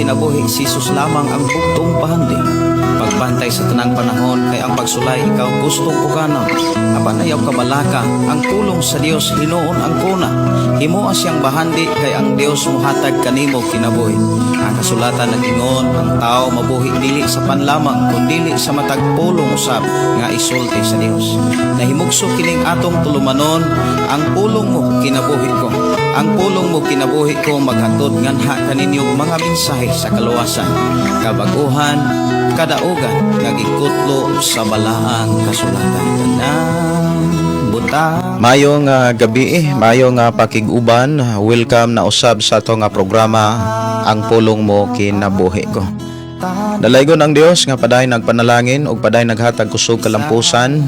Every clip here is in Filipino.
kinabuhi si Jesus lamang ang bugtong pahandi. Pagbantay sa tanang panahon kay ang pagsulay ikaw gustong uganon. Apan ayaw kabalaka ang pulong sa Dios hinuon ang kuna. Himo siyang bahandi kay ang Dios muhatag kanimo kinabuhi. Ang kasulatan nagingon ang tao mabuhi dili sa panlamang kundi sa matag pulong usab nga isulti sa Dios. Nahimugso kining atong tulumanon ang pulong mo kinabuhi ko. Ang pulong mo kinabuhi ko maghatod nganha kaninyong mga mensahe sa kaluwasan, kabaguhan, kadaugan nga gikutlo sa balaang kasulatan. Mayong gabi, mayong pakig-uban. Welcome na usab sa ato nga programa ang pulong mo kinabuhi ko. Dalaygon ang Dios nga paday nagpanalangin ug paday naghatag kusog kalampusan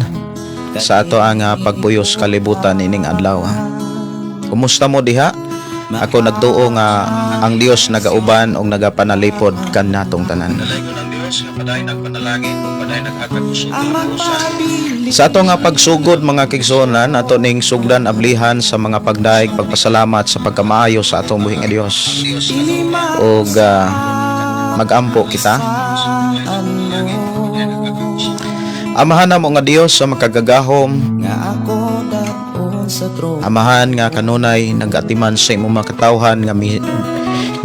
sa ato ang pagpuyos kalibutan ining adlaw. Kumusta mo diha? Ako nagtuo nga ang Dios nagauban ug nagapanalipod kanatong tanan. Sa ato nga pagsugod mga kigsuonan, ato ning sugdan ablihan sa mga pagdaig pagpasalamat sa pagkamaayo sa atong buhing nga Dios. Ug magampo kita. Amahan na mo nga Dios sa makagagahom. Amahan nga kanunay nagatiman sa imong makatawhan nga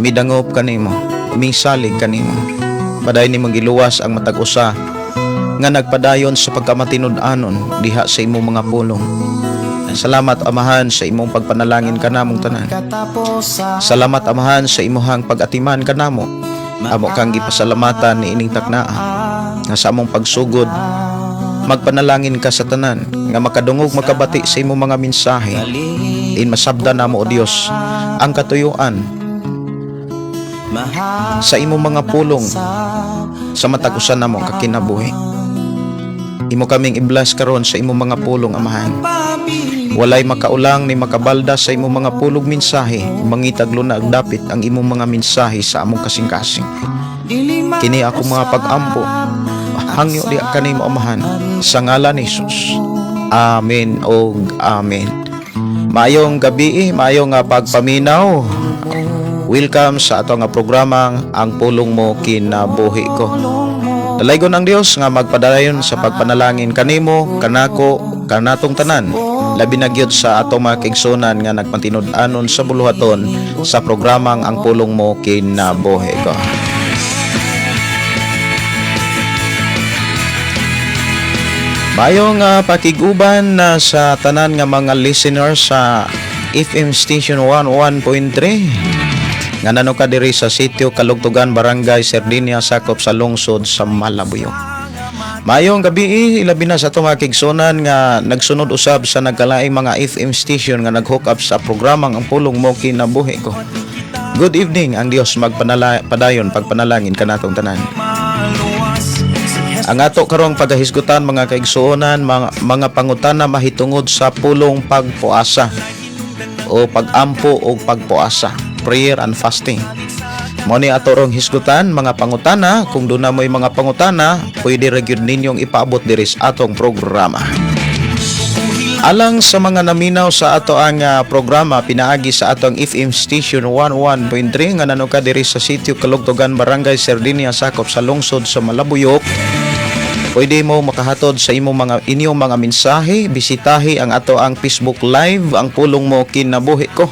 midangop kanimo, misalig kanimo. Paday nimong giluwas ang matag usa nga nagpadayon sa pagkamatinud-anon diha sa imong mga pulong. Salamat amahan sa imong pagpanalangin kanamong tanan. Salamat amahan sa imong pag-atiman kanamo. Amo kang gipasalamatan ni ining taknaa nga sa among pagsugod magpanalangin ka sa tanan nga makadungog makabati sa imong mga mensahe. In masabdan namo o Dios ang katuyuan sa imong mga pulong sa matag-usan namo kakinabuhi. Imo kaming i-bless karon sa imong mga pulong amahan. Walay makaulang ni makabalda sa imong mga pulong mensahe. Mangitag lunag dapit ang imong mga mensahe sa among kasing-kasing. Kini ako mga pag-ampo hangyo di kanimo amahan sa ngalan ni Jesus. Amen o amen. Mayong gabi, mayong pagpaminaw. Welcome sa ato nga programang ang pulong mo kinabuhi ko. Dalaygon ang Dios nga magpadayon sa pagpanalangin kanimo, kanako, kanatong tanan. Labi na gyud sa ato mga kigsunan nga nagpantinud-anon sa buluhaton sa programang ang pulong mo kinabuhi ko. Mayong pakiguban sa tanan nga mga listeners sa FM Station 101.3 nga nano ka diri sa sitio Kalugtugan, Barangay Sardinia, sakop sa lungsod sa Malabuyok. Mayong gabi, ilabi na sa ato mga kigsunan nga nagsunod usab sa nagkalaing mga FM station nga nag-hook up sa programang ang pulong mo kinabuhi ko. Good evening, ang Dios magpadayon pagpanalangin kanatong tanan. Ang ato karong pagahisgutan mga kaigsuonan, mga pangutana mahitungod sa pulong pagpuasa o pagampo o pagpuasa, prayer and fasting. Mo ni ato rong hisgutan mga pangutana. Kung doon na mo'y mga pangutana, pwede ra gyud ninyong ipaabot diri sa atong programa. Alang sa mga naminaw sa ato ang programa pinaagi sa atong FM Station 101.3 nga nano ka diri sa sitio Kalugtugan, Barangay Sardinia, sakop sa lungsod sa Malabuyok. Pwede mo makahatod sa inyong mga mensahe. Bisitahi ang ato ang Facebook Live, ang pulong mo kinabuhi ko.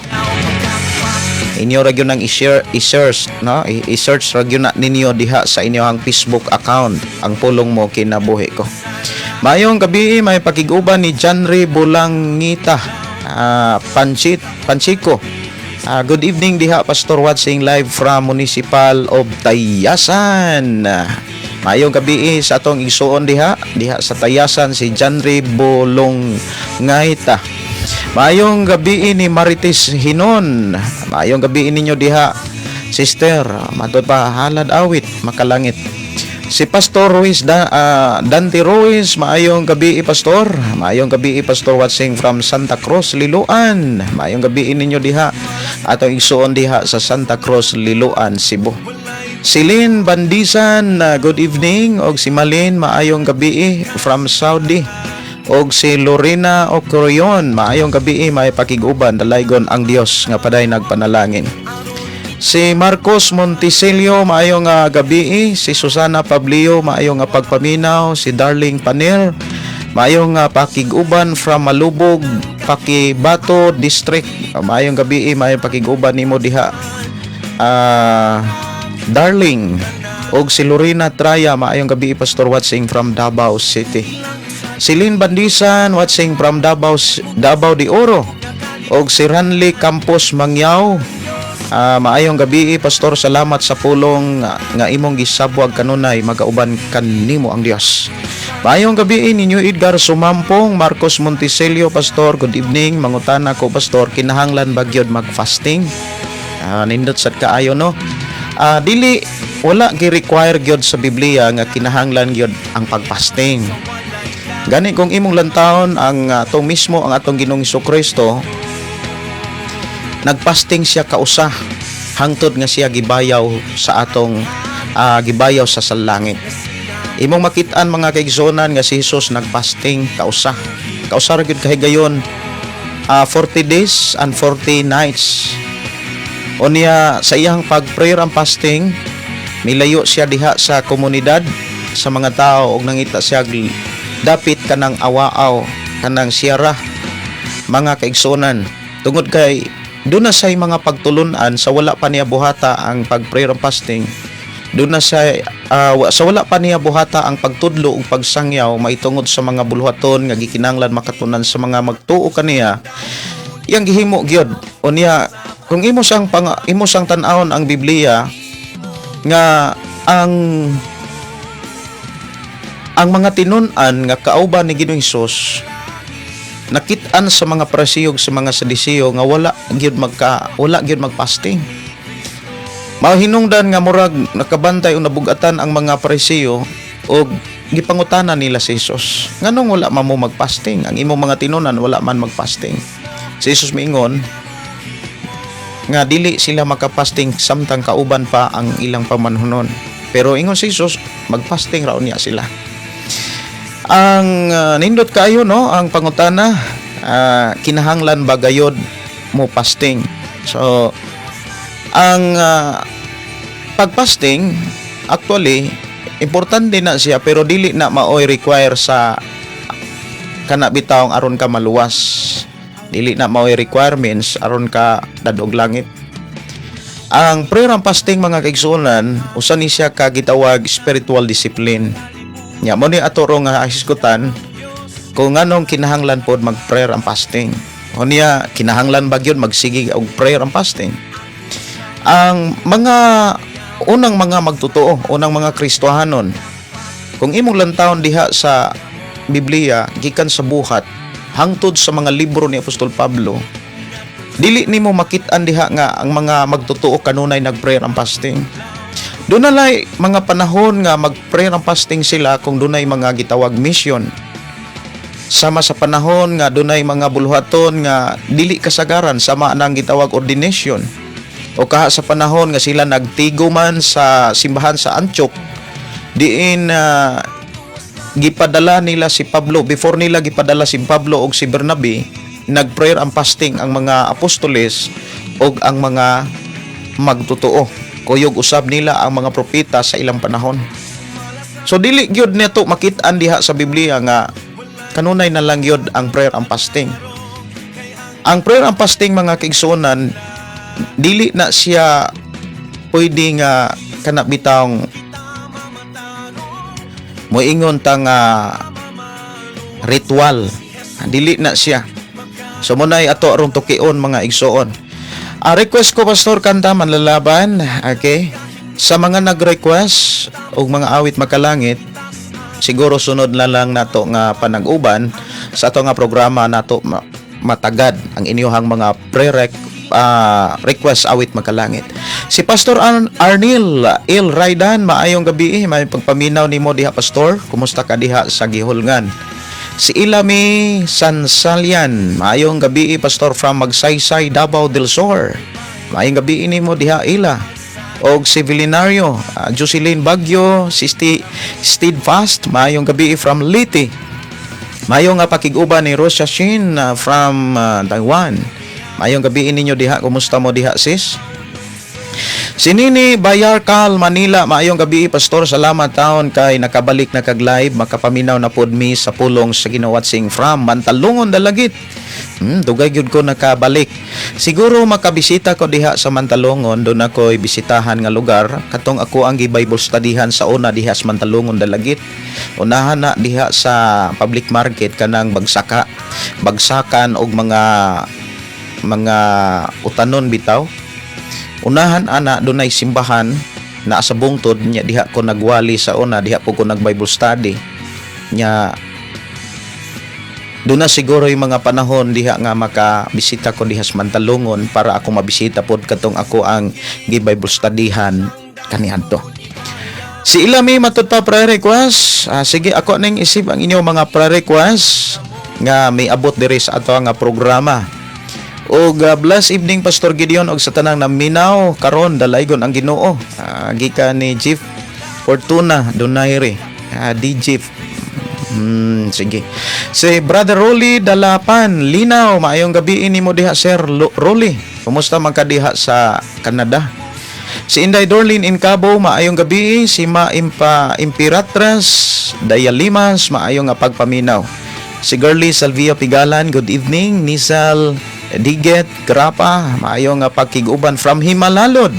Inyo ra gyud nang i-search, no? I-search ra gyud na ninyo diha sa inyong Facebook account, ang pulong mo kinabuhi ko. Mayong gabi, may pakiguban ni Janry Bulangita, Panchiko. Good evening diha, Pastor, watching live from Municipal of Tayasan. Mayong gabi sa atong igsuon diha sa Tayasan si Janry Bulongngita. Mayong gabi ni Marites Hinon. Mayong gabi ninyo diha, Sister, matod pa halad awit makalangit. Si Pastor Ruiz Dante Ruiz, maayong gabi Pastor. Maayong gabi Pastor, watching from Santa Cruz, Liloan. Maayong gabi ninyo diha atong igsuon diha sa Santa Cruz, Liloan, Cebu. Silin Bandisan, good evening. Og si Malin, maayong gabi from Saudi. Og si Lorena Ocorion, maayong gabi, may pakiguban. Dalaygon ang Dios nga paday nagpanalangin. Si Marcos Monticelio, maayong gabi. Si Susana Pablio, maayong pagpaminaw. Si Darling Panel, maayong pakiguban from Malubog, Pakibato District. Maayong gabi, maayong pakiguban nimo diha. Darling. Og si Lorena Traya, maayong gabi, Pastor, watching from Davao City. Si Lynn Bandisan, watching from Davao de Oro. Og si Ranli Campos Mangyaw, maayong gabi, Pastor, salamat sa pulong nga imong gisabwag kanunay, magauban kanimo ang Dios. Maayong gabi ninyo Edgar Sumampong, Marcos Monticelio, Pastor, good evening. Mangutana ko, Pastor, kinahanglan ba gyud mag-fasting? Nindot sad kaayo, no? Dili wala gi-require gyud sa Biblia nga kinahanglan gyud ang pag-fasting. Gani kung imong lantawon ang atong mismo ang atong Ginoong Hesukristo, nagpasting siya kausa hangtod nga siya gibayaw sa atong gibayaw sa salangit. Imong makit-an mga kaigsonan nga si Jesus nagpasting kausa ra gyud kahigayon 40 days and 40 nights. Unya sa iyang pag-prayer and fasting, milayo siya diha sa komunidad sa mga tao og nangita siya dapit kanang awaaw kanang siyara mga kaigsonan tungod kay doon na say mga pagtulunan sa wala pa niya buhata ang pag-prayer and fasting. Doon na say sa wala pa niya buhata ang pagtudlo ug pagsangyaw maitungod sa mga buluhaton nga gikinahanglan makatunan sa mga magtuo kaniya. Yang gihimo gyud unya kung imo sang tan-awon ang Biblia nga ang mga tinun-an nga kauban ni Ginoong Hesus nakit-an sa mga Pariseo sa mga Saduseo nga wala gyud magpasting. Mao hinungdan nga murag nakabantay o nabugatan ang mga Pariseo og gipangutanan nila si Jesus. Nganong wala man mo magpasting? Ang imong mga tinunan wala man magpasting. Si Jesus miingon nga dili sila makapasting samtang kauban pa ang ilang pamanhunon. Pero ingon si Jesus magpasting raw niya sila. Ang nindot kayo, no, ang pangutana, kinahanglan ba gayod mo fasting? So ang pagpasting actually importante na siya pero dili na maoy require sa kana bitawng aron ka maluwas. Dili na maoy requirements aron ka dadog langit. Ang prayer and fasting mga kaigsunan usa ni siya ka gitawag spiritual discipline. Nya mo ni ato ro nga hisgutan kung nganong kinahanglan pod mag-prayer and fasting. Unya kinahanglan ba gyud magsige og prayer and fasting? Ang mga unang mga magtotoo, unang mga Kristohanon, kung imong lantawon diha sa Biblia gikan sa buhat hangtod sa mga libro ni Apostol Pablo, dili nimo makit-an diha nga ang mga magtotoo kanunay nag-prayer and fasting. Doon nalay mga panahon nga mag-prayer and fasting sila kung dunay mga gitawag mission. Sama sa panahon nga dunay mga buluhaton nga dili kasagaran sama nang gitawag ordination. O kaha sa panahon nga sila nagtigo man sa simbahan sa Antioch, diin gipadala nila si Pablo, before nila gipadala si Pablo og si Bernabe, nag-prayer and fasting ang mga apostoles og ang mga magtotoo. Kuyog usab nila ang mga propeta sa ilang panahon. So dili gyud neto makit-an diha sa Biblia nga kanunay na lang gyud ang prayer and fasting. Ang prayer and fasting mga kaigsuonan dili na siya pwede nga kana bitawng moingon tang ritual. Dili na siya. So munay ato arong tukion mga igsoon. Request ko Pastor kanta manlalaban, okay? Sa mga nag-request og mga awit makalangit, siguro sunod na lang nato nga panag-uban sa ato nga programa nato matagad ang inyong mga request awit makalangit. Si Pastor Arnil Il Raidan, maayong gabi, may pagpaminaw nimo diha Pastor. Kumusta ka diha sa Gihulngan? Si Ilami Sansalian, maayong gabi Pastor from Magsaysay, Davao del Sur. Maayong gabi nimo diha Ila. Og si Vilinario, Jocelyn Bagyo, si Steadfast, maayong gabi from Liti. Maayong nga pakiguban ni Rosia Shin from Taiwan. Maayong gabi ninyo diha, kumusta mo diha sis? Sinini Bayarkal, Manila, maayong gabi pastor, salamat taon kay nakabalik na kag live, makapaminaw na pod mi sa pulong sa ginawatsing from Mantalungon Dalagit. Dugay gyud ko nakabalik. Siguro makabisita ko diha sa Mantalungon, doon ako'y bisitahan nga lugar. Katong ako ang gi-Bible studyhan sa una diha sa Mantalungon Dalagit. Unahan na diha sa public market kanang bagsakan og mga utanon bitaw. Unahan ana dunay simbahan na sa bungtod nya diha ko nagwali sa una, diha po ko nag Bible study nya. Doon na siguro yung mga panahon diha nga makabisita ko diha sa Mantalungon para ako mabisita pod katong ako ang gi-Bible studyhan kaniadto. Si Ilami matud pa prayer request. Sige ako ning isip ang inyo mga prayer request nga may abot diri sa ato nga programa. Og bless evening Pastor Gideon og sa tanang naminaw karon dalaygon ang Ginoo. Gikan ni Chief Fortuna Donaire. DJ. Sige. Si Brother Rolly Dalapan, Linaw, maayong gabi nimo diha Sir Rolly. Kumusta man ka diha sa Canada? Si Inday Dorlin in Cabo, maayong gabi. Si Imperatress Dayalimas, maayong nga pagpaminaw. Si Girly Salvia Pigalan, good evening. Nisal Diget Grapa, maayong nga pagkiguban from Himalalod.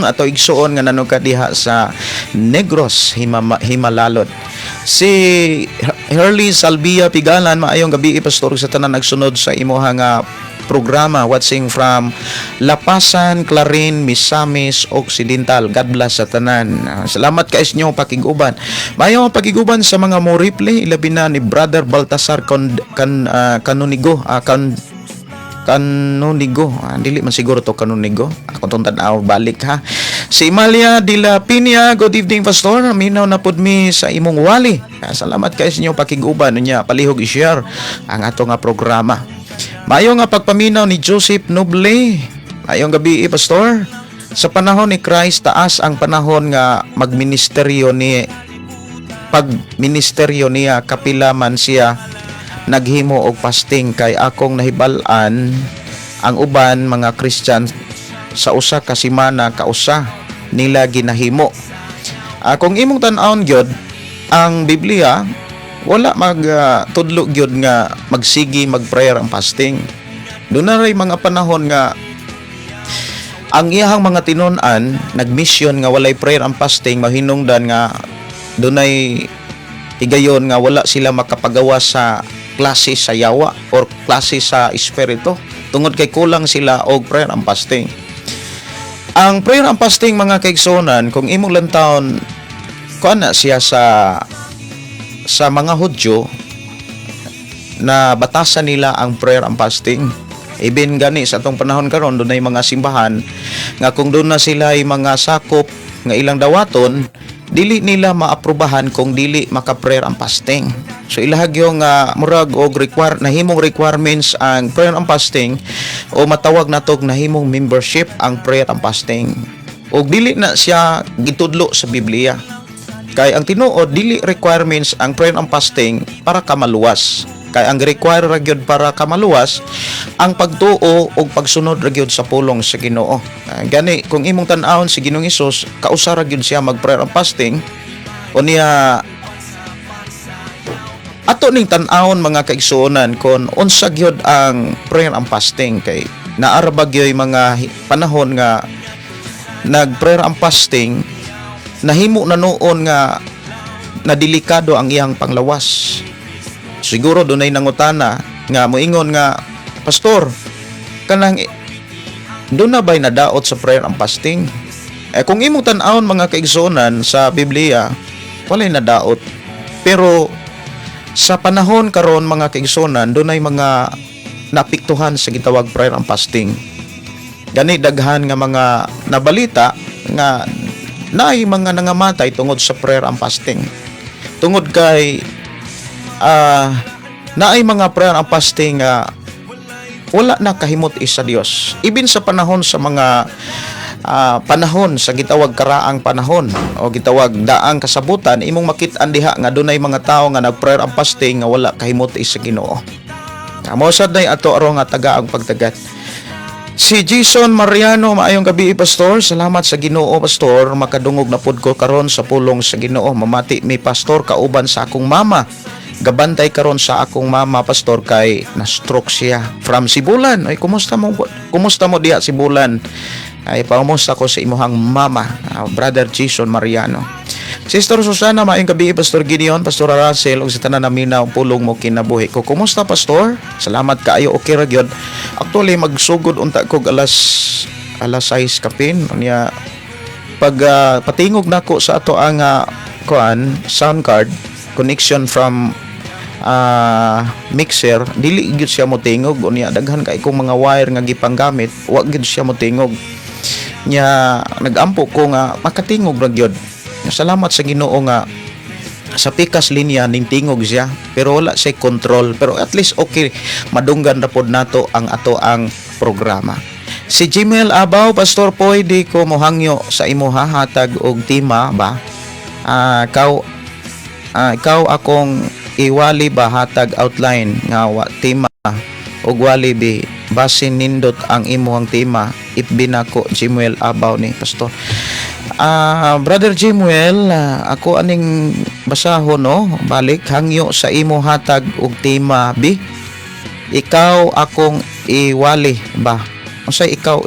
Ato igsuon nga nanuka diha sa Negros, Himalalod. Si Hurley Salvia Pigalan, maayong gabi pastor sa tanan nagsunod sa imuha nga programa watching from Lapasan, Clarin, Misamis Occidental. God bless sa tanan. Salamat kay inyo pakiguban. Maayong pakiguban sa mga mo replay ilabi na ni Brother Baltasar Canonigo. Canonigo. Dili man siguro to Canonigo. Ako tong tanaw balik ha. Si Imalia de la Piña, good evening pastor. Minaw na pud mi sa imong wali. Salamat kay inyo pakiguban niya. Palihog i-share ang ato nga programa. Mayo nga pagpaminaw ni Joseph Noble. Ayong gabi pastor. Sa panahon ni Christ taas ang panahon nga pagministeryo niya kapila man siya naghimo og fasting kay akong nahibal-an ang uban mga Christian sa usa ka semana kausa nila ginahimo. Kung imong tan-awon gyud ang Biblia, wala tudlo gyud nga magsigi mag-prayer ang fasting. Doon na ray mga panahon nga ang iyahang mga tinun-an nagmission nga walay prayer ang fasting, mahinungdan nga dunay higayon nga wala sila makapagawa sa klase sa yawa or klase sa espiritu tungod kay kulang sila og prayer and fasting. Ang prayer and fasting mga kaigsonan, kung imong lantawon kuana siya sa mga Hudyo na batasan nila ang prayer and fasting. Even gani sa atong panahon karon dunay mga simbahan nga kung doon na sila ay mga sakop nga ilang dawaton, dili nila maaprubahan kung dili maka-prayer and fasting. So ilahag yung murag og nahimong requirements ang prayer and fasting o matawag natog nahimong membership ang prayer and fasting. O dili na siya gitudlo sa Biblia. Kay ang tinuod dili requirements ang prayer and fasting para kamaluwas. Kay ang require ra gyud para kamaluwas ang pagtuo o pagsunod ra gyud sa pulong sa Ginoo. Gani kung imong tan-awon si Ginoong Hesus, kausa ra gyud siya mag-prayer and fasting o niya ato ning tan-awon mga kaigsuonan kon unsa gyud ang prayer and fasting. Kay naara bagyoy mga panahon nga nag-prayer and fasting nahimo na noon nga nadelikado ang iyang panglawas. Siguro dunay nangutana nga moingon nga pastor kanang doon na ba'y nadaot sa prayer and fasting? Kung imong tan-awon mga kaigsonan sa Biblia, walay nadaot. Pero sa panahon karon mga kaigsonan, doon ay mga napiktuhan sa gitawag prayer and fasting. Gani daghan nga mga nabalita nga naay mga nangamatay tungod sa prayer and fasting. Tungod kay naay mga prayer and fasting wala na kahimot sa Dios. Ibin sa panahon sa mga panahon sa gitawag karaang panahon o gitawag daang kasabutan, imong makit-an diha nga dunay mga tawo nga nag-prayer and fasting nga wala kahimot sa Ginoo. Mao sad nay ato aro nga taga ang pagtagat. Si Jason Mariano, maayong gabi pastor. Salamat sa Ginoo pastor, makadungog na pud ko karon sa pulong sa Ginoo. Mamati mi pastor kauban sa akong mama. Gabantay karon sa akong mama pastor kay na-stroke siya from Sibulan. Ay kumusta mo diha Sibulan? Ay paumusta ko sa imuhang mama, brother Jason Mariano. Sister Susana, maayong gabi pastor Gideon, pastor Russell ug sa tanan namin na pulong mo kinabuhi ko. Kumusta pastor? Salamat kaayo, okay ra gyud. Actually magsugod unta kog alas 6 kapin unya pag patingog nako sa ato ang sound card connection from mixer, dili gyud siya mo tingog unya daghan kay kong mga wire nga gipanggamit, wa gyud siya mo tingog nya nagampo ko nga makatingog ra gyud. Salamat sa Ginoo nga sa pikas linya ning tingog siya pero wala siya control, pero at least okay madunggan ra pod nato ang ato ang programa. Si Jimel Abaw, pastor, pwede ko mohangyo sa imuha hatag og tema ba? Ikaw akong iwali ba hatag outline nga tema og wali bi basin nindot ang imuhang tema ibinako. Jimel Abaw ni pastor. Brother Jimuel, ako aning basahon no, balik hangyo sa imo hatag og tema bi. Ikaw akong iwali ba? Unsay ikaw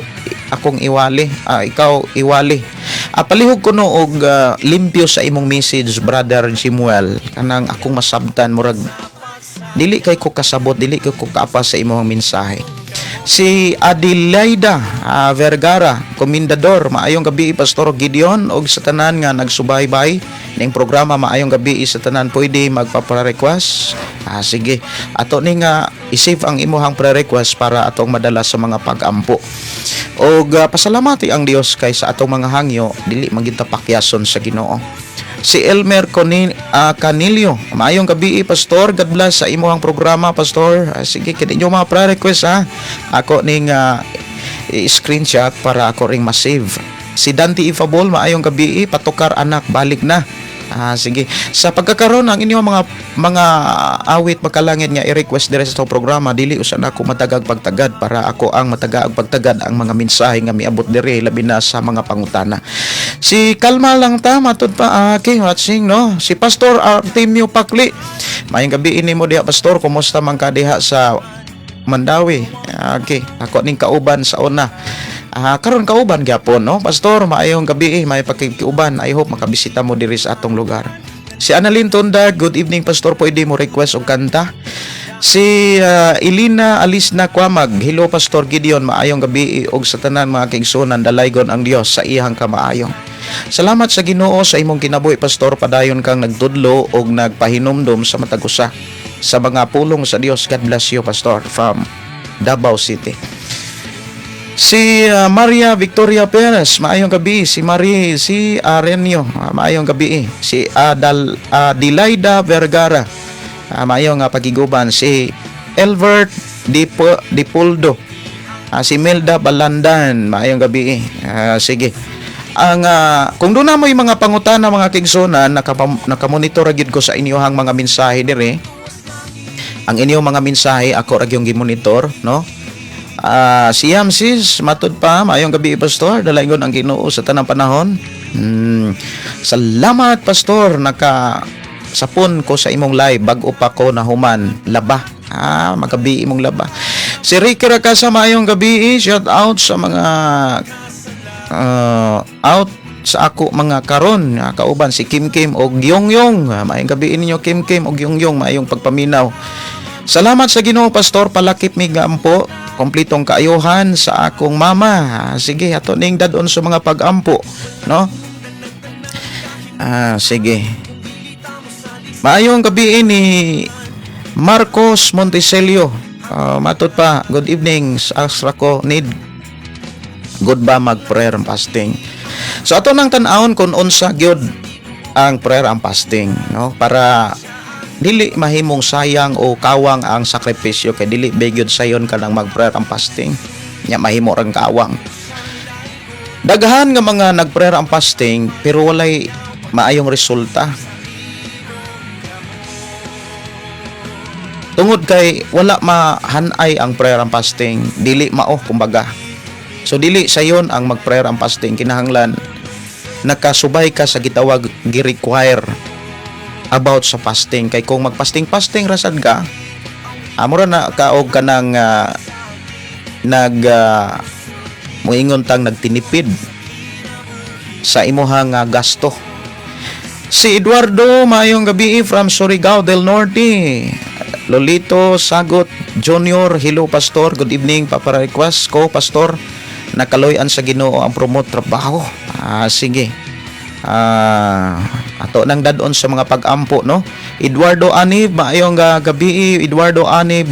akong iwali? Ikaw iwali. Palihog ko no og limpyo sa imong message, Brother Jimuel. Kanang akong masabtan murag dili kay ko kasabot, dili kay ko kaapa sa imong mensahe. Si Adelaida Vergara, komendador, maayong gabi pastor Gideon og sa tanan nga nagsubaybay ning programa. Maayong gabi sa tanan, pwede magpa-request. Sige, ato ning i-save ang imuhang pre-request para atong madala sa mga pag-ampo. Og pasalamati ang Dios kay sa atong mga hangyo dili magita pakyason sa Ginoo. Si Elmer Canilio, maayong gabi pastor, God bless sa imuhang programa pastor. Sige, kini nyo mga pre-request ako ning i-screenshot para ako ring ma-save. Si Dante Ifabol, maayong gabi, patukar anak, balik na. Sige, sa pagkakaroon ng inyong mga awit makalangit nga i-request dire sa itong programa, dili usan ako matagag pagtagad para ako ang matagaag pagtagad ang mga mensahe nga miabot dire labi na sa mga pangutana. Si Kalma lang ta matud pa King watching no. Si Pastor Artemio Pakli, mayong gabi ini mo diha pastor, kumusta man ka diha sa Mandawi? Okay, ako ning kauban sa una. Karon kauban gyapon no pastor, maayong gabi may pakikiuban. I hope makabisita mo diri sa atong lugar. Si Annalyn Tonda, good evening pastor, pwede mo request og kanta. Si Elina Alisna Kwamag, hello pastor Gideon, maayong gabi og sa tanan mga kaigsunan, dalaygon ang Dios sa iyang kamaayong. Salamat sa Ginoo sa imong kinabuhi pastor, padayon kang nagtudlo og nagpahinumdom sa matag usa sa mga pulong sa Dios. God bless you pastor from Davao City. Si Maria Victoria Perez, maayong gabi. Si Arenio, maayong gabi. Si Adelaida Vergara, maayong pagiguban. Si Elbert Dipoldo, si Melda Balandan, maayong gabi. Sige. Kung doon na mo yung mga pangutana mga kigsunan, nakamonitor agad ko sa inyohang mga mensahe dire. Ang inyong mga mensahe ako ra gyung gimonitor, no? Si Yamsis matud pa, maayong gabi pastor, dalaygon ang Ginoo sa tanang panahon. Salamat pastor, nakasapon ko sa imong live bag-o pa ko nahuman laba. Magabi imong laba. Si Ricky Racasa, maayong gabi, shout out sa mga out sa ako mga karon, kauban si Kim og Yongyong. Maayong gabi ninyo Kim og Yongyong, maayong pagpaminaw. Salamat sa Ginoo pastor, palakip mi gampo kompletong kaayuhan sa akong mama. Sige, ato ning dadon sa mga pag-ampo, no? Sige. Maayong gabi ni Marcos Monticelio. Matud pa, good evening. Asra ko need good ba mag prayer and fasting. So ato nang tan-awon kung unsa gyud ang prayer and fasting, no? Para dili mahimong sayang o kawang ang sakripisyo, kay dili begyod sayon ka nang mag-prayer and fasting nya mahimo rang kawang. Daghan nga mga nag-prayer and fasting pero walay maayong resulta tungod kay wala mahanay ang prayer and fasting, dili mao kumbaga. So dili sayon ang mag-prayer and fasting, kinahanglan nakasubay ka sa gitawag gi-require about sa fasting. Kay kung mag-fasting rasad ka, amura na kaog ka ng muingon tang nagtinipid sa imuhang gasto. Si Eduardo, mayong gabi from Surigao del Norte. Lolito Sagot Junior, hello pastor, good evening, paparequest ko pastor, nakaloyan sa Ginoo ang promote trabaho. Sige. Ato nang dadon sa mga pag-ampo, no? Eduardo Anib, maayong gabi. Eduardo Anib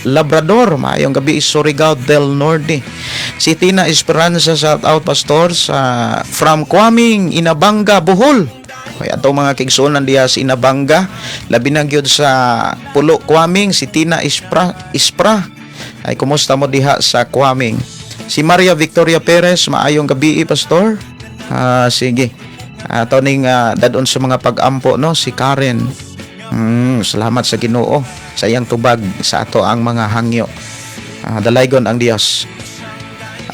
Labrador, maayong gabi, Surigao del Norte. Si Tina Esperanza, shout out pastors from Kwaming, Inabanga, Bohol. Kaya ato mga kigsunan diya sa Inabanga, labi na gyud sa Pulo Kwaming. Si Tina Ispra, ay kumusta mo diha sa Kwaming? Si Maria Victoria Perez, maayong gabi pastor. Sige. Ato ning dadon sa mga pag-ampo, no? Si Karen. Salamat sa Ginoo sa iyang tubag sa ato ang mga hangyo. Dalaygon ang Dios.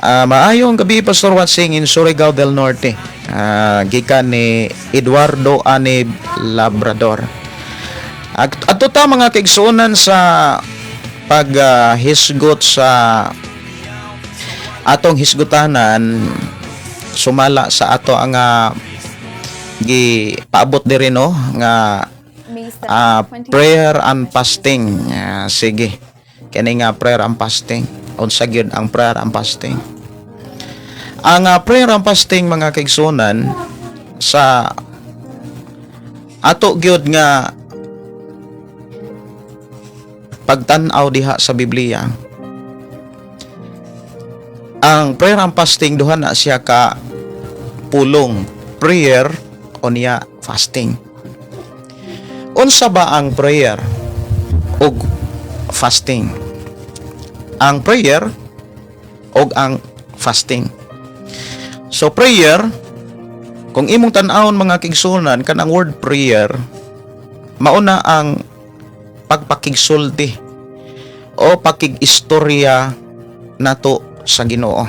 Maayong gabi pastor, watching in Surigao del Norte. Gikan ni Eduardo Anib Labrador. Ato ta mga kaigsuonan sa paghisgot sa atong hisgutanan, sumala sa ato ang paabot diri, no, nga prayer and fasting. Sige, kani nga prayer and fasting, unsa gyud ang prayer and fasting? Ang prayer and fasting mga kaigsunan sa ato gyud nga pagtan-aw diha sa Biblia, ang prayer and fasting duha na siya ka pulong, prayer o niya fasting. Unsa ba ang prayer ug fasting? Ang prayer ug ang fasting. So prayer, kung imong tan-awon mga kigsunan, kanang word prayer, mauna ang pagpakigsulti o pakig-istorya nato sa Ginoo.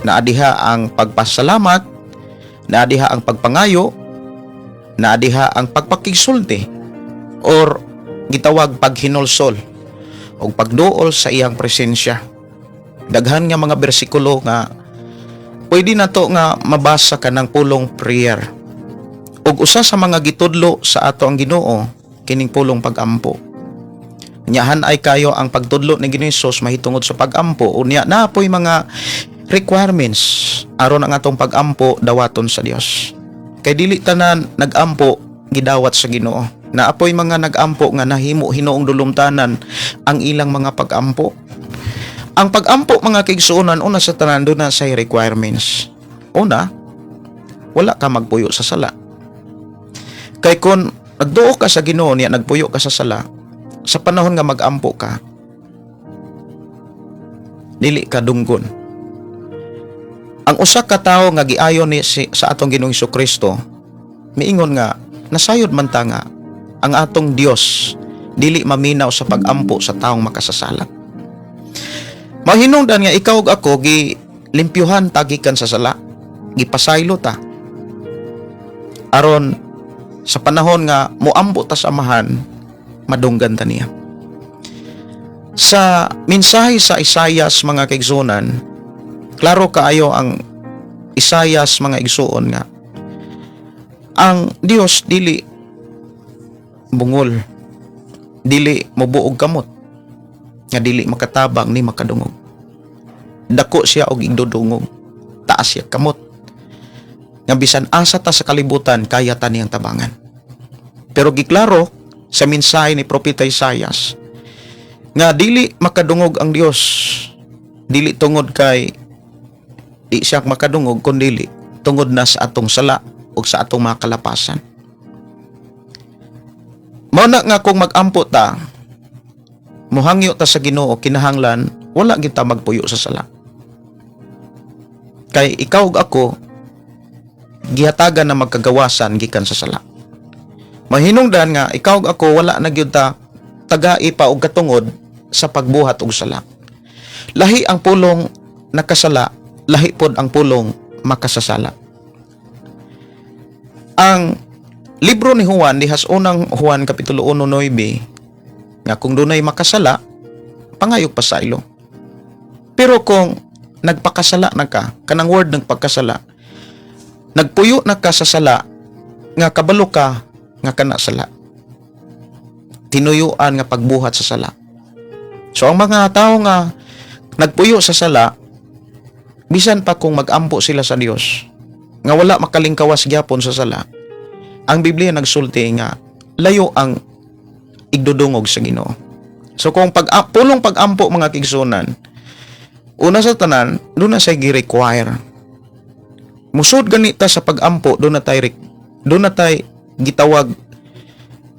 Naadiha ang pagpasalamat, naadiha ang pagpangayo, naadiha ang pagpakigsulti or gitawag paghinulsol o pagduol sa iyang presensya. Daghan nga mga bersikulo nga pwede na to nga mabasa ka ng pulong prayer. Ug usa sa mga gitudlo sa ato ang Ginoo, kining pulong pag-ampo. Nyahan ay kayo ang pagtudlo ni Ginoong Hesus mahitungod sa pag-ampo. Unya na po'y mga requirements aron ang atong pag-ampo dawaton sa Dios. Kay dili tanan nag-ampo gidawat sa Ginoo. Naapoy mga nag-ampo nga nahimo hinuong dulumtanan ang ilang mga pag-ampo. Ang pag-ampo mga kaigsuonan, una sa tanan doon na say requirements. Una, wala ka magpuyo sa sala. Kay kung nagduo ka sa Ginoo niya nagpuyo ka sa sala, sa panahon nga mag-ampo ka, dili ka dunggon. Ang usa ka tawo nga giayon ni sa atong Ginoong Hesukristo, miingon nga nasayod man ta nga ang atong Dios dili maminaw sa pag-ampo sa taong makasasala. Mahinungdan nga ikaw ug ako gilimpyuhan tagikan sa sala, gipasaylo ta aron sa panahon nga moampo ta sa amahan, madunggan ta niya. Sa mensahe sa Isaias mga kaigsuonan, klaro kaayo ang Isaias mga igsuon nga ang Dios dili bungol, dili mobuog kamot, nga dili makatabang ni makadungog. Dako siya og igdudungog, taas siya kamot, nga bisan asa ta sa kalibutan kaya ta niyang tabangan. Pero giklaro sa mensahe ni Propeta Isaias nga dili makadungog ang Dios, dili tungod kay di siya makadungog, kundi tungod na sa atong sala o sa atong mga kalapasan. Mao na nga kung mag-ampo ta, muhangyo ta sa Ginoo, kinahanglan wala kita magpuyo sa sala. Kay ikaw ug ako gihatagan na magkagawasan gikan sa sala. Mahinungdan nga ikaw ug ako wala na gyud ta tagai pa og katungod sa pagbuhat og sala. Lahi ang pulong nakasala, lahi pod ang pulong makasasala. Ang libro ni Juan, dihas unang Juan Kapitulo 1:9, nga kung dunay makasala, pangayog pasaylo. Pero kung nagpakasala na ka, kanang word ng pagkasala, nagpuyo na ka sa sala, nga kabalo ka, nga kana sala. Tinuyuan nga pagbuhat sa sala. So ang mga tao nga nagpuyo sa sala, bisan pa kung mag-ampo sila sa Dios, nga wala makalingkawas gyapon sa sala, ang Biblia nagsulti nga layo ang igdudungog sa Ginoo. So kung pulong pag-ampo mga kigsunan, una sa tanan, doon na say gi-require. Musod ganita sa pag-ampo, doon na tay gitawag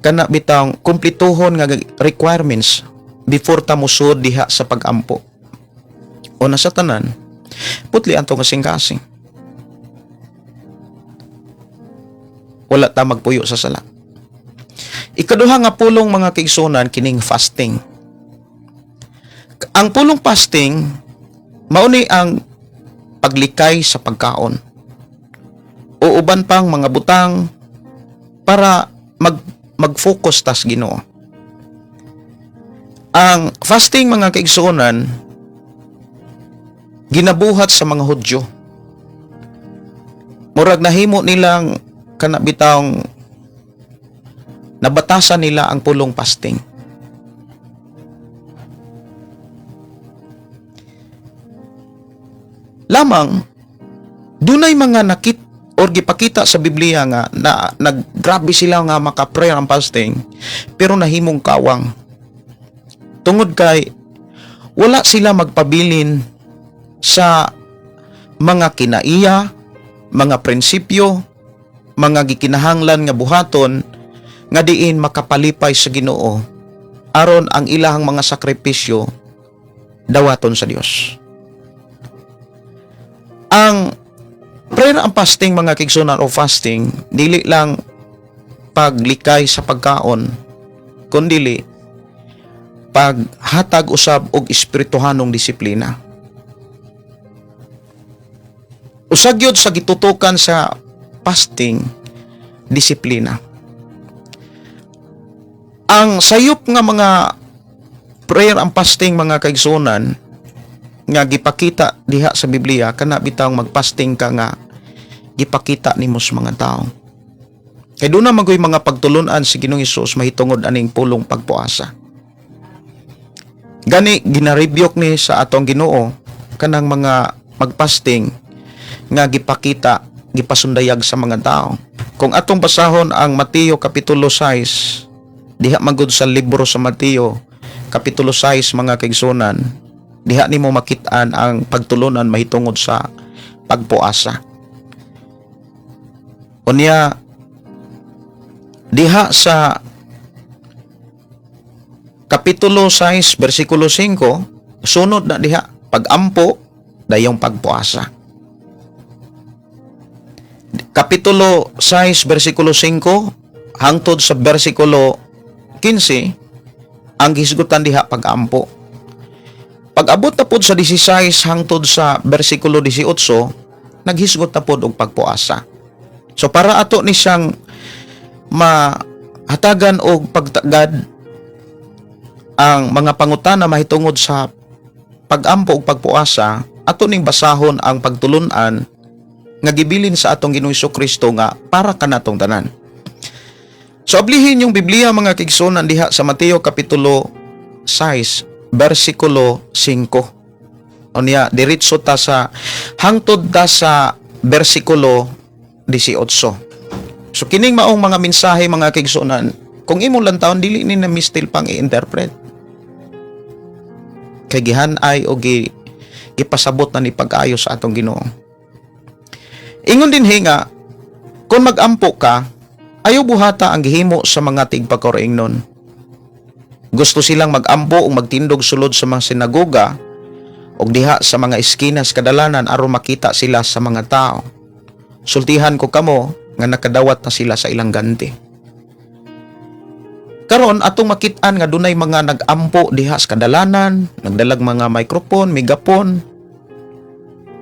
kana bitang kumplituhon nga requirements before ta musod diha sa pag-ampo. Una sa tanan, putli anto kasing-kasing. Wala ta magpuyo sa sala. Ikaduha nga pulong mga kaigsunan kining fasting. Ang pulong fasting mauni ang paglikay sa pagkaon o uban pang mga butang para mag-focus tas Ginoo. Ang fasting mga kaigsunan ginabuhat sa mga Hudyo. Murag nahimo nilang kanabitang nabatasan nila ang pulong fasting. Lamang dunay mga nakit or gipakita sa Biblia nga na naggrabe sila nga maka-prayer ang fasting pero nahimong kawang. Tungod kay wala sila magpabilin sa mga kinaiya, mga prinsipyo, mga gikinahanglan nga buhaton nga diin makapalipay sa Ginoo aron ang ilahang mga sakripisyo dawaton sa Dios. Ang prayer and fasting mga kigsunan o fasting dili lang paglikay sa pagkaon kundi paghatag usab og espirituhanong disiplina. Usag yun sa gitutukan sa fasting, disiplina. Ang sayop nga mga prayer and fasting mga kaigsunan nga gipakita diha sa Biblia kana bitaw magfasting ka nga gipakita nimo sa mga tao. Kay doon na magoy mga pagtulunan si Ginoong Hesus mahitungod aning pulong pagpuasa. Gani ginarebuke ni sa atong Ginoo kanang mga magfasting nga gipakita, gipasundayag sa mga tao. Kung atong basahon ang Mateo Kapitulo 6, diha magud sa libro sa Mateo Kapitulo 6 mga kaigsunan, diha nimo makit-an ang pagtulunan mahitungod sa pagpuasa. Unya diha sa Kapitulo 6 versikulo 5, sunod na diha pag-ampo dayong pagpuasa. Kapitulo 6 versikulo 5 hangtod sa versikulo 15 ang hisgutan diha pag-ampo. Pag-abot na pod sa 16 hangtod sa versikulo 18 naghisgot na pod og pagpuasa. So para ato ni siyang mahatagan og pagtagad ang mga pangutana mahitungod sa pag-ampo og pagpuasa, ato ning basahon ang pagtulunan nga gibilin sa atong Ginoong Jesucristo nga para kanatong tanan. So ablihin yung Biblia mga kaigsunan diha sa Mateo Kapitulo 6 versikulo 5. Unya diretso ta sa hangtod ta sa versikulo 18. So kining maong mga mensahe mga kaigsunan, kung imong lantawon dili ni na mistil pang i-interpret. Kay gihan-ay o gipasabot na ni pag-ayo sa atong Ginoo. Ingon din hinga, kung mag-ampo ka, ayaw buhata ang gihimo sa mga tigpakaroingnon. Gusto silang mag-ampo o magtindog sulod sa mga sinagoga o diha sa mga eskinas kadalanan aron makita sila sa mga tao. Sultihan ko kamo nga nakadawat na sila sa ilang ganti. Karon atong makit-an nga dunay mga nag-ampo diha sa kadalanan, nagdalag mga microphone, megapon,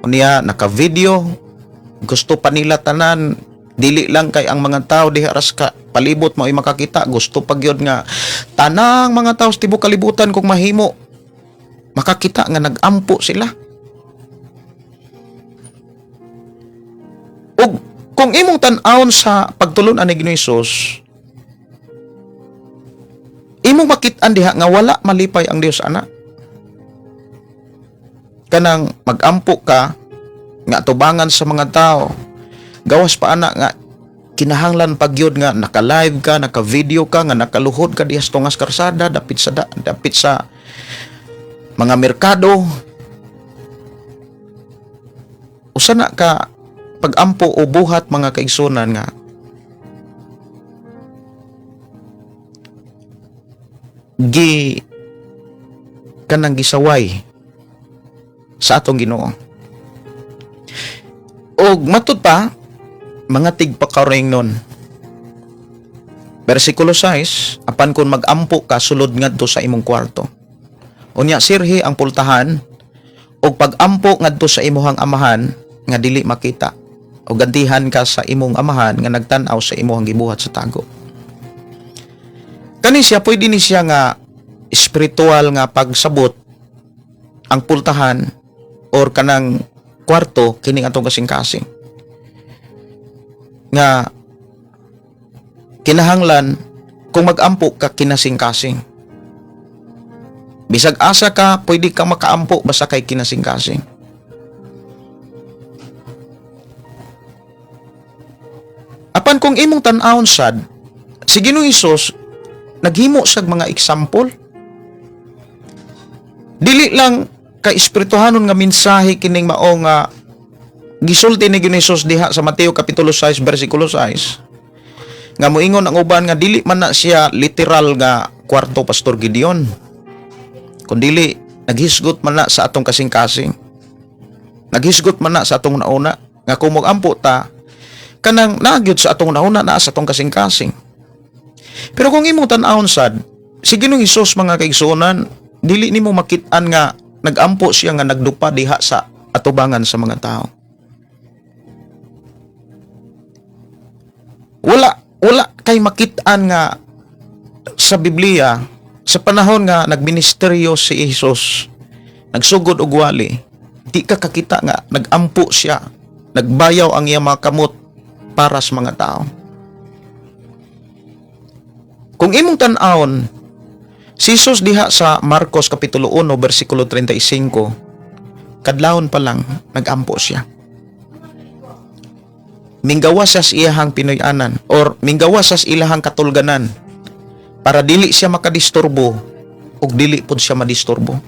unya naka-video, gusto pa nila tanan, dili lang kay ang mga tao diha ras ka palibot mo ay makakita, gusto pa gyud nga tanang mga tao sa tibuok kalibutan kung mahimo makakita nga nag-ampo sila. Ug kung imong tan-awon sa pagtulon ani Ginoong Hesus, imong makit-an diha nga wala malipay ang Dios ana. Kanang mag-ampo ka nga tubangan sa mga tao, gawas pa ana nga kinahanglan pagyud nga naka-live ka, naka-video ka, nga nakaluhod ka diha sa tungas karsada, dapit sa mga merkado. Usa na ka pag-ampo o buhat mga kaigsunan nga kanang gisaway sa atong Ginoo. Og matud pa mga tigpakaring nun. Versikulo 6, apan kung mag-ampo ka sulod ngadto sa imong kwarto. Unya sirhi ang pultahan og pag-ampo ngadto sa imong amahan nga dili makita. O gantihan ka sa imong amahan nga nagtan-aw sa imong gibuhat sa tago. Kani siya pwede ni siya nga espiritual nga pagsabot ang pultahan or kanang kwarto kining atong kasing-kasing. Nga kinahanglan kung mag-ampo ka kinasing-kasing. Bisag asa ka, pwede kang makaampo basta kay kinasing-kasing. Apan kung imong tan-awon sad, si Ginoong Hesus naghimo sa mga example. Dili lang ka espirituhanon nga mensahe kining mao nga gisulti ni Ginoong Hesus diha sa Mateo kapitulo 6 bersikulo 6 nga moingon ang uban nga dili man na siya literal nga kwarto Pastor Gideon, kundi naghisgot man na sa atong kasing-kasing, naghisgot man na sa atong nauna nga kung mag-ampo ta kanang nagyud sa atong nauna na sa atong kasing-kasing. Pero kung imong tan-awon sad, si Ginoong Hesus mga kaigsunan, dili nimo makit-an nga nag-ampo siya nga nagdupa diha sa atubangan sa mga tao. Wala kay makit-an nga sa Biblia sa panahon nga nagministeryo si Hesus, nagsugod og wali, di ka kakita nga nag-ampo siya, nagbayaw ang iyang mga kamot para sa mga tao. Kung imong tan-awon, si Jesus diha sa Marcos kapitulo 1 bersikulo 35, kadlawon pa lang nag-ampo siya. Minggawas sa iyahang Pinoyanan or minggawas sa ilahang katulganan para dili siya makadisturbo ug dili pud siya madisturbo.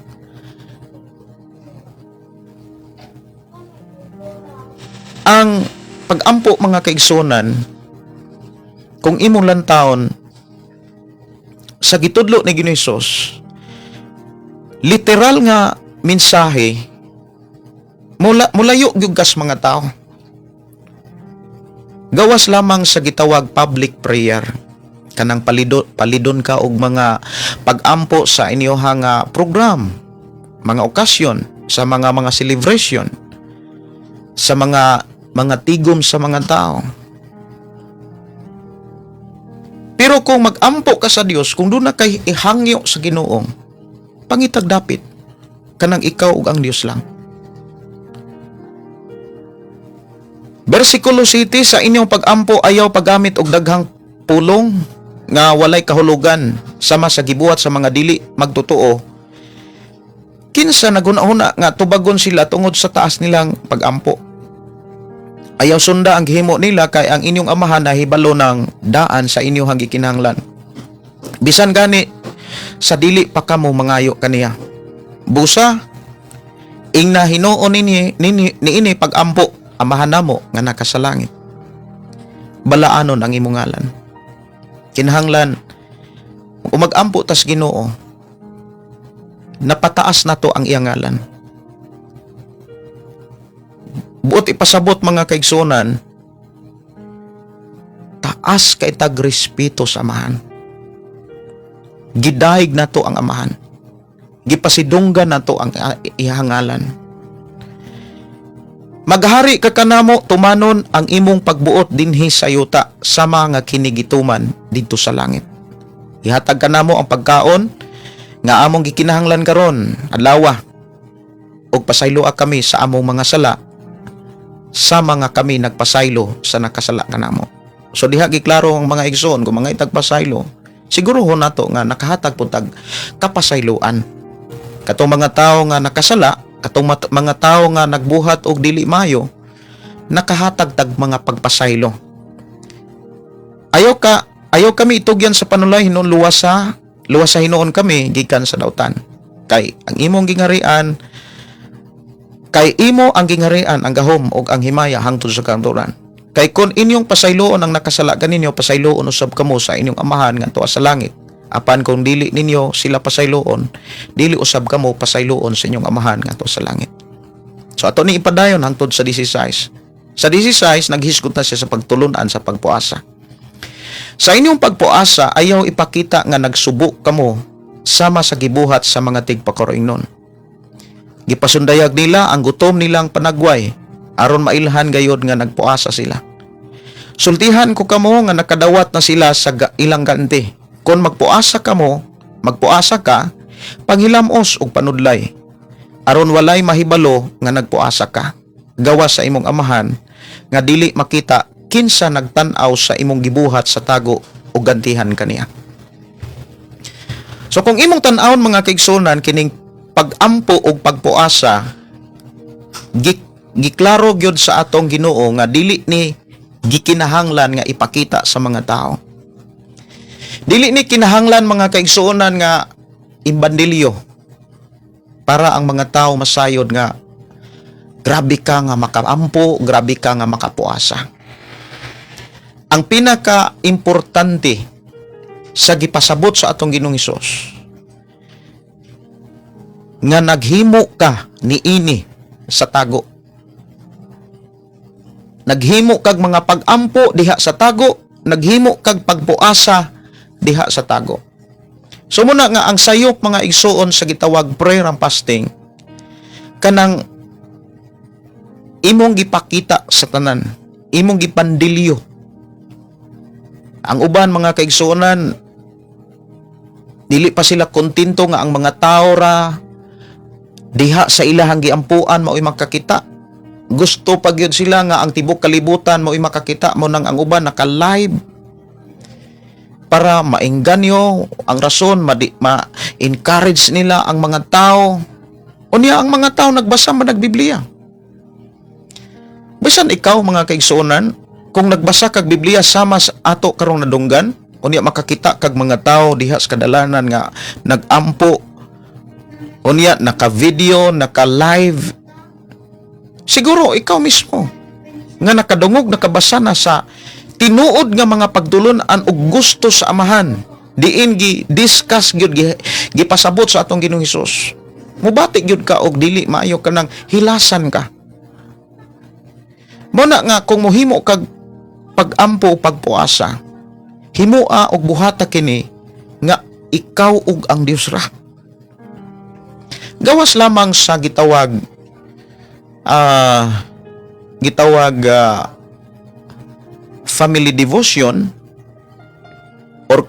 Ang pag-ampo mga kaigsunan, kung imong lantawon sa gitudlo ni Ginoong Hesus, literal nga mensahe mulayo gyud kas mga tao. Gawas lamang sa gitawag public prayer, kanang palidon ka og mga pag-ampo sa inyohang program, mga okasyon, sa mga celebration, sa mga tigom sa mga tao. Pero kung mag-ampo ka sa Dios, kung doon na kay ihangyo sa Ginoong, pangitag dapit kanang ikaw ug ang Dios lang. Bersikulo 7, sa inyong pag-ampo ayaw paggamit og daghang pulong nga walay kahulugan sama sa gibuhat sa mga dili magtotoo. Kinsa naguna-una nga tubagon sila tungod sa taas nilang pag-ampo. Ayaw sunda ang gihimo nila kay ang inyong amahan na hibalo ng daan sa inyong gikinahanglan. Bisan gani sa dili pa kamo mangayo kaniya. Busa ingna hinuon niini pag-ampo amahan namo nga nakasalangit. Balaanon ang imong ngalan. Kinahanglan kung mag-ampo tas Ginoo, napataas nato ang iyang ngalan. Buot ipasabot mga kaigsunan, taas kay tag respeto sa amahan. Gidaig nato ang amahan. Gipasidunggan nato ang iyang ngalan. Maghari ka kanamo tumanon ang imong pagbuot dinhi sa yuta sama nga kinigituman didto sa langit. Ihatag kanamo ang pagkaon nga among gikinahanglan karon adlaw, ug pasayloa kami sa among mga sala sama nga kami nagpasaylo sa nakasala kanamo. So diha giklaro ang mga igsoon kung mga itagpasaylo, siguro ho nato nga nakahatag pud tag kapasayloan. Katong mga tawo nga nakasala, katong mga tawo nga nagbuhat og dili maayo, nakahatag tag mga pagpasaylo. Ayaw kami itugyan sa panulay hinon luwas sa hinuon kami gikan sa dautan. Kay ang imong gingarian, kay imo ang gingarian ang gahom og ang himaya hangtod sa kanturan. Kay kun inyong pasayloon ang nakasala kaninyo, pasayloon usab kamo sa inyong amahan nga tuwa sa langit. Apan kung dili ninyo sila pasayloon, dili usab kamo pasayloon sa inyong amahan nga tuwa sa langit. So ato ni ipadayon hangtod sa 16. Sa 16 naghisgot na siya sa pagtulunan sa pagpuasa. Sa inyong pagpuasa ayaw ipakita nga nagsubok kamo sama sa gibuhat sa mga tigpakaroingnon. Gipasundayag nila ang gutom nilang panagway aron mailhan gayod nga nagpuasa sila. Sultihan ko kamo nga nakadawat na sila sa ilang ganti. Kung magpuasa ka, panghilamos og panudlay. Aron walay mahibalo nga nagpuasa ka. Gawas sa imong amahan nga dili makita kinsa nagtan-aw sa imong gibuhat sa tago o gantihan kaniya. So kung imong tan-awon mga kaigsunan kining pag-ampo og pagpuasa, giklaro gyud sa atong Ginoo nga dili ni gikinahanglan nga ipakita sa mga tao. Dili ni kinahanglan mga kaigsuonan nga imbandilyo para ang mga tao masayod nga grabe ka nga makaampo, grabe ka nga makapuasa. Ang pinaka-importante sa gipasabot sa atong Ginoong Hesus nga naghimo ka niini sa tago. Naghimo kag mga pag-ampo diha sa tago, naghimo kag pagpuasa diha sa tago. So muna nga ang sayop mga igsuon sa gitawag prayer and fasting kanang imong gipakita sa tanan, imong gipandilyo. Ang uban mga kaigsuonan dili pa sila kontento nga ang mga tao ra diha sa ilahang giampuan mao'y makakita. Gusto pa gyud sila nga ang tibok kalibutan mao'y makakita mo nang ang uban naka-live para maengganyo ang rason ma-encourage nila ang mga tao. Unya ang mga tao nagbasa man nagbiblia. Bisan ikaw mga kaigsuonan, kung nagbasa kag Biblia sama sa ato karong nadunggan, unya makakita kag mga tao diha sa kadalanan nga nagampo, unya naka-video, naka-live. Siguro ikaw mismo nga nakadungog, nakabasa na sa tinuod nga mga pagtulunan og gusto sa amahan, diin gi-discuss gyud gipasabot sa atong Ginoong Hesus. Mubati gyud ka og dili maayo ka nang hilasan ka. Muna nga kung mohimo kag pag-ampo o pagpuasa, himoa og buhata kini nga ikaw ug ang Dios ra. Gawas lamang sa gitawag family devotion or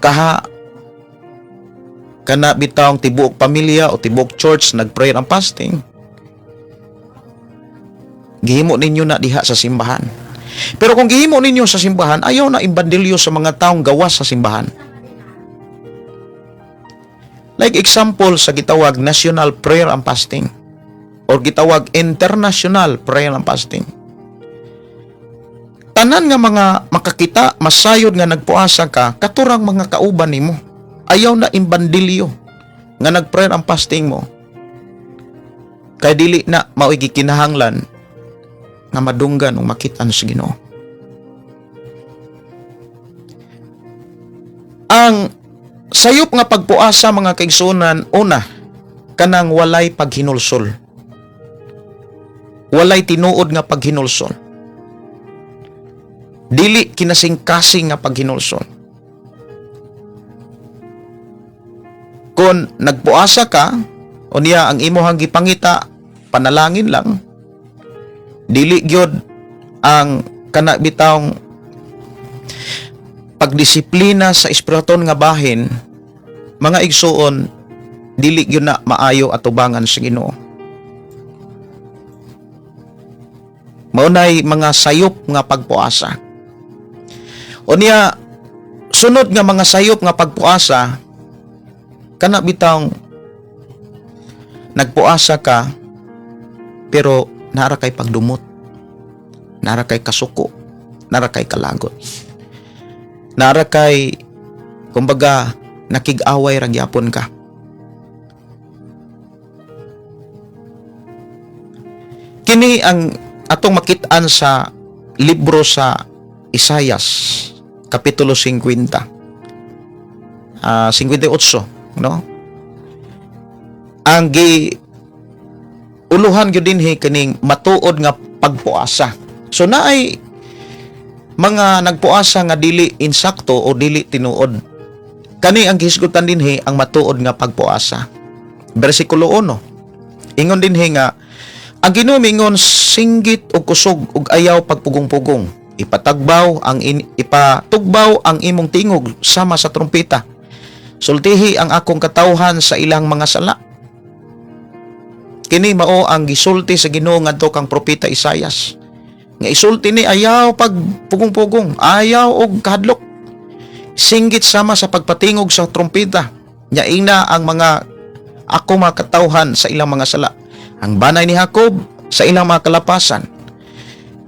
kana bitawng tibuok pamilya o tibuok church nag-prayer and fasting. Gihimo ninyo na diha sa simbahan. Pero kung gihimo ninyo sa simbahan, ayaw na imbandilyo sa mga taong gawas sa simbahan. Like example sa gitawag national prayer and fasting or gitawag international prayer and fasting. Tanan nga mga makakita, masayod nga nagpuasa ka, katurang mga kauban nimo. Ayaw na imbandilyo nga nag-prayer and fasting mo. Kay dili na mao'y gikinahanglan nga madunggan o makitaan sa Ginoo. Ang sayop nga pagpuasa mga kaigsunan, una, kanang walay paghinulsol. Walay tinuod nga paghinulsol. Dili kinasing-kasing nga paghinulsol. Kung nagpuasa ka, unya ang imuhang gipangita, panalangin lang, Dili gyud ang kana bitawng pagdisiplina sa espiriton nga bahin, mga igsuon, dili gyud na maayo atubangan sa Ginoo. Maunay mga sayop nga pagpuasa. Unya sunod nga mga sayop nga pagpuasa, kana bitawng nagpuasa ka pero nara kay pagdumot, nara kay kasuko, nara kay kalagot, nara kay kumbaga nakig-away ra gyapon ka. Kini ang atong makit-an sa libro sa Isaias kapitulo 58, no? Ang uluhan gyud dinhi kining matuod nga pagpuasa. So naay mga nagpuasa nga dili insakto o dili tinuod. Kani ang gihisgutan dinhi ang matuod nga pagpuasa. Bersikulo 1. Ingon dinhi nga ang Ginoo mingon singgit og kusog ug ayaw pagpugong-pugong. Ipatugbaw ang imong tingog sama sa trumpeta. Sultihi ang akong katawhan sa ilang mga sala. Kini mao ang gisulti sa Ginoo ngadto kang propeta Isaias. Nga isulti ni ayaw pagpugong-pugong, ayaw og kahadlok. Singgit sama sa pagpatingog sa trumpeta. Nya ina ang mga ako mga katawhan sa ilang mga sala. Ang banay ni Jacob sa ilang mga kalapasan.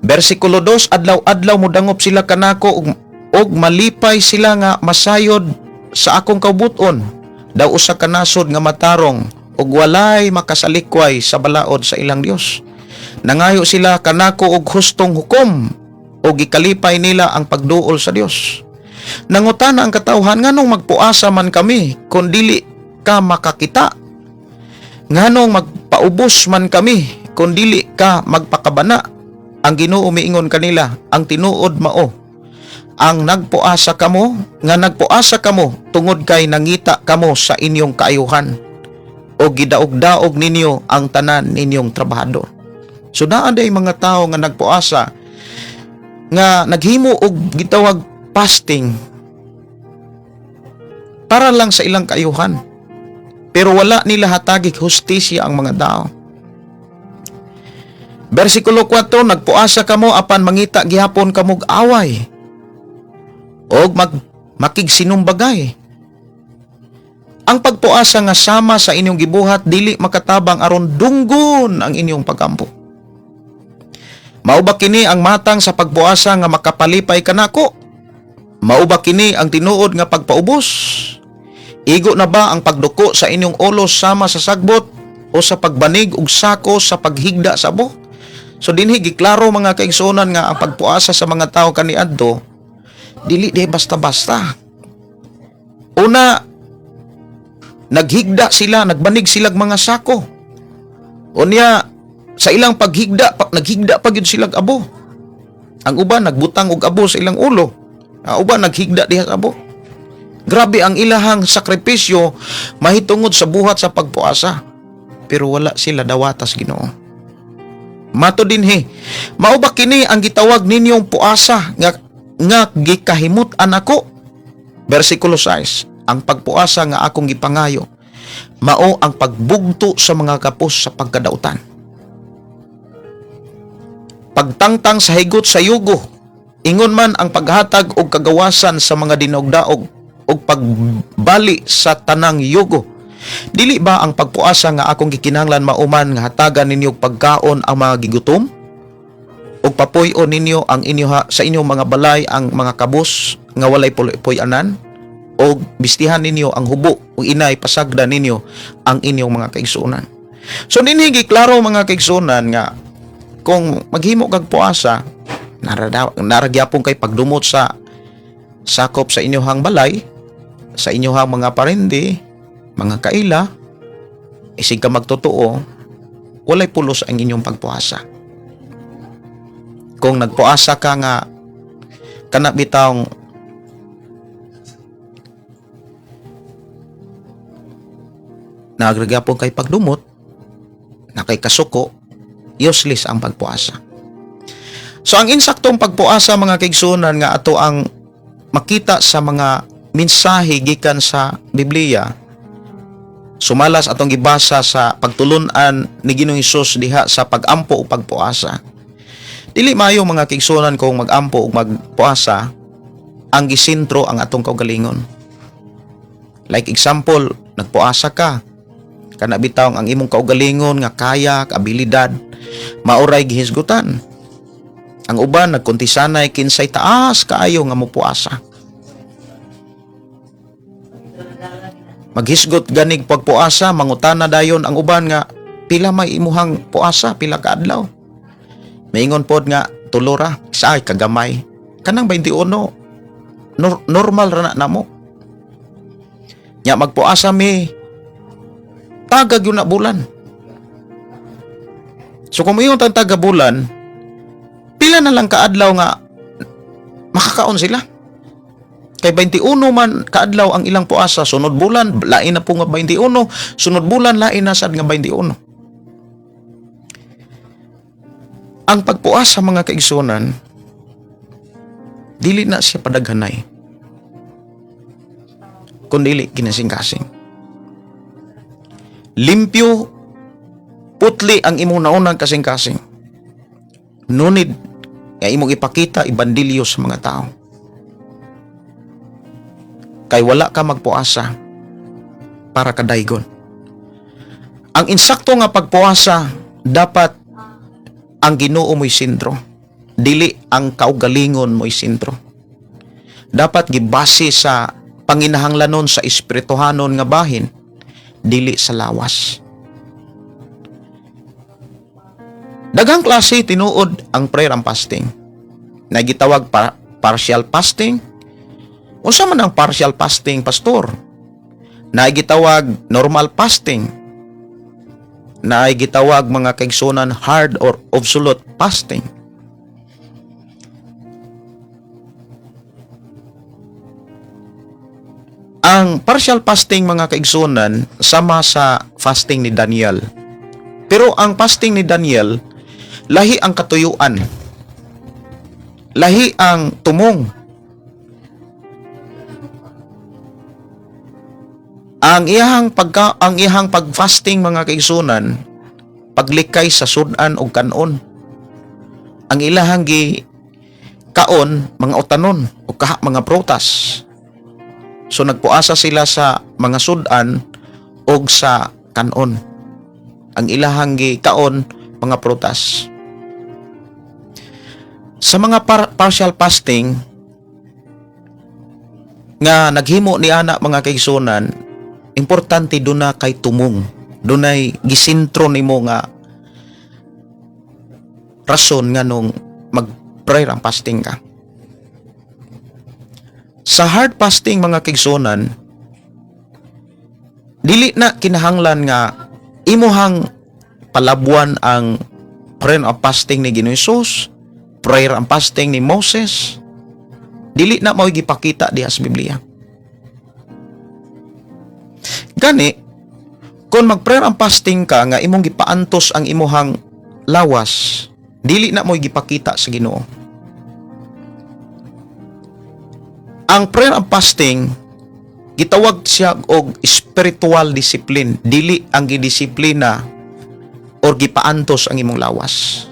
Bersikulo 2, adlaw-adlaw modangop sila kanako og malipay sila nga masayod sa akong kaubuton. Daw usa ka nasod nga matarong ug walay makasalikway sa balaod sa ilang Dios. Nangayo sila kanako og hustong hukom ug gikalipay nila ang pagduol sa Dios. Nangutana ang katawhan, nganong magpuasa man kami kun dili ka makakita? Nganong magpaubos man kami kun dili ka magpakabana? Ang Ginoo miingon kanila, ang tinuod mao, ang nagpuasa kamo, nga nagpuasa kamo tungod kay nangita kamo sa inyong kaayuhan o gidaog-daog ninyo ang tanan ninyong trabahador. So naaday mga tao nga nagpuasa nga naghimo og gitawag fasting para lang sa ilang kaayuhan, pero wala nila hatagig hustisya ang mga tao. Bersikulo 4, nagpuasa kamo apan mangita gihapon kamog away og makigsinumbagay. Ang pagpuasa nga sama sa inyong gibuhat dili makatabang aron dunggon ang inyong pagampo. Mao ba kini ang matang sa pagpuasa nga makapalipay kanako? Mao ba kini ang tinuod nga pagpaubos? Igo na ba ang pagduko sa inyong ulos sama sa sagbot o sa pagbanig og sako sa paghigda sa buhok? So dinhi giklaro mga kaigsuonan nga ang pagpuasa sa mga tao kaniadto dili basta-basta. Una, naghigda sila, nagbanig silag mga sako. Unya sa ilang paghigda, naghigda pa gyud silag abo. Ang uban nagbutang og abo sa ilang ulo. Ang uban naghigda diha sa abo. Grabe ang ilahang sakripisyo mahitungod sa buhat sa pagpuasa. Pero wala sila dawatas Ginoo. Mato dinhi, mao ba kini ang gitawag ninyong puasa nga gikahimut-an ako? Bersikulo 6, ang pagpuasa nga akong gipangayo mao ang pagbugto sa mga kapos sa pagkadautan. Pagtangtang sa higot sa yugo, ingon man ang paghatag og kagawasan sa mga dinogdaog og pagbali sa tanang yugo. Dili ba ang pagpuasa nga akong gikinahanglan mauman nga hatagan ninyo pagkaon ang mga gigutom? O papuy-on ninyo ang sa inyong mga balay ang mga kabos nga walay puy-anan? O bistihan ninyo ang hubo o inay pasagda ninyo ang inyong mga kaigsuonan? So dinhi giklaro mga kaigsuonan nga kung maghimo kag puasa, naragyapon kay pagdumot sa sakop sa inyong balay, sa inyong mga parende, mga kaila, isig ka magtotoo, walay pulos ang inyong pagpuasa. Kung nagpuasa ka nga kana bitawng nagragapon kay pagdumot, na kay kasuko, useless ang pagpuasa. So ang insaktong pagpuasa mga kaigsunan nga ato ang makita sa mga mensahe gikan sa Biblia, sumalas atong gibasa sa pagtulun-an ni Ginoong Hesus diha sa pagampo o pagpuasa. Dili maayo mga kaigsunan kung magampo o magpuasa ang gisentro ang atong kaugalingon. Like example, nagpuasa ka, kana bitaw ang imong kaugalingon nga kaya, abilidad, mauray gihisgutan. Ang uban nagkuntisanay kinsay taas kaayo nga mopuasa. Maghisgot ganig pagpuasa, mangutana dayon ang uban nga pila may imuhang puasa, pila ka adlaw. Maingon pod nga tulora, sa kagamay. Kanang 21 normal ra na namo. Nya magpuasa mi tagag yun na bulan. So kung iyon tang taga bulan, pila na lang kaadlaw nga makakaon sila. Kay 21 man kaadlaw ang ilang puasa, sunod bulan lain na po nga 21, sunod bulan lain na sad nga 21. Ang pagpuasa mga kaigsunan, dili na siya padaghanay, kundili kinasing-kasing. Limpyo, putli ang imong naunang kasing-kasing. Nunid nga imong ipakita, ibandilyo sa mga tao. Kay wala ka magpuasa para kadaygon. Ang insakto nga pagpuasa, dapat ang Ginoo mo'y sentro, dili ang kaugalingon mo'y sentro. Dapat gibase sa panginahanglanon sa espirituhanon nga bahin, dili sa lawas. Daghang klase tinuod ang prayer and fasting. Nagitawag partial fasting. Unsa man ang partial fasting, pastor? Nagitawag normal fasting. Nagitawag mga kaigsunan hard or absolute fasting. Ang partial fasting mga kaigsunan sama sa fasting ni Daniel. Pero ang fasting ni Daniel, lahi ang katuyuan, lahi ang tumong. Ang iyang pag-fasting mga kaigsunan, paglikay sa sudan o kanon. Ang ilahang gi kaon mga utanon o kaha mga prutas. So nagpuasa sila sa mga sudan o sa kanon. Ang ilahang gi kaon mga prutas. Sa mga partial fasting nga naghimo ni ana mga kaigsunan, importante doon na kay tumong. Doon ay gisintro ni mo nga rason nga nung mag-prayer ang fasting ka. Sa hard fasting mga kaigsunan, dili na kinahanglan nga imuhang palabuan ang prayer ang fasting ni Ginoong Hesus, prayer ang fasting ni Moses. Dili na mao gipakita diha sa Biblia. Gani, kung mag-prayer ang fasting ka nga imong gipaantos ang imuhang lawas, dili na mo gipakita sa Ginoo. Ang prayer and fasting, gitawag siya og spiritual discipline, dili ang gidisiplina or gipaantos ang imong lawas.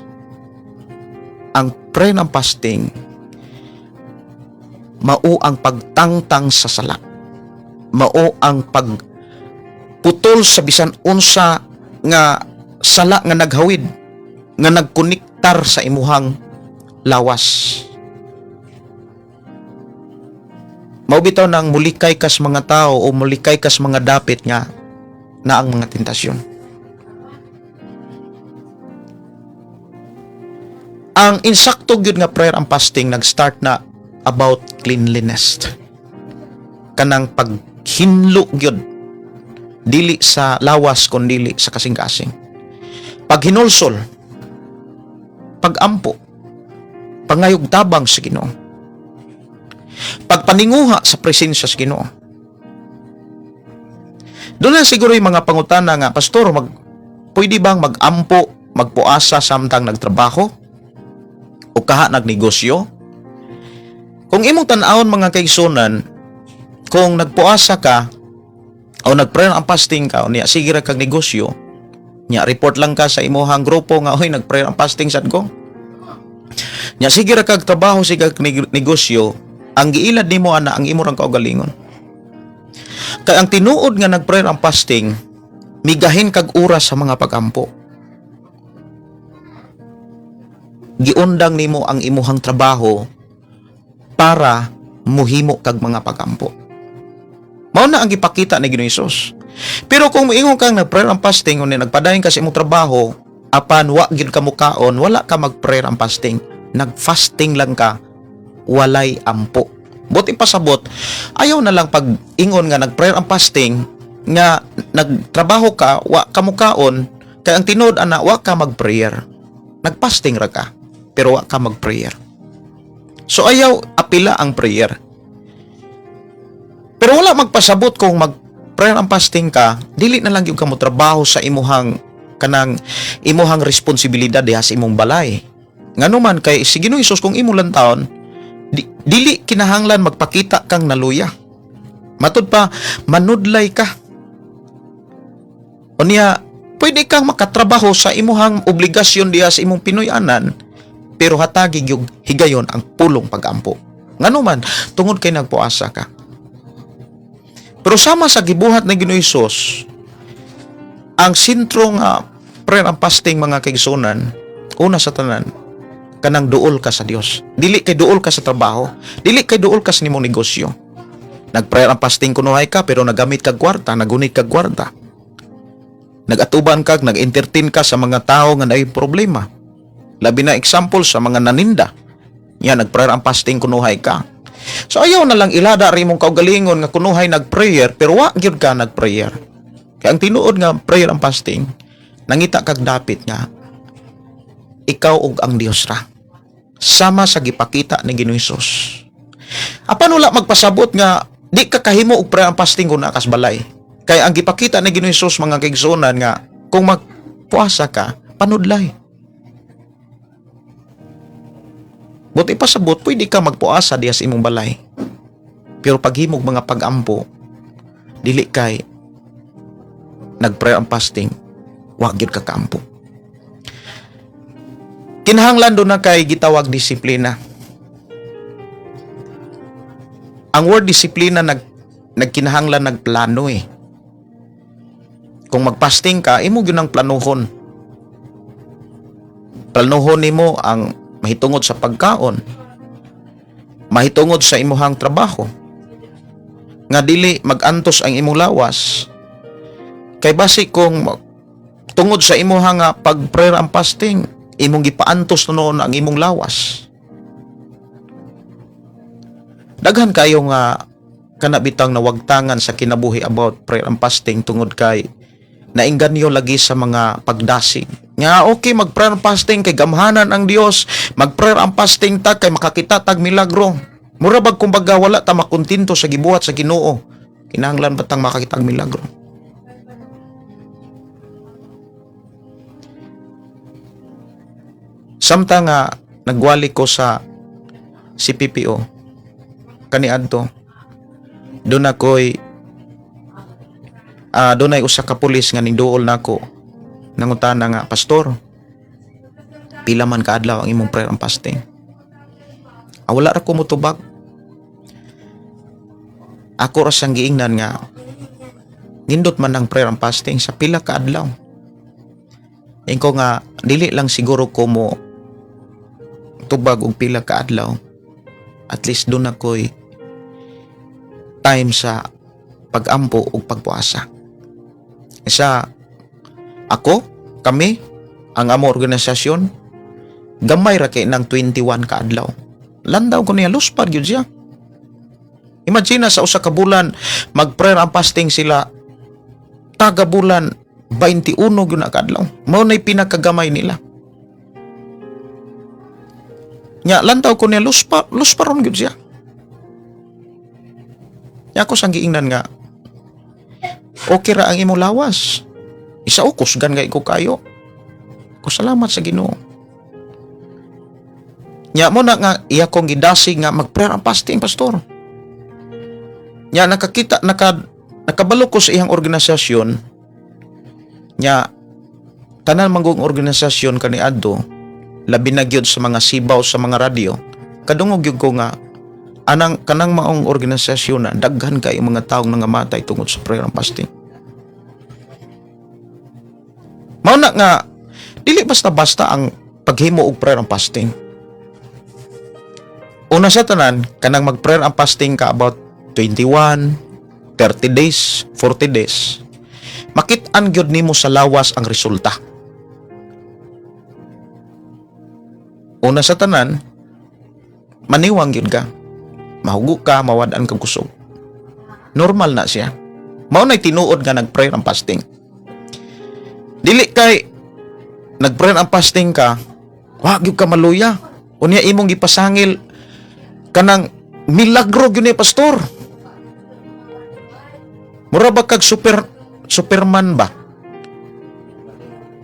Ang prayer and fasting, mao ang pagtangtang sa sala, mao ang pagputol sa bisan unsa nga sala nga naghawid, nga nagkonektar sa imuhang lawas. Mao bitaw nang mulikay kas mga tao o mulikay kas mga dapit nga na ang mga tentasyon. Ang insakto gyud nga prayer and fasting nag-start na about cleanliness. Kanang paghinlo gyud, dili sa lawas kun dili sa kasing-kasing. Paghinulsol, pagampo, pangayog tabang sa Ginoo, pagpaninguha sa presensya sa Ginoo. Doon na siguro yung mga pangutana nga, pastor, pwede bang magampo, magpuasa samtang nagtrabaho? o kaha nagnegosyo? Kung imong tan-awon mga kaigsunan, kung nagpuasa ka o nag-prayer and fasting ka, o niya sige ra kag negosyo, niya report lang ka sa imuhang grupo nga oy nag-prayer and fasting sad ko. Niya sige ra kag trabaho sige kag negosyo, ang giilad nimo ana ang imo rang kaugalingon. Kay ang tinuod nga nag-prayer and fasting, migahin kag oras sa mga pagampo. Giundang nimo ang imuhang trabaho para muhimo kag mga pagampo. Mao na ang gipakita ni Ginoong Hesus. Pero kung moingon kang nag-prayer and fasting unya nagpadayon ka sa imong trabaho, apan wa gid ka mukaon, wala ka mag-prayer and fasting. Nag-fasting lang ka, walay ampo. Buti pasabot, ayaw na lang pag ingon nga nag-prayer and fasting nga nagtrabaho ka, wa ka mukaon, kay ang tinuod ana wa ka mag-prayer. Nag-fasting ra ka, pero wa ka mag-prayer. So ayaw apila ang prayer. Pero wala magpasabot kung mag-prayer and fasting ka, dili na lang yung kamo trabaho sa imuhang responsibilidad diha sa imong balay. Nganuman kay si Ginoong Hesus kung imo lang taon, dili kinahanglan magpakita kang naluya. Matud pa manudlay ka. Unya pwede kang makatrabaho sa imuhang obligasyon diha sa imong Pinoy-anan, pero hatagi yung higayon ang pulong pagampo. Nganuman tungod kay nagpuasa ka. Pero sama sa gibuhat ng Ginoong Hesus, ang sentro nga prayer and fasting mga kaigsunan, una sa tanan, kanang duol ka sa Dios. Dili kay duol ka sa trabaho, dili kay duol ka sa nimong negosyo. Nag-prayer and fasting kunuhay ka pero nagamit kag kwarta, nagunit kag kwarta. Nag-atuban kag, nag-entertain ka sa mga tao nga naay problema. Labi na example sa mga naninda. Yan, nag-prayer and fasting kunuhay ka. So ayaw na lang ilada ri mong kaugalingon nga kunuhay nag-prayer pero wa gyud ka nag-prayer. Kaya ang tinuod nga prayer and fasting, nangita kag dapit nga ikaw ug ang Dios ra. Sama sa gipakita ni Ginoong Hesus. Apan wala magpasabot nga di ka kahimo og prayer and fasting kun akas balay. Kaya ang gipakita ni Ginoong Hesus mga kaigsunan nga kung magpuasa ka, panudlay. Buti pasabot pwede ka magpuasa diha sa imong balay. Pero paghimog mga pagampo, dili kay nag-prayer and fasting, wa gyud ka kampo. Kinahanglan do na kay gitawag disiplina. Ang word disiplina nagkinahanglan nagplano eh. Kung magpasting ka, imo gyud ang planuhon. Planuhon nimo ang mahitungod sa pagkaon, mahitungod sa imuhang trabaho, nga dili magantos ang imong lawas. Kay basi kung tungod sa imuhang pag-prayer and fasting, imong gipaantos noon ang imong lawas. Daghan kayo nga kanabitang nawagtangan sa kinabuhi about prayer and fasting tungod kay nainganyo lagi sa mga pagdasig. Nga okay mag-prayer and fasting kay gamhanan ang Dios, mag-prayer and fasting ta kay makakita tag milagro. Mura bag kumbaga wala ta makontinto sa gibuhat sa Ginoo. Kinahanglan batang makakita og milagro. Samtang nagwali ko sa CPPO kaniadto, doon ako'y doon ay usa ka pulis nga niduol nako nangutana nga, pastor, pila man kaadlaw ang imong prayer and fasting? Wala ra ko motubag. Ako ra sang giingnan nga nindot man ang prayer and fasting sa pila ka adlaw. Ingko nga dili lang siguro ko mo tubag og pila ka adlaw. At least doon ako'y time sa pagampo ug pagpuasa. Isa kami ang amo organisasyon gamay ra kay nang 21 ka adlaw. Landaw ko niya luspad gyud siya. Imagine sa usa ka bulan mag-prayer and fasting sila taga bulan 21 gyud na ka adlaw. Mao nay pinakagamay nila. Nya lantaw ko niya lusparon gyud siya. Nya ako sang giingnan nga okay ra ang imong lawas. Isa ukos gan kay ko kayo. Ko salamat sa Ginoo. Nya mo na nga iya kong gidasig nga mag-prayer and fasting, pastor. Nya nakabalo ko sa iyang organisasyon. Nya tanan manggong organisasyon kaniadto, labi na gyud sa mga sibaw sa mga radyo. Kadungog gyud ko nga kanang maong organisasyon na daghan kay mga taong nangamatay tungod sa prayer and fasting. Mao na nga dili basta-basta ang paghimo og prayer and fasting. Una sa tanan, kanang mag-prayer and fasting ka about 21, 30 days, 40 days. Makit-an gyud nimo sa lawas ang resulta. Una sa tanan, maniwang gyud ka. Mahugo ka, mawad-an kang kusog. Normal na siya. Mao na'y tinuod nga nag-prayer and fasting. Dili kay nag-prayer and fasting ka, wa gyud ka maluya. Unya imong gipasangil kanang milagro gyud ni pastor. Mura ba kag Superman ba?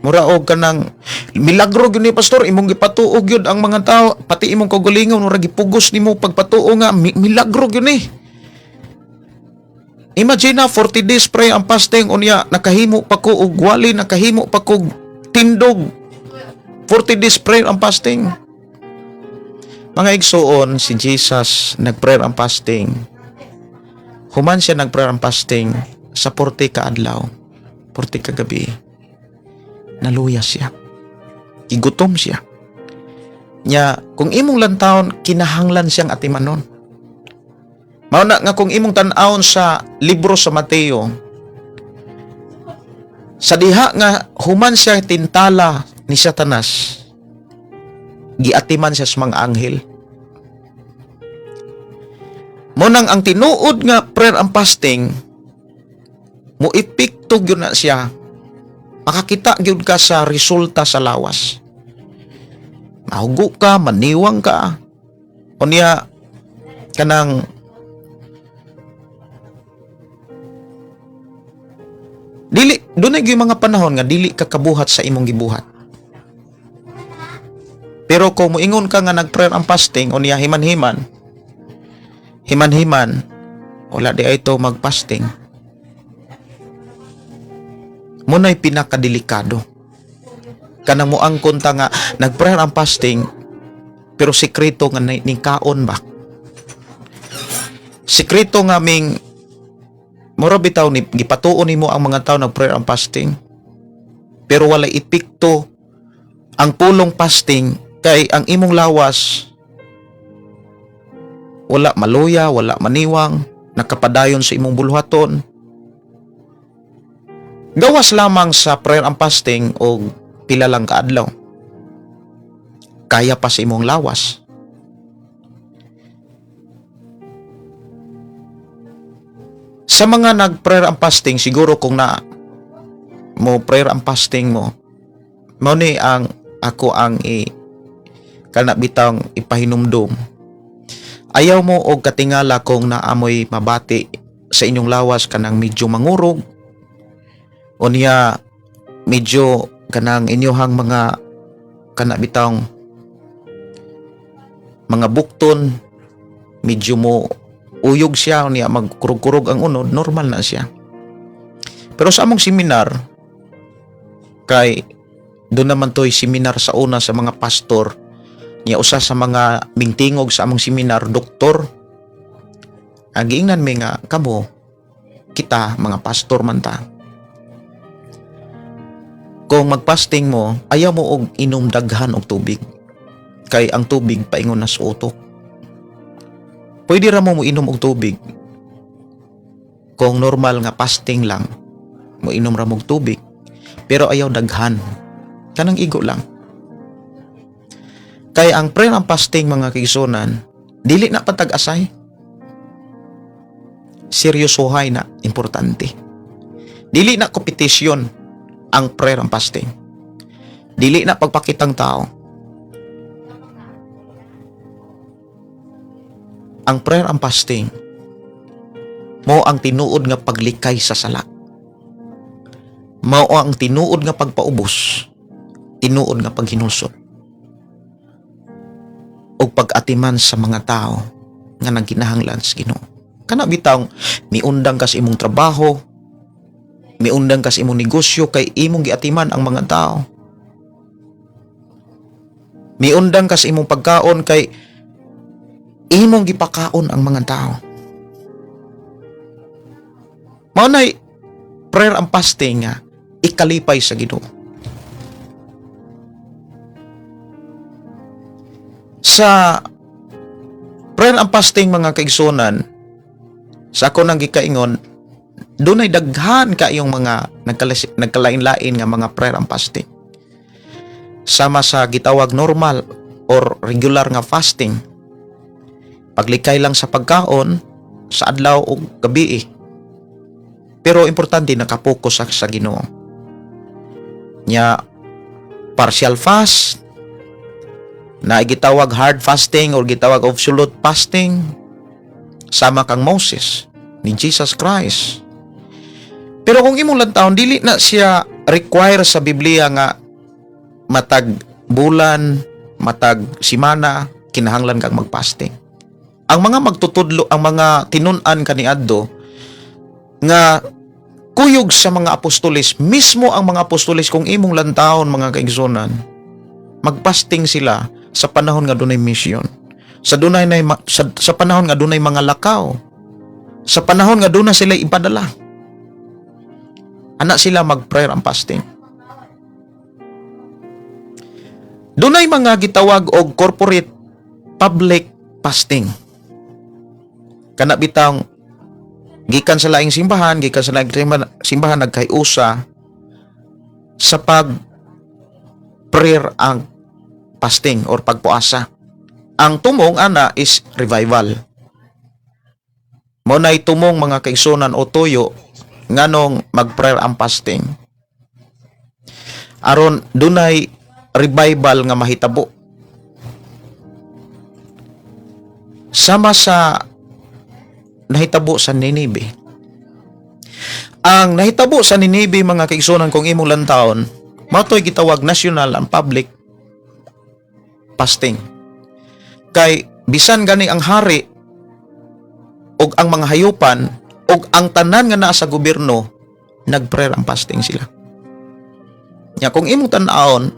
Mura og kanang milagro gyud ni pastor, imong gipatuog gyud ang mga tao, pati imong kaugalingon mura gipugos nimo pagpatuo nga milagro gyud ni. Imagine na 40 days prayer and fasting unya nakahimo pa ko og wali, nakahimo pa ko tindog. 40 days prayer and fasting. Mga igsoon, si Jesus nag-prayer and fasting. Human siya nag-prayer and fasting sa 40 ka adlaw, 40 ka gabi. Naluya siya. Igutom siya. Nya, kung imong lantawon, kinahanglan siyang atimanon. Mao na nga kung imong tan-awon sa libro sa Mateo, sa diha nga human siya tintala ni Satanas, giatiman siya sa mga anghel. Munang ang tinuod nga prayer and fasting, mo epekto gyud na siya. Makakita gyud ka sa resulta sa lawas. Mahugo ka, maniwang ka. Unya kanang dili dunay gyud mga panahon nga dili ka kabuhat sa imong gibuhat. Pero kung moingon ka nga nag-prayer and fasting, unya himan-himan, wala di ay ito mag-fasting. Muna'y pinakadelikado. Kanang mo ang kunta nga, nag-prayer and fasting, pero sikreto nga nikaon ba? Sikreto nga ming, mura bitaw ni, gipatuon nimo ang mga tao nag-prayer and fasting, pero wala epekto ang pulong fasting, kay ang imong lawas wala maluya, wala maniwang, nakapadayon sa imong bulhaton. Gawas lamang sa prayer and fasting o pila lang kaadlaw, kaya pa sa imong lawas. Sa mga nag-prayer and fasting, siguro kung na mo prayer and fasting mo, mao ni ang ako ang kana bitang ipahinumdum. Ayaw mo og katingala kung naamoy mabati sa inyong lawas kanang medyo mangurog, unya medyo kanang inyohang mga kana bitang mga bukton, medyo mo uyog siya, unya magkurog-kurog ang unod, normal na siya. Pero sa among seminar, kay doon naman to'y seminar sa una sa mga pastor, niya usa sa mga mingtingog sa among seminar, doktor. Ang giingnan mi nga kamo, kita mga pastor man ta, kung magpasting mo, ayaw mo og inom daghan og tubig, kay ang tubig paingon na sa utok. Pwede ra mo inom og tubig kung normal nga fasting lang, mo inom ra mo og tubig, pero ayaw daghan, kanang igo lang. Kay ang prayer and fasting, mga kaigsunan, dili na patag-asay. Seryosohay na, importante. Dili na kompetisyon ang prayer and fasting. Dili na pagpakitang tao. Ang prayer and fasting, mao ang tinuod nga paglikay sa sala. Mao ang tinuod nga pagpaubos, tinuod nga paghinulsot. o pag-atiman sa mga tao nga nagkinahanglan sa Ginoo. Kana bitaw miundang ka sa imong trabaho, miundang ka sa imong negosyo kay imong giatiman ang mga tao. Miundang ka sa imong pagkaon kay imong gipakaon ang mga tao. Mao nay prayer and fasting nga ikalipay sa Ginoo. Sa prayer and fasting mga kaigsunan, sa ako nang gikaingon, dunay daghan kayong mga nagkalain-lain nga mga prayer and fasting. Sama sa gitawag normal or regular nga fasting. Paglikay lang sa pagkaon sa adlaw o gabi. Pero importante nakapokus sa Ginoo. Nya partial fast, na gitawag hard fasting or gitawag absolute fasting, sama kang Moses ni Jesus Christ. Pero kung imong lantawon, dili na siya require sa Biblia nga matag bulan, matag simana, kinahanglan kang magpasting. Ang mga magtutudlo, ang mga tinun-an kaniadto nga kuyog sa mga apostoles, mismo ang mga apostoles kung imong lantawon mga kaigsunan, magpasting sila sa panahon nga dunay mission. Sa panahon nga dunay mga lakaw. Sa panahon nga dunay sila ipadala. Ana sila mag-prayer and fasting. Dunay mga gitawag og corporate public fasting. Kana bitang gikan sa laing simbahan, gikan sa laing simbahan nagkayusa sa prayer ang fasting or pagpuasa. Ang tumong ana is revival. Mo nay tumong mga kaigsunan o tuyo nganong mag-prayer and fasting. Aron dunay revival nga mahitabo. Sama sa nahitabo sa Ninibe. Ang nahitabo sa Ninibe mga kaigsunan kung imong lantawon, matoy gitawag national and public fasting. Kay bisan gani ang hari og ang mga hayupan og ang tanan nga naa sa gobyerno nag-prayer and fasting sila. Nya kung imong tan-awon,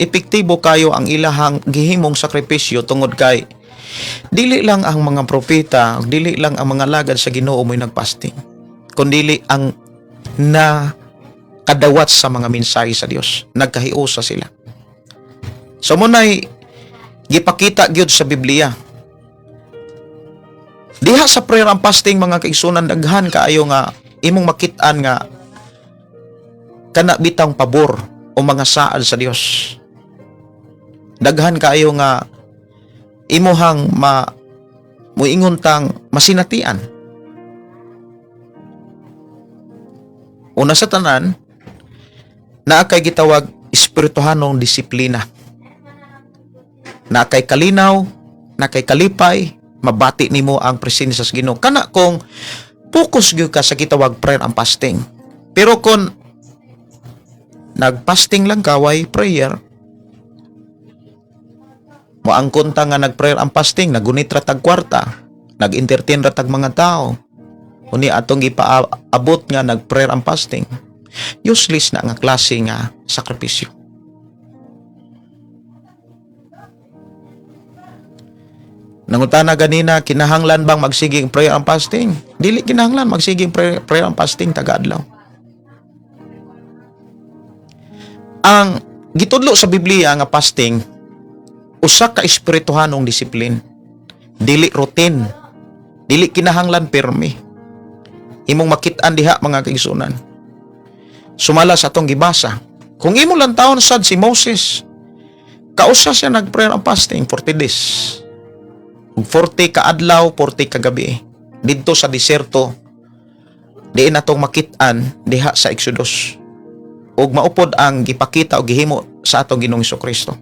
epektibo kayo ang ilahang gihimong sakripisyo tungod kay dili lang ang mga propeta, dili lang ang mga lagad sa Ginoo mo'y nagpasting, kundi ang kadawat sa mga mensahe sa Dios, nagkahiusa sila. So munay gipakita gyud sa Biblia. Diha sa prayer and fasting mga kaigsunan, daghan kaayo nga imong makit-an nga kana bitang pabor o mga saad sa Dios. Daghan kaayo nga imuhang muingon tang masinatian. Una sa tanan, naa kay gitawag espirituhanong disiplina. Na kay kalinaw, na kay kalipay, mabati nimo ang presensya sa Ginoo. Kana kung focus gyud ka sa gitawag prayer and fasting. Pero kung nagpasting lang ka, way prayer, moangkon ta nga nag-prayer and fasting, nagunit ratag kwarta, nag-entertain ratag mga tao, uni atong ipaabot nga nag-prayer and fasting, useless na nga klase nga sakripisyo. Nangutana ganina, kinahanglan bang magsiging prayer and fasting? Dili kinahanglan magsiging prayer and fasting taga-adlaw. Ang gitudlo sa Biblia nga fasting, usa ka espirituhanong disiplin. Dili routine. Dili kinahanglan pirmi. Imong makit-an diha mga kaigsunan. Sumala sa atong gibasa. Kung imo lang taon sad si Moses, kausa siya nag-prayer and fasting 40 days. 40 ka adlaw, 40 ka gabi. Didto sa diserto, diin atong makit-an diha sa Exodus. Ug maupod ang gipakita o gihimo sa atong Ginoong Hesukristo.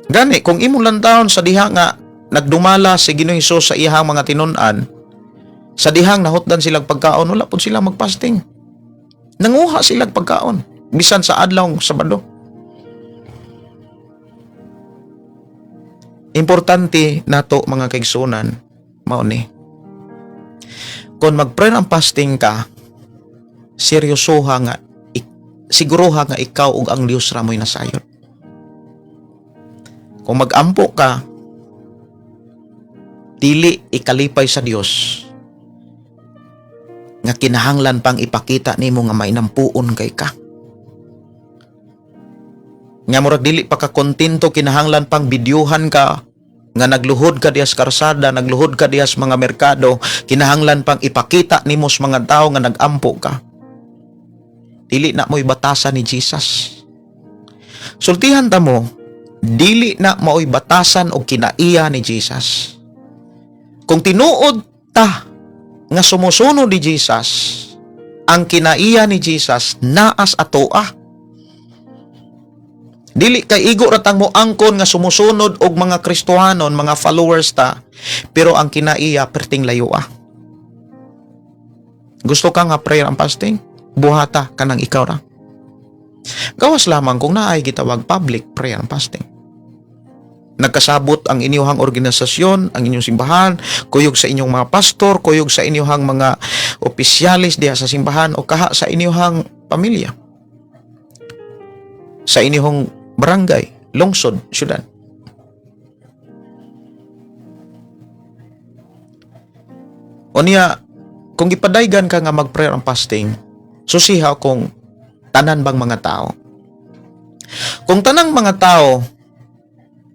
Gani, kung imong lantawon sa diha nga nagdumala si Ginoong Hesus sa iyang mga tinun-an, sa dihang nahutdan silang pagkaon, wala pud sila magpasting. Nanguha silang pagkaon, bisan sa adlaw Sabado. importante nato mga kaigsunan mao ni. Kung mag-prayer and fasting ka, seryosoha nga siguruha nga ikaw ug ang Dios ra mo'y nasayod. Kung mag-ampo ka, dili ikalipay sa Dios nga kinahanglan pang ipakita nimo nga may nampuon kay ka. Nga murag dili pa ka kontento, kinahanglan pang bidyuhan ka nga nagluhod ka dias karsada, nagluhod ka dias mga merkado, kinahanglan pang ipakita nimo sa mga tao nga nagampo ka. Dili na mo'y batasan ni Jesus. Sultihan ta mo, dili na mo'y batasan o kinaiya ni Jesus. Kung tinuod ta nga sumusunod ni Jesus, ang kinaiya ni Jesus naas atoa. Dili kay igo ratang mo angkon nga sumusunod og mga Kristohanon, mga followers ta, pero ang kinaiya perting layoa. Gusto ka nga prayer and fasting? Buhata ka ng ikaw ra. Gawas lamang kung naay gitawag public prayer and fasting. Nagkasabot ang inyong organisasyon, ang inyong simbahan, kuyog sa inyong mga pastor, kuyog sa inyong mga opisyalis diha sa simbahan o kaha sa inyong pamilya. Sa inyong barangay, lungsod, syudad. O niya, kung ipadaygan ka nga mag-prayer and fasting, susiha kung tanan bang mga tao. Kung tanang mga tao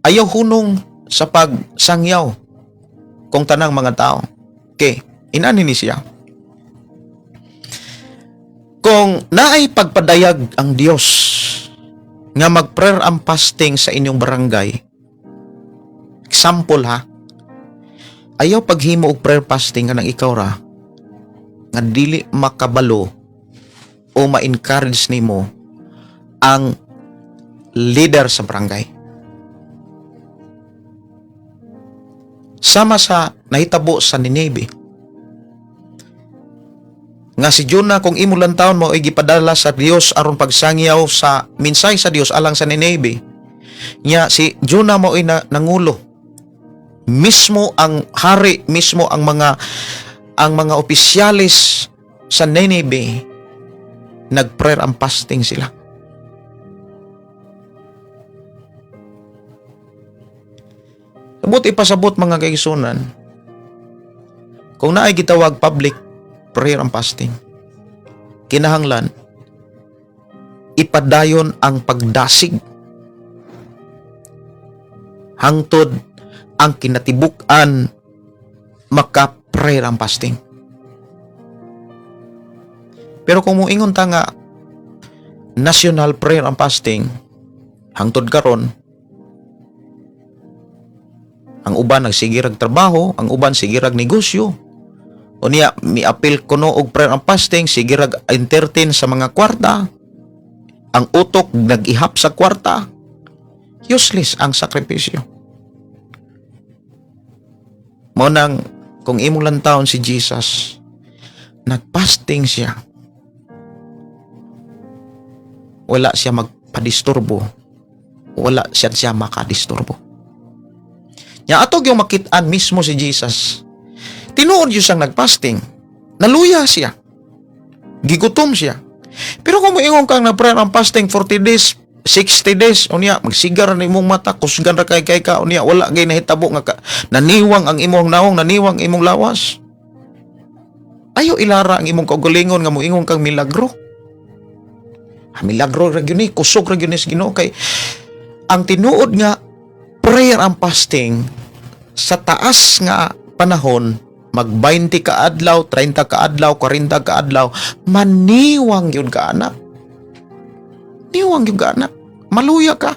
ayaw hunong sa pagsangyaw, kung tanang mga tao, okay, inani ni siya. Kung naay pagpadayag ang Dios nga mag-prayer and fasting sa inyong barangay, example ha, ayaw paghimo og prayer fasting nga nang ikaw ra nga dili makabalo o ma-encourage nimo ang leader sa barangay. Sama sa nahitabo sa Nineveh nga si Jonah, kung imo lang taon mo ay gipadala sa Dios aron pagsangyaw sa minsay sa Dios alang sa Nineveh, nya si Jonah mo ay nangulo. Mismo ang hari, mismo ang mga opisyalis sa Nineveh nag-prayer and fasting sila. Sabot ipasabot mga kaigsunan, kung naay gitawag public prayer and fasting, kinahanglan ipadayon ang pagdasig hangtod ang kinatibuk-an maka-prayer and fasting. Pero kung muingon ta nga national prayer and fasting, hangtod karon ang uban nagsigirag trabaho, ang uban sigirag negosyo. O niya, mi-appeal kuno og prayer and fasting, sigirag entertain sa mga kwarta. Ang utok nag-ihap sa kwarta. Useless ang sakripisyo. Mo nang kung imong lantaon si Jesus, nag-fasting siya. Wala siya magpadisturbo. Wala siya makadisturbo. Nya atog yung makitaan mismo si Jesus. Tinuod yun siyang nag-fasting. Naluya siya. Gigutom siya. Pero kung moingon kang nag-prayer and fasting 40 days, 60 days, o niya, magsigar na imong mata, kusgan na kay ka, o niya, wala gay nahitabo nga naniwang ang imong naong, naniwang ang imong lawas. Ayaw ilara ang imong kaugalingon nga moingon kang milagro. Milagro ra gyud ni, kusog ra gyud ni Ginoo kay ang tinuod nga prayer and fasting sa taas nga panahon, mag 20 ka adlaw, 30 ka adlaw, 40 ka adlaw, maniwang yun ka anak. Niwang yun ka anak. Maluya ka.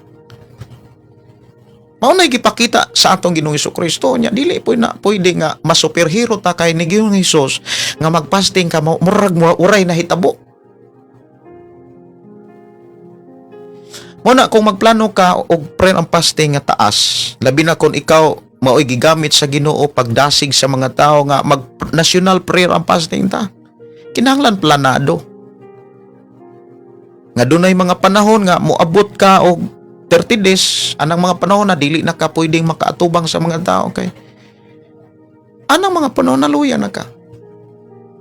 Mao na gipakita sa atong Ginoong Hesukristo nya, dili pwede nga masuperhero ta kay ni Ginoong Hesus nga magpasting ka murag mo uray na hitabo. Muna kung magplano ka og prayer and fasting nga taas, labi na kung ikaw mao'y gigamit sa Ginoo pagdasig sa mga tao nga mag-national prayer and fasting ta. Kinahanglan planado. Nga dunay mga panahon nga moabot ka og 30 days, anang mga panahon na dili na ka pwedeng makaatubang sa mga tao kay anang mga panahon na luya na ka.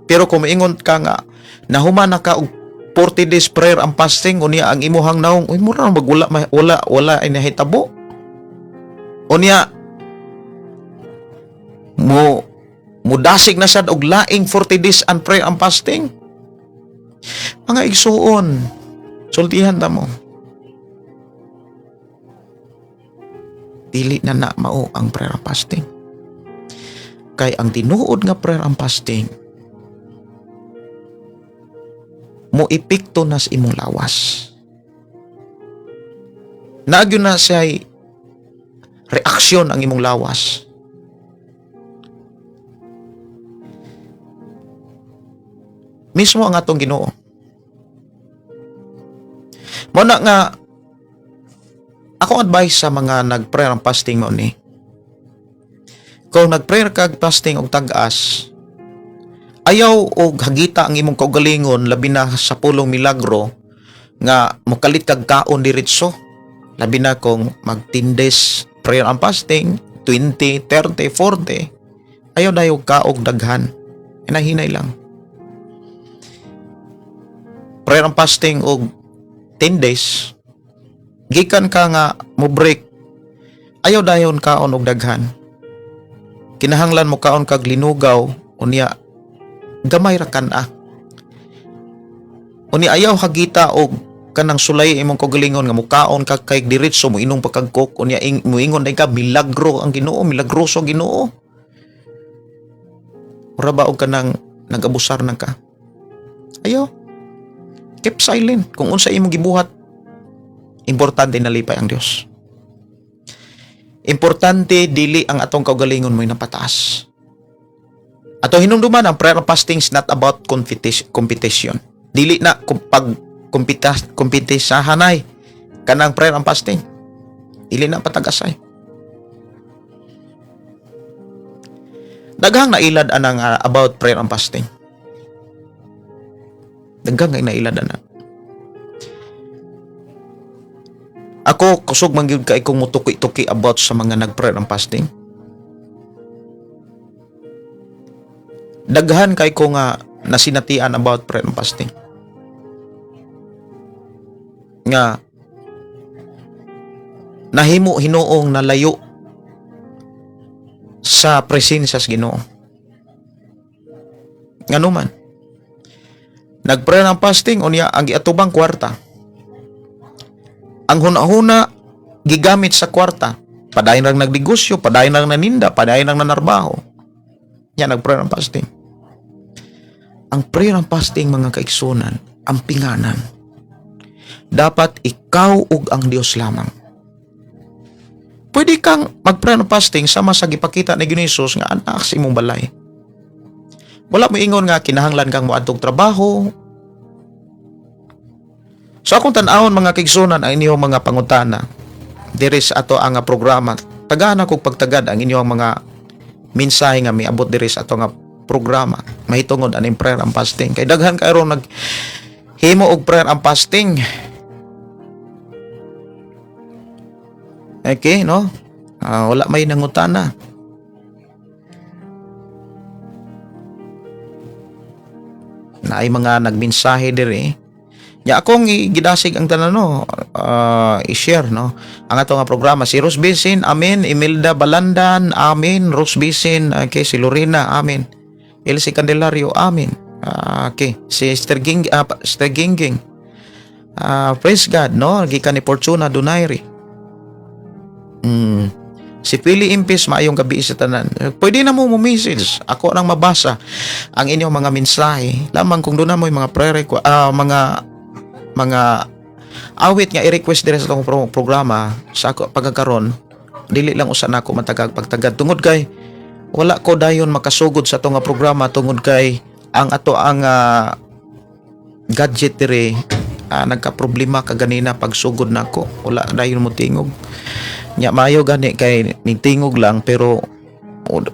Pero kung maingon ka nga, nahuman na ka og 40 days prayer and fasting, unya ang imuhang naong, uy, mura na wala ay nahitabo. Unya, mudasig na sad og laing 40 days and prayer and fasting. Mga igsuon, sultihan ta mo. Dili na mao ang prayer and fasting. Kay ang tinuod nga prayer and fasting, mo epekto na sa imong lawas. Naagyo na siya reaksyon ang imong lawas. Mismo ang atong Ginoo. Muna nga, akong advice sa mga nag-prayer and fasting mo ni, kung nag-prayer kag fasting og tag-as, ayaw og hagita ang imong kaugalingon labi na sa pulong milagro nga mokalit kag kaon diretso. Labi na kung mag 10 days prayer and fasting, 20, 30, 40, ayaw dayo kaog daghan. Hinahinay lang. Prayer and fasting og 10 days, gikan ka nga mo break, ayaw dayon kaon og daghan. Kinahanglan mo kaon kag linugaw, unya gamay ra kana. Unya ayaw hagita og kanang sulay imong kaugalingon nga mukaon kag kay diretso mo inong pagkagkok, unya moingon day ka milagro ang Ginoo, milagroso ang Ginoo. Ora ba og kanang nagabusar na ka? Ayaw. Keep silent kung unsa imong gibuhat. Importante na lipay ang Dios. Importante dili ang atong kaugalingon mo'y napataas. Ato hinumduman ang prayer and fasting is not about competition. Dili na pag kompetisahanay kanang prayer and fasting. Dili na patagasay. Daghang nailad anang about prayer and fasting. Daghang nailad ana. Ako kusog man gyud kay kung mutuki-tuki about sa mga nag-prayer and fasting. Daghan kay ko nga nasinatian about prayer and fasting. Nga nahimo hinuong nalayo sa presensya sa Ginoo. Ngano man nag-prayer and fasting unya ang giatubang kwarta. Ang huna-huna gigamit sa kwarta. Padayon lang nagnegosyo, padayon lang naninda, padayon lang nanarbaho. Yan nag-prayer and fasting. Ang prayer and fasting mga kaigsunan, ang pinganan. Dapat ikaw ug ang Dios lamang. Pwede kang mag-prayer and fasting sama sa gipakita ni Jesus nga anak sa imong balay. Wala mo ingon nga kinahanglan kang moadtog trabaho. So akong tan-awon mga kaigsunan ang inyong mga pangutana. Diri sa ato ang programa. Tagana kog pagtagad ang inyong mga mensahe nga miabot diri sa ato nga programa. Mahitungod aning prayer and fasting. Kay daghan karon naghimo og prayer and fasting. Okay, no? Wala may nangutana. Na ay mga nagmensahe diri. Ya akong gidasig ang tanan no, i-share no. Ang ato nga programa si Rose Bisin, amen. Imelda Balandan, amen. Rose Bisin, okay, si Lorena, amen. Elsie Candelario, amen. Okay, si Esther Gingging. Praise God no, gikan ni Fortuna Donairi. Si Pili Impis, maayong gabi sa tanan. Pwede na mo message. Ako nang mabasa ang inyong mga mensahe. Lamang kung doon na mo yung mga prayer mga awit nga i-request dire sa itong programa sa ako pagkakaroon, dili lang usa nako matagag pagtagad tungod kay wala ko dayon makasugod sa itong programa tungod kay ang ato ang gadget dire nagka-problema kaganina pagsugod nako, wala dayon mo tingog nya maayo gani kay nitingog lang pero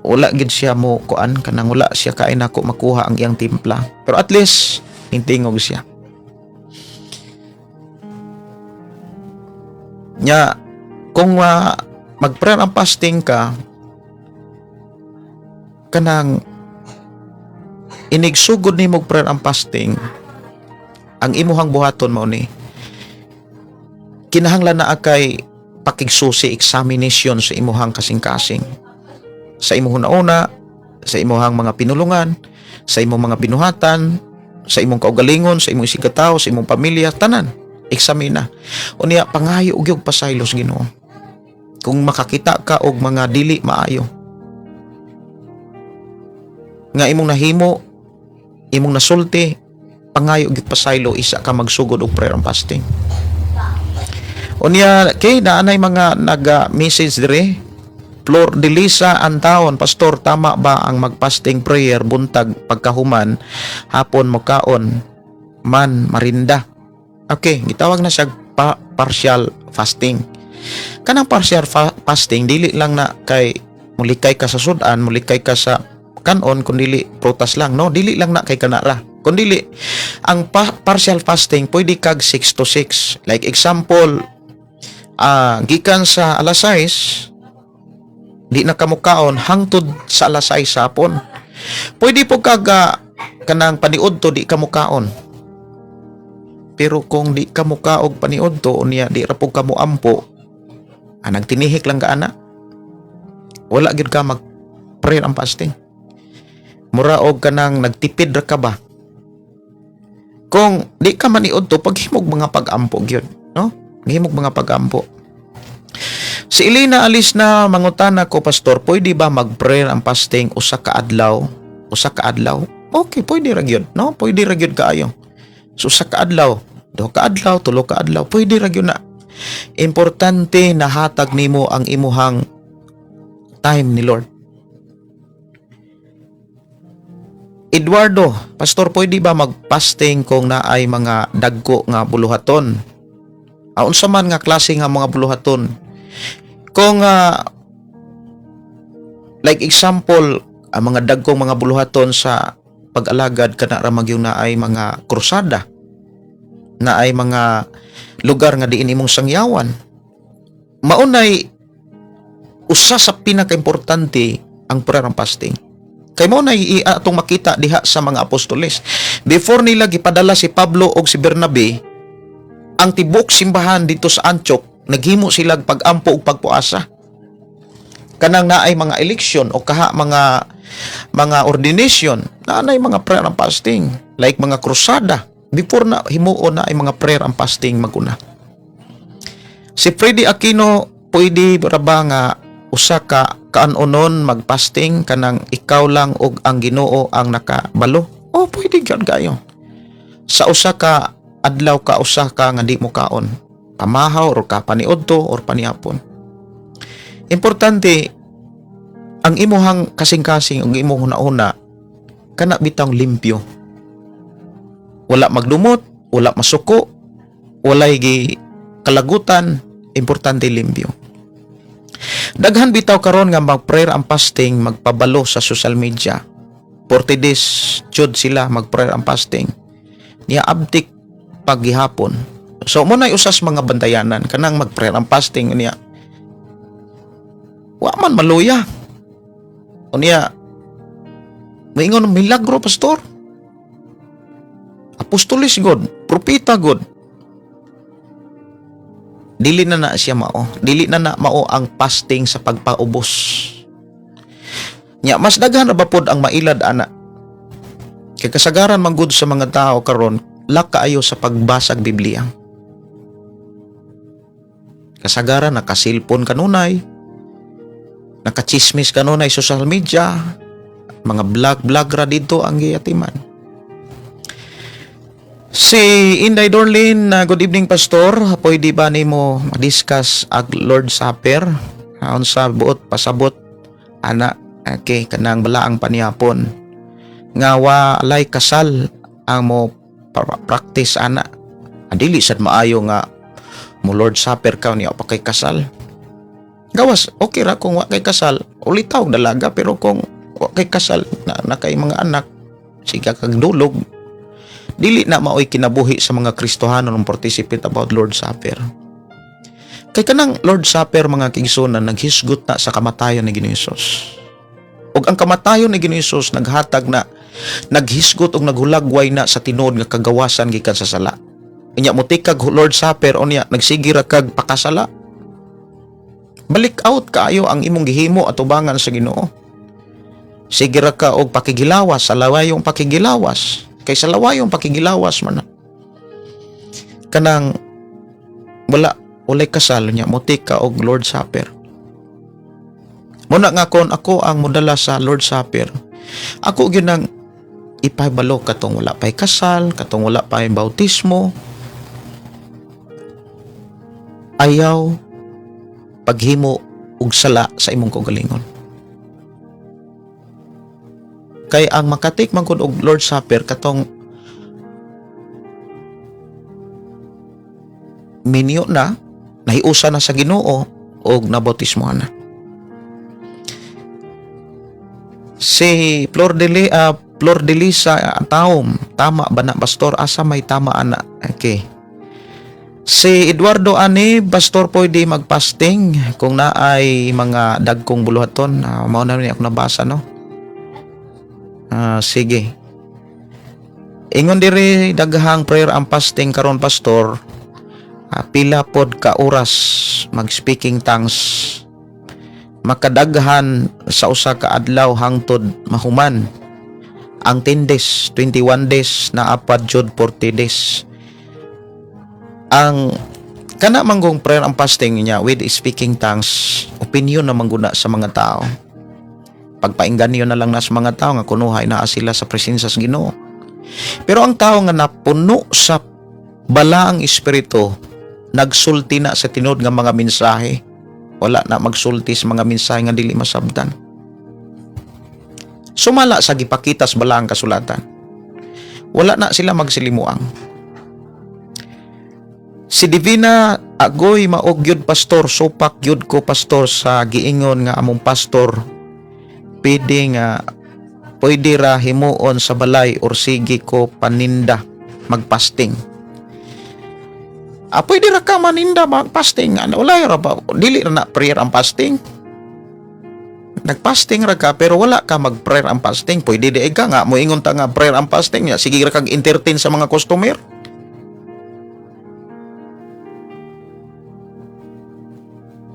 wala gid siya mo kuan kanang wala siya kay nako makuha ang iyang timpla, pero at least nitingog siya. Nya kung mag-prayer and fasting ka, kanang inigsugod ni mo prayer and fasting, ang imuhang buhaton mao ni kinahanglan na kay pakigsusi examination sa imuhang kasing-kasing, sa imuhang una, sa imuhang mga pinulungan, sa imong mga binuhatan, sa imong kaugalingon, sa imong sigataw, sa imong pamilya, tanan eksamina. Unya pangayo og yung pasaylo sa Ginoo. Kung makakita ka og mga dili maayo nga imong nahimo, imong nasulti, pangayo og pasaylo, isa ka magsugod og prayer and fasting. Unya kay naanay mga nag-message dire, Flor de Lisa Antaon, Pastor, tama ba ang mag-fasting prayer buntag pagkahuman, hapon mokaon man marinda? Okay, gitawag na siya partial fasting. Kanang partial fasting dili lang na kay mulikay ka sa sudan, mulikay ka sa kanon, kundi prutas lang, no? Dili lang na kay kanara. Kundi ang partial fasting pwede kag 6 to 6. Like example, gikan sa alas 6 di na kamukaon hangtod sa alas 6 hapon. Pwede po kag kanang paniudto di kamukaon. Pero kung di kamukaog paniudto unya di ra po kamo ampo, nagtinihik lang ka ana, wala gyud ka mag prayer and fasting. Mura og kanang nagtipid ra ka ba? Kung di ka maniudto, paghimog mga pag-ampo gyud, no? Himog mga pag-ampo. Si Elena alis na mangutana ko, Pastor, pwede ba mag-prayer and fasting usa ka adlaw? Usa ka adlaw? Okay, pwede ra gyud, no? Pwede ra gyud kaayo. So usa ka adlaw, 2 ka adlaw, 3 ka adlaw, pwede ra gyud na. Importante na hatag nimo ang imuhang time ni Lord. Eduardo, Pastor, pwede ba mag-fasting kung naay mga dagko nga buluhaton? Unsa man nga klase nga mga buluhaton? Kung like example, ang mga dagkong mga buluhaton sa pag-alagad kana ra magyung naay mga krusada, naay mga lugar nga diin imong sangyawan, maunay usa sa pinaka-importante ang prayer and fasting. Kay mo na atong makita diha sa mga apostoles. Before nila gipadala si Pablo o si Bernabe, ang tibok simbahan dito sa Antioch, naghimo sila pag-ampo o pagpuasa. Kanang naay mga eleksyon o kaha mga ordination, naay mga prayer and fasting. Like mga krusada, before na himuon na ay mga prayer and fasting maguna. Si Freddy Aquino, pwede ra ba nga usa ka kaanunon mag-fasting kanang ikaw lang og ang Ginoo ang nakabalo? O pwede gyud kayo. Sa usa ka adlaw ka usa ka nga di mo kaon, pamahaw or ka paniudto or paniapon. Importante ang imuhang kasing-kasing ang imong una-una kana bitang limpyo. Wala magdumot, wala masuko, walay gi kalagutan, importante limpyo. Daghan bitaw karon nga mag-prayer and fasting, magpabalo sa social media. 40 days jud sila mag-prayer and fasting. Niya abtik paghihapon. So mo nay usas mga bantayanan kanang mag-prayer and fasting niya. Wa man maluya. Unya maingon milagro, Pastor. Apostolis god, propeta god. Dili na siya mao. Dili na mao ang fasting sa pagpaubos. Nya mas daghan ra ba pod ang mailad ana. Kay kasagaran man gud sa mga tao karon lak kaayo sa pagbasag Biblia. Kasagaran nakasilpon kanunay, nakachismis kanunay social media, mga vlog ra dito ang giyatiman. Si Inday Dorlin, good evening, Pastor. Pwede ba nimo ma-discuss ag Lord Supper? Unsa buot pasabot ana okay kanang balaang panihapon nga walay kasal ang mo practice ana. Dili sad maayo nga mo Lord Supper ka niya pa kay kasal. Gawas okay ra kung wa kay kasal, ulitaw dalaga, pero kung wa kay kasal na kay mga anak, siga kag dulog. Dili na maoy kinabuhi sa mga Kristohanon ng participate about Lord Supper. Kay kanang Lord Supper mga kaigsuonan naghisgot na sa kamatayon ni Ginoong Hesus. Ug ang kamatayon ni Ginoong Hesus naghatag na naghisgot ug naghulagway na sa tinuod nga kagawasan gikan sa sala. Unya motikag Lord Supper unya nagsige ra kag pakasala. Balik out kaayo ang imong gihimo atubangan sa Ginoo. Sige ra ka og pakigilawas sa lawayong pakigilawas. Kay sa lawayong pakigilawas man kanang walay kasal niya motik ka og Lord Supper. Muna nga kon ako ang modala sa Lord Supper, ako gyud nang ipahibalo katong wala pay kasal, katong wala pay bautismo. Ayaw paghimo og sala sa imong kaugalingon. Kay ang makatik man kun og Lord Supper katong minyo na nahiusa na sa Ginoo og nabautismo na. Si Flor de Lisa taom, tama ba na pastor? Asa may tama ana? Okay. Si Eduardo ani, pastor pwede magpasting kung naay mga dagkong buluhaton. Mao na rin ako nabasa no. Sige. Ingon diri daghang prayer ang fasting karon pastor. Pila pod ka oras mag speaking tongues makadaghan sa usa ka adlaw hangtod mahuman ang 10 days 21 days na apad jud 40 days ang kana manggong prayer ang fasting niya with speaking tongues opinion na mangguna sa mga tao pagpainggan niyo na lang na sa mga tao nga kunuhay na sila sa presensya sa Ginoo pero ang tao nga napuno sa balaang espiritu nagsulti na sa tinuod nga mga mensahe wala na magsulti sa mga mensahe nga dili masabtan sumala sa gipakita sa balaang kasulatan wala na sila magsilimuang si Divina agoy maog gyud pastor supak gyud ko pastor sa giingon nga among pastor pwede ra himuon sa balay or sige ko paninda magpasting pwede ra ka maninda mag-fasting. Wala ra ba? Dili ra na prayer ang fasting. Nag-fasting ra ka pero wala ka mag-prayer ang fasting. Pwede di ka nga moingon ta nga prayer ang fasting. Sige ra kag entertain sa mga customer.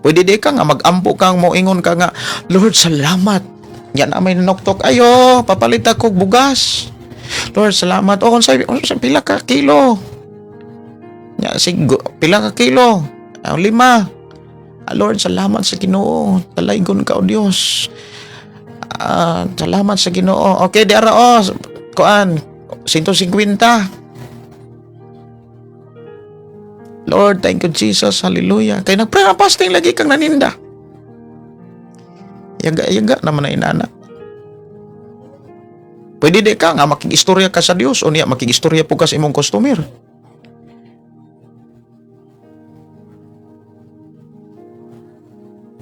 Pwede di ka nga mag-ampo kang moingon ka nga Lord salamat. Yan na may nanoktok. Ayo, papalit ako bugas. Lord salamat. O sa pila ka kilo. Pila ka kilo? 5. Lord, salamat sa Ginoo. Talaygon ka o Dios. Salamat sa Ginoo. Okay, di ara kuan 150. Lord, thank you Jesus. Hallelujah. Kay nag-prayer ang fasting lagi kang naninda. Yaga naman na inana. Pwede di ka nga makikistorya ka sa Dios o niya makikistorya po ka sa imong customer.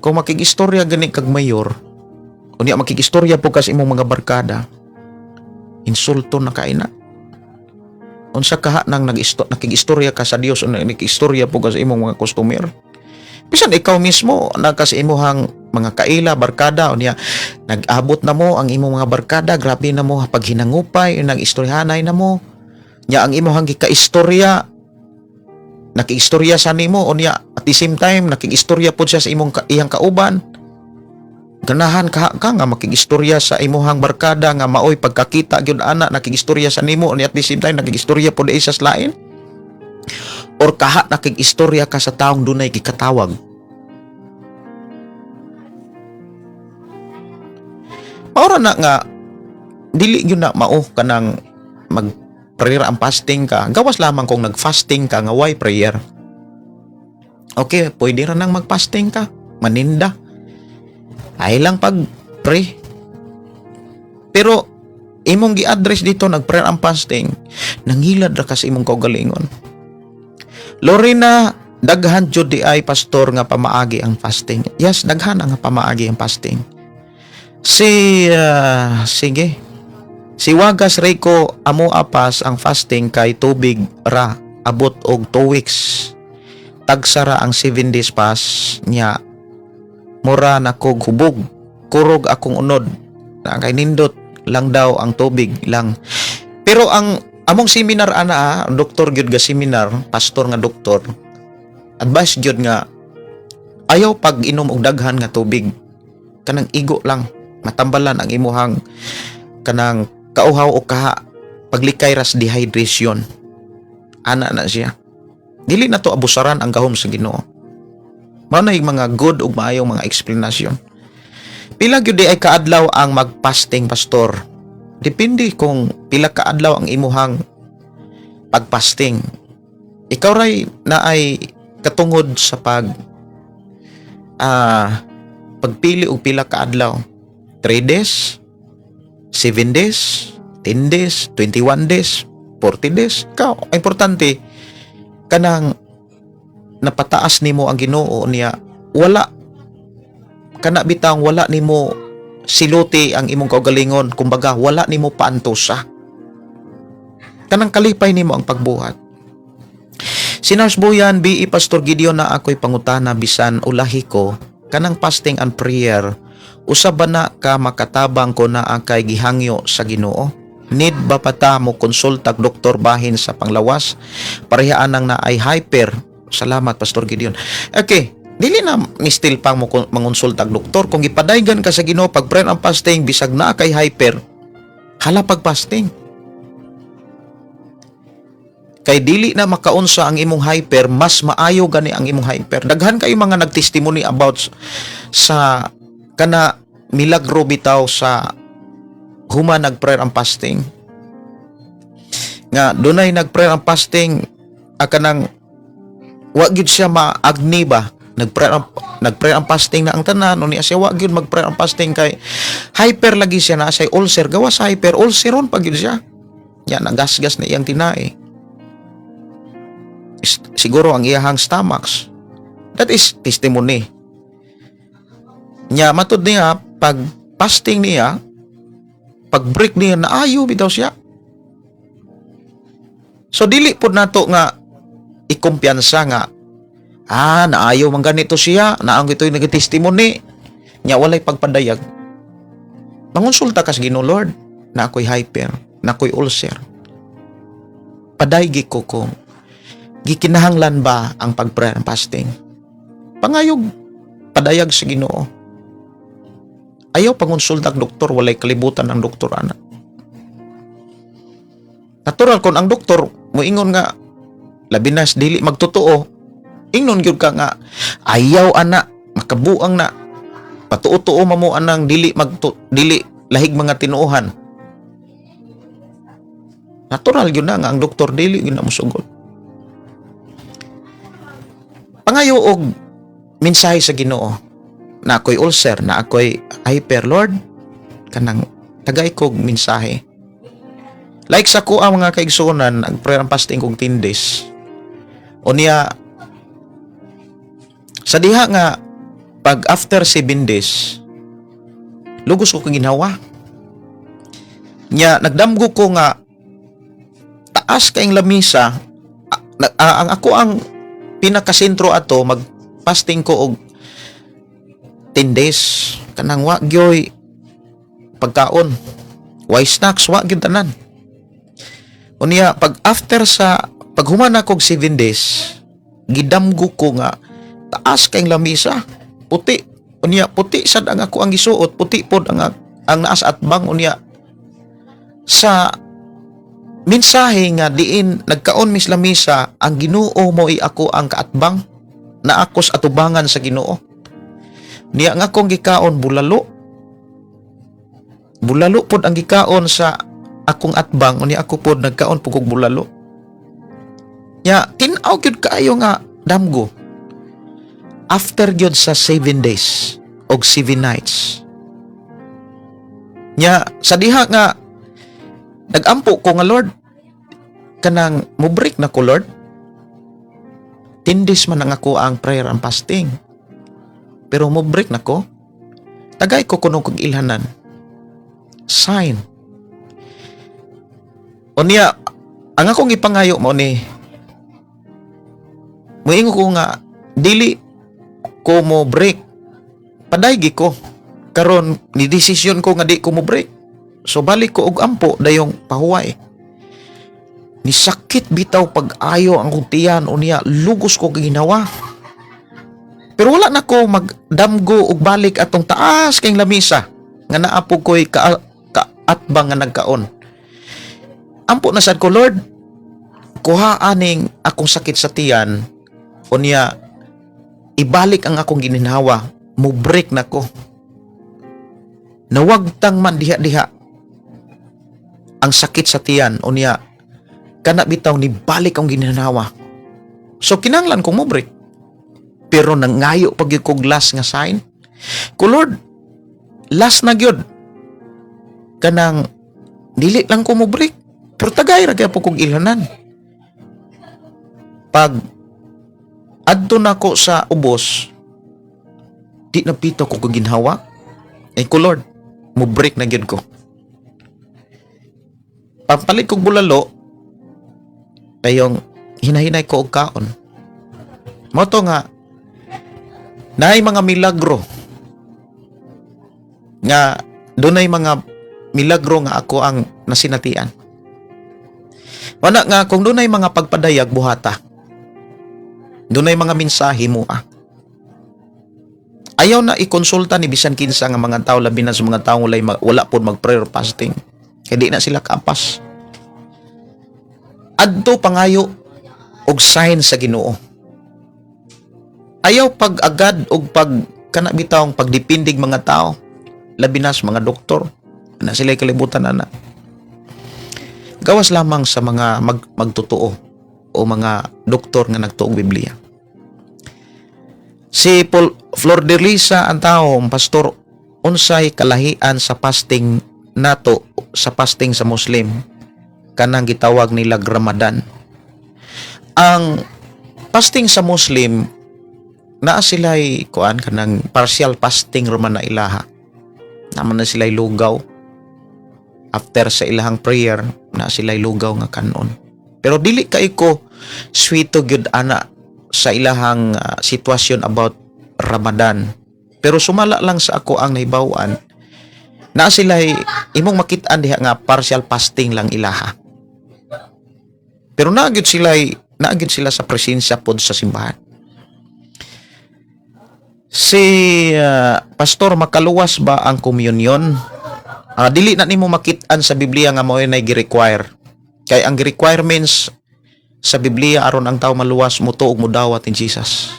Kung makigistorya gani kag mayor, unya makigistorya po kas imong mga barkada, insulto na kaina. Unsa kaha nang nakigistorya ka sa Dios o nakigistorya po kas imong mga customer. Bisan ikaw mismo na kas imuhang mga kaila barkada unya nag-abot na mo ang imong mga barkada, grabe na mo pag hinangupay, nag-istoryahanay na mo. Nya ang imong gikaistorya nakiistorya sa nimo unya at the same time nakiistorya pod siya sa iyang kauban ganahan ka nga makiistorya sa imuhang barkada nga maoy pagkakita gyud ana nakiistorya sa nimo unya at the same time nakiistorya pod sa lain or kaha nakiistorya ka sa taong dunay gikatawag maura na nga dili gyud na mao kanang prayer ang fasting ka. Gawas lamang kung nag-fasting ka nga why prayer. Okay, pwede ra nang mag-fasting ka. Maninda. Ay lang pag-pray. Pero imong gi-address dito nag-prayer ang fasting, nangilad ra ka sa imong kaugalingon. Lorena, daghan jud di ay pastor nga pamaagi ang fasting. Yes, daghan nga pamaagi ang fasting. Sige. Si Wagas Rico amo apas ang fasting kay tubig ra abot og 2 weeks. tagsara ang 7 days fast niya, mura na kog hubog, kurog akong unod, na kay nindot lang daw ang tubig lang. Pero ang among seminar ana, doktor gyud nga seminar, pastor nga doktor, advice gyud nga ayaw pag inom og daghan nga tubig, kanang igo lang, matambalan ang imuhang kanang kauhaw o kaha, paglikay ras dehydration. Ana na siya. Dili na to abusaran ang gahom sa Ginoo. Mao na yung mga good ug maayong mga explanation. Pila gyud di ay kaadlaw ang magpasting, pastor? Depende kung pila kaadlaw ang imuhang pagpasting. Ikaw ray na ay katungod sa pagpili og pila kaadlaw. 3 days, 7 days, 10 days, 21 days, 40 days. Ikaw, importante kanang napataas nimo ang Ginoo niya, wala kana bitang wala nimo siluti ang imong kaugalingon, kumbaga wala nimo paantosa, kanang kalipay nimo ang pagbuhat. Sinars Boyan, B.E. Pastor Gideon, na ako'y pangutana bisan ulahi ko kanang fasting and prayer, usab ba na ka makatabang ko na kay gihangyo sa Ginoo? Need ba pata mo konsultag doktor bahin sa panglawas? Parehaan nang na ay hyper. Salamat, Pastor Gideon. Okay, dili na mistil pang mo mangonsultag doktor. Kung ipadaygan ka sa Ginoo pag prayer and fasting, bisag na kay hyper, hala pag fasting. Kay dili na makaunsa ang imong hyper, mas maayo gani ang imong hyper. Daghan kayo mga nagtestimony about sa kana milagro bitaw sa human nag-prayer and fasting. Nga dunay nag-prayer and fasting, kanang wa gyud siya maagni ba, nag-prayer and fasting na ang tanan, unya siya wa gyud mag-prayer and fasting kay hyper lagi siya, na say ulcer, gawas sa hyper ulceron pa gyud siya. Ya nagasgas na iyang tinai. Siguro ang iyahang stomachs. That is testimony. Nya matud niya pag fasting niya, pag break niya, naayo bitaw siya. So dili pud nato nga ikumpiyansa nga naayo man ganito siya, naang ito'y nagtestimony nya walay pagpadayag. Mangonsulta ka sa Ginoo, Lord, na ako'y hyper, na ako'y ulcer. Padaygi ko kung gikinahanglan ba ang pag-prayer and fasting. Pangayog padayag sa Ginoo. Ayaw pangonsulta ang doktor, walay kalibutan ang doktor, ana. Natural kung ang doktor moingon nga labi na dili magtotoo, ingnon gyud ka nga ayaw ana, makabuang na, patuo-tuo mamo anang dili lahig mga tinuohan. Natural gyud na nga ang doktor dili gyud na mosugod. Pangayo og mensahe sa Ginoo, na ako'y ulcer, na ako'y hyper, Lord, kanang tagay kog mensahe. Like sa ko ang mga kaigsunan, nag-prayer and fasting kong 10 days. O niya, sa diha nga, pag after 7 days, lugos ko ginawa. Nya, nagdamgo ko nga, taas kayong lamisa, ang ako ang pinakasentro ato, mag-fasting ko og 10 days, kanang wa gyoy pagkaon, why snacks, wa gyud tanan. Unya pag after sa paghuman ako og 7 days, gidamgo ko nga taas kayong lamisa, puti. Unya puti sad ang ako ang gisuot, puti pod ang naas atbang. Unya sa mensahe nga diin nagkaon mis lamisa, ang Ginoo mo ako ang kaatbang, na akos atubangan sa Ginoo. Niya nga akong gikaon bulalo. Bulalo pod ang gikaon sa akong atbang, unya ako pod nagkaon pugog bulalo. Nya tin-aw gyud kaayo nga damgo. After gyud sa 7 days og 7 nights. Nya sa diha nga nagampo ko nga, Lord, kanang mo break na ko, Lord. 10 days man ang ako ang prayer and fasting. Pero mo break na ko, tagay ko kuno kog ilhanan. Sign. O niya, ang akong ipangayo mo ni, Moingon ko nga dili ko mo break. Padaygi ko. Karon ni desisyon ko nga di ko mo break. So balik ko og ampo dayong pahuway. Ni sakit bitaw pag-ayo ang kong tiyan unya lugos ko ginawa. Pero wala na ko magdamgo og balik atong taas kayong lamisa nga naapog ko'y kaatbang nga nagkaon. Ampo na sad ko, Lord, kuha aning akong sakit sa tiyan unya ibalik ang akong gininhawa, mo break na ko. Nawagtang man diha-diha ang sakit sa tiyan unya kana bitaw ni balik ang gininhawa. So kinahanglan kong mo break. Pero nangayo pag yung kog last nga sign. Ko Lord, last na gyud. Kanang dili lang ko mo break. Pero tagay ra kaya po kong ilhanan. Pag adto na ko sa ubos, di na pito ko ginhawa. Ay ko Lord, mo break na gyud ko. Pampalit kong bulalo, ayong hinahinay ko og kaon. Mo to nga, naay mga milagro nga dunay mga milagro nga ako ang nasinatian. Wala nga kung dunay mga pagpadayag buhata. Dunay mga mensahe mo ayaw na ikonsulta ni bisan kinsa nga mga tao labi na sa mga tao wala pod mag prayer fasting. Kaya di na sila kapas. Adto pangayo og sign sa Ginoo. Ayaw pag-agad o pag kanabitawang pagdipindig mga tao, labi na sa mga doktor, na sila'y kalibutan na. Gawas lamang sa mga magtotoo o mga doktor nga nagtuog Biblia. Si Flordelisa ang taong pastor, unsay kalahian sa fasting nato, sa fasting sa Muslim, kanang gitawag nila Ramadan. Ang fasting sa Muslim, naa sila'y kuan kanang partial fasting roman na ilaha. Naman na sila'y lugaw. After sa ilahang prayer, na sila'y lugaw nga kanon. Pero dili kay ko sweeto gyud ana sa ilahang sitwasyon about Ramadan. Pero sumala lang sa ako ang nahibawan na sila'y imong makit-an diha nga partial fasting lang ilaha. Pero naagid sila sa presensya pod sa simbahan. Si pastor, makaluwas ba ang communion? Dili na nimo makit-an sa Biblia nga mao nay gi-require. Kay ang requirements sa Biblia aron ang tao maluwas mo tuog mo dawat in Jesus.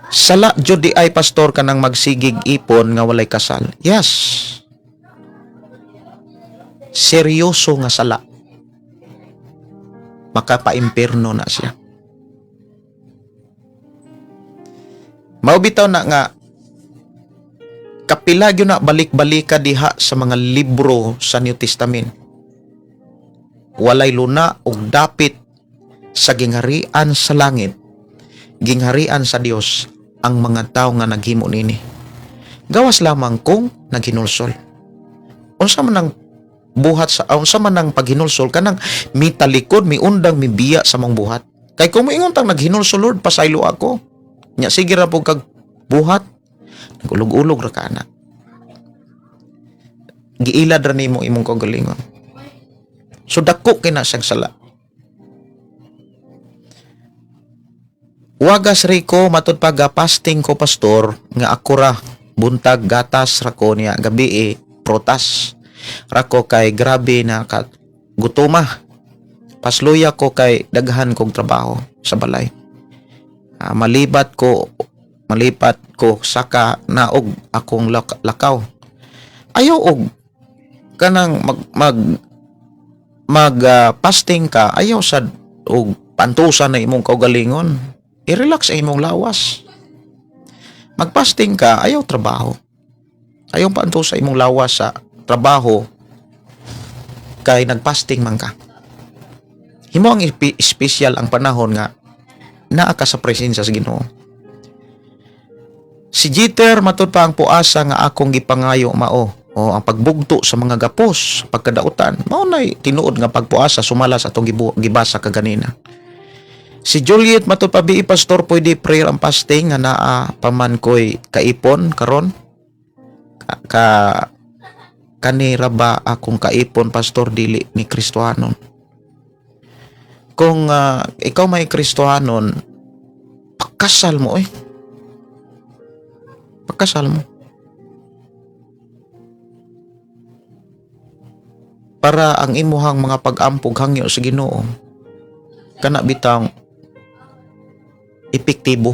Sala jud di ay pastor kanang magsigig ipon nga walay kasal. Yes. Seryoso nga sala. Makapa-impierno na siya. Maubitaw na nga kapilagyo na balik-balika diha sa mga libro sa New Testament. Walay luna og dapit sa gingharian sa langit, gingharian sa Dios ang mga tao nga naghimo nini. Gawas lamang kung naghinulsol. Unsa man ang buhat sa unsa man ang paghinulsol kanang mitalikod miundang mibiya sa mong buhat. Kay kung moingon tang naghinulsol, Lord, pasaylo ako. Nya sige ra pug kag buhat, nagulog-ulog ra kana. Giilad ra nimo imong kaugalingon. So dako kina siyang sala. Wagas Rico matud pag-fasting ko pastor nga ako ra buntag gatas ra ko niya gabi protas. Rako kay grabe na gutoma. Pasluya ko kay daghan kong trabaho sa balay. Malipat ko saka naog akong lakaw. Ayaw og kanang fasting ka, ayaw sad og pantusan na imong kaugalingon. I-relax ang imong lawas. Mag-fasting ka, ayaw trabaho. Ayaw pantusa imong lawas sa trabaho kay nag-fasting man ka. Himo ang special ang panahon nga naa ka sa presensya sa Ginoo. Si Jeter matud pa ang puasa nga akong gipangayo mao o ang pagbugto sa mga gapos pagkadautan mao nay tinuod nga pagpuasa sumala sa atong gibasa kaganina. Si Juliet matud pa bi pastor pwede prayer and fasting nga naa paman koy kaipon karon ka kanira ba akong kaipon pastor dili ni Kristohanon. Kung ikaw may Kristohanon, pakasal mo pakasal mo para ang imuhang mga pag-ampog hangyo sa Ginoo kana bitang epektibo.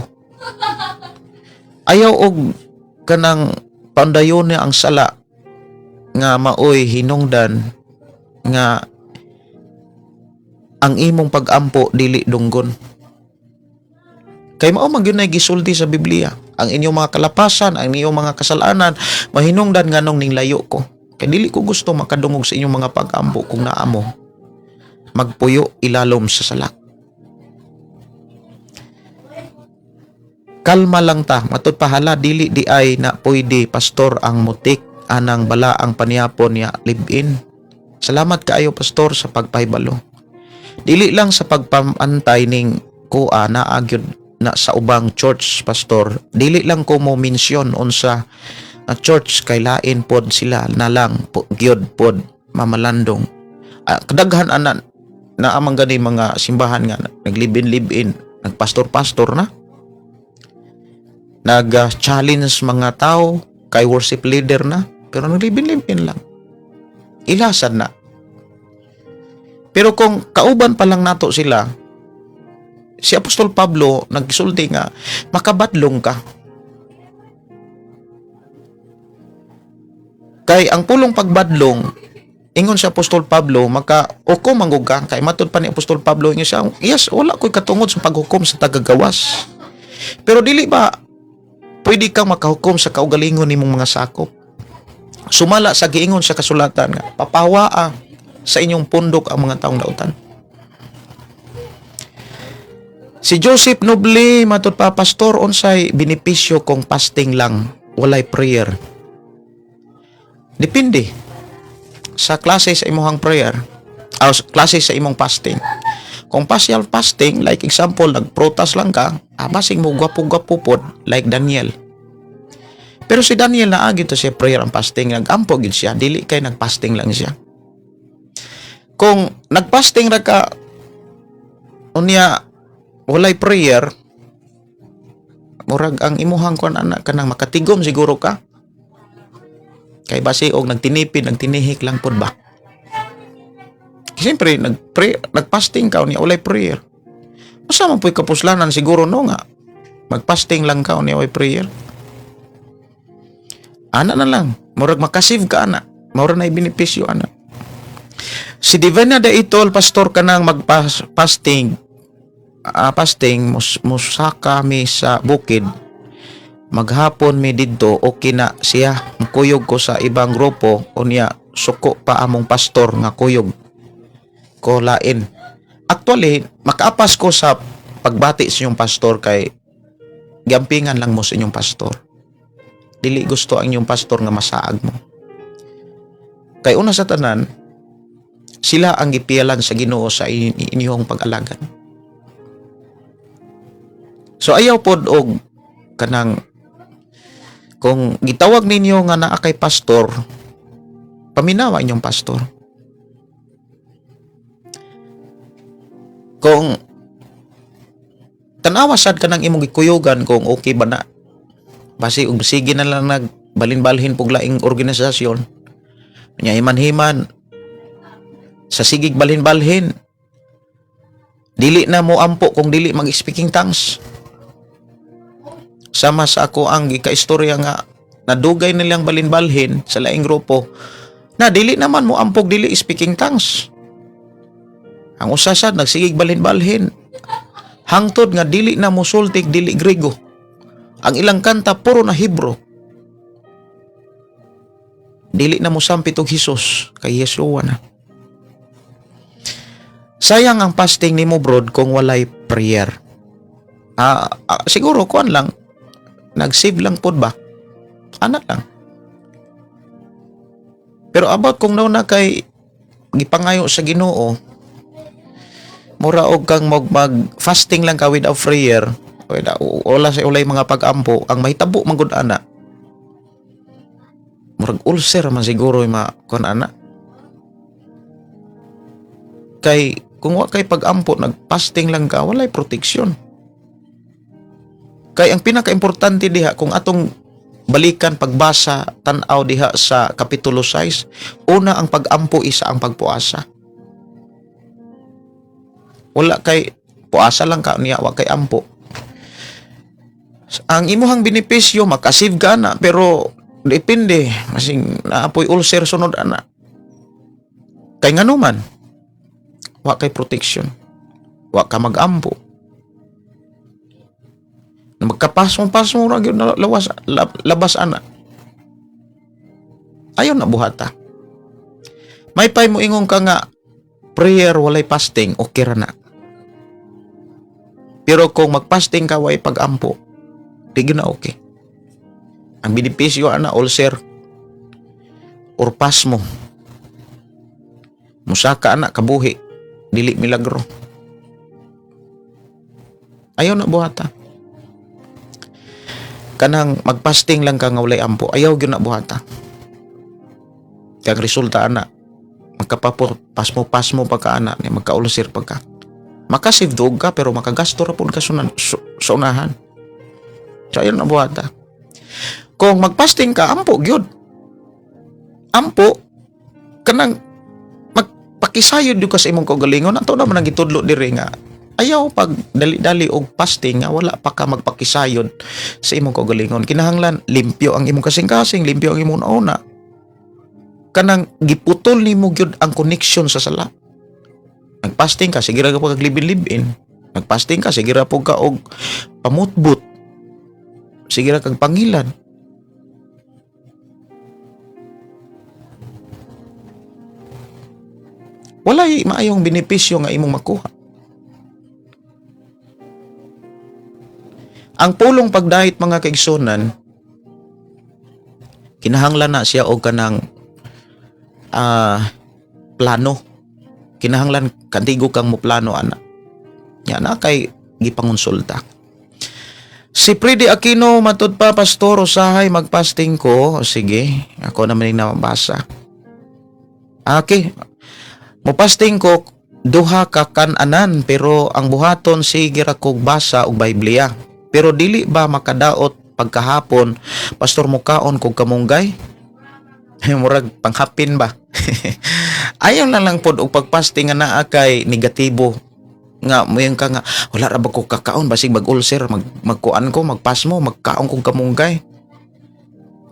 Ayaw og kanang pandayon niya ang sala nga maoy hinungdan nga ang imong pag-ampo dili dunggon. Kay mao man gyud nay gisulti sa Biblia, ang inyong mga kalapasan, ang inyong mga kasalanan mahinungdan nganong ning layo ko. Kay dili ko gusto makadungog sa inyong mga pag-ampo kung naa mo magpuyo ilalom sa salak. Kalma lang ta, matud pahala dili di ay na pwede pastor ang mutik anang bala ang paniyapon niya live-in. Salamat kaayo pastor sa pagpahibalo. Dili lang sa pagpamantay ning kuha na agyod na sa ubang church pastor. Dili lang ko mo mention unsa church kay lain pod sila na lang gyud pod mamalandong. Kadaghan anan na amang gani mga simbahan nga naglibin-libin, nagpastor-pastor na. Nag-challenge mga tao kay worship leader na, pero naglibin-libin lang. Ilasan na. Pero kung kauban pa lang nato sila, si Apostol Pablo nagsulti nga makabadlong ka. Kay ang pulong pagbadlong ingon si Apostol Pablo maka-ukom manggug ka kay matud pa ni Apostol Pablo ingon siya, yes, wala ko'y katungod sa paghukom sa tagagawas. Pero dili ba pwede kang makahukom sa kaugalingon nimong mga sakop? Sumala sa giingon sa kasulatan nga papawaa sa inyong pundok ang mga taong dautan. Si Joseph Noble matud pa pastor unsay benepisyo kung fasting lang walay prayer? Depende sa klase sa imong prayer o klase sa imong fasting. Kung partial fasting, like example, nagprotas lang ka, basig mo gwapo-gwapo pod like Daniel. Pero si Daniel naagi to siya prayer and fasting, nag-ampo gid siya, dili kay nag-fasting lang siya. Kung nag-fasting ra ka unya walay prayer, murag ang imuhang kon anak kanang makatigom siguro ka. Kay base og nagtinihik lang pod ba. Siyempre nag-fasting ka unya walay prayer. Usa man puy kapuslanan siguro no nga mag-fasting lang ka unya walay prayer. Ana na lang, murag makasave ka ana. Mura na benepisyo ana. Si Divina Daitol pastor kanang mag-fasting. Fasting musaka mi sa bukid. Maghapon mi didto okay na siya. Kuyog ko sa ibang grupo unya suko pa among pastor nga kuyog ko lain. Actually, makaapas ko sa pagbati sa inyong pastor kay gampingan lang mo sa inyong pastor. Dili gusto ang inyong pastor nga masaag mo. Kay una sa tanan, sila ang gipialan sa Ginoo sa inyong pag-alagad. So ayaw pod og kanang kung gitawag ninyo nga naa kay pastor, paminawa inyong pastor. Kung tanawa sad ka ng imong gikuyogan kung okay ba na, basi og sige na lang nagbalin-balhin pug laing organisasyon. Nya himan-himan sa sigig balhin-balhin, dili na mo ampo kung dili mag-speaking tongues. Sama sa ako ang gikaistorya nga nadugay nilang balin-balhin sa laing grupo na dili naman mo ampog dili speaking tongues. Ang usasad nagsigig balhin-balhin hangtod nga dili na mo sultik dili Grego. Ang ilang kanta puro na Hebro. Dili na mo sampit og Hesus kay Yeshua na. Sayang ang fasting nimo brod kung walay prayer. Siguro kuan lang nag-save lang pod ba? Ana lang. Pero about kung nauna kay gipangayo sa Ginoo, mura og kang mag fasting lang ka without prayer, wala sa ulay mga pag-ampo, ang mahitabo man gud ana. Murag ulcer man siguro yung kun ana. Kay kung wa kay pag-ampo, nag-fasting lang ka, walay proteksyon. Kay ang pinaka-importante diha, kung atong balikan pagbasa, tan-aw diha sa Kapitulo 6, una ang pag-ampo, isa ang pagpuasa. Wala kay puasa lang ka niya, wa kay ampo. Ang imuhang benepisyo, makasave ka na, pero depende, masing naapoy ulcer sunod ana. Kay nga naman, wa kay protection, wa ka mag-ampo. Magkapasong-pasong ra gyud na labas ana. Ayaw na buhata. May pay mo ingong ka nga prayer walay fasting, okay ra na. Pero kung mag-fasting ka way pag-ampo, di gyud na okay. Ang benepisyo ana ulcer or pasmo. Musaka ana kabuhi, dili milagro. Ayaw na buhata. Kanang mag-fasting lang ka nga walay ampo, ayaw gyud na buhata. Kaya resulta ana, magkapapor pasmo pa ka ana, magka-ulcer pa ka. Makasave dog ka pero makagasto ra pud ka sa unahan. So ayaw na buhata. Kung mag-fasting ka, ampo gyud. Ampo kanang magpakisayod gyud ka sa imong kaugalingon. Ato naman ang gitudlo diri nga ayaw pag dali-dali og fasting nga wala pa ka magpakisayod sa imong kaugalingon. Kinahanglan limpyo ang imong kasing-kasing, limpyo ang imong una. Kanang giputol nimo gyud ang connection sa sala. Nag-fasting ka, sige ra ka pag libin-libin. Nag-fasting ka, sige ra pug ka og pamutbot. Sige ra kag pangilan. Walay maayong benepisyo nga imong makuha. Ang pulong pagdahit mga kaigsunan, kinahanglan na siya og kanang plano. Kinahanglan kantigo kang mo plano ana. Nya na kay gipangonsulta. Si Freddy Aquino matud pa, pastor usahay magpasting ko. Sige, ako naman yung nabasa. Okay. Mopasting ko duha ka kan-anan pero ang buhaton sige ra kog basa og Biblia. Pero dili ba makadaot pagkahapon pastor mukaon kog kamunggay? Murag panghapin ba? Ayaw lang pod og pagpasting nga naa kay negatibo. Nga moyang ka nga wala ra ba ko kakaon basig mag-ulcer, magkuan ko, magpasmo, magkaon kog kamunggay.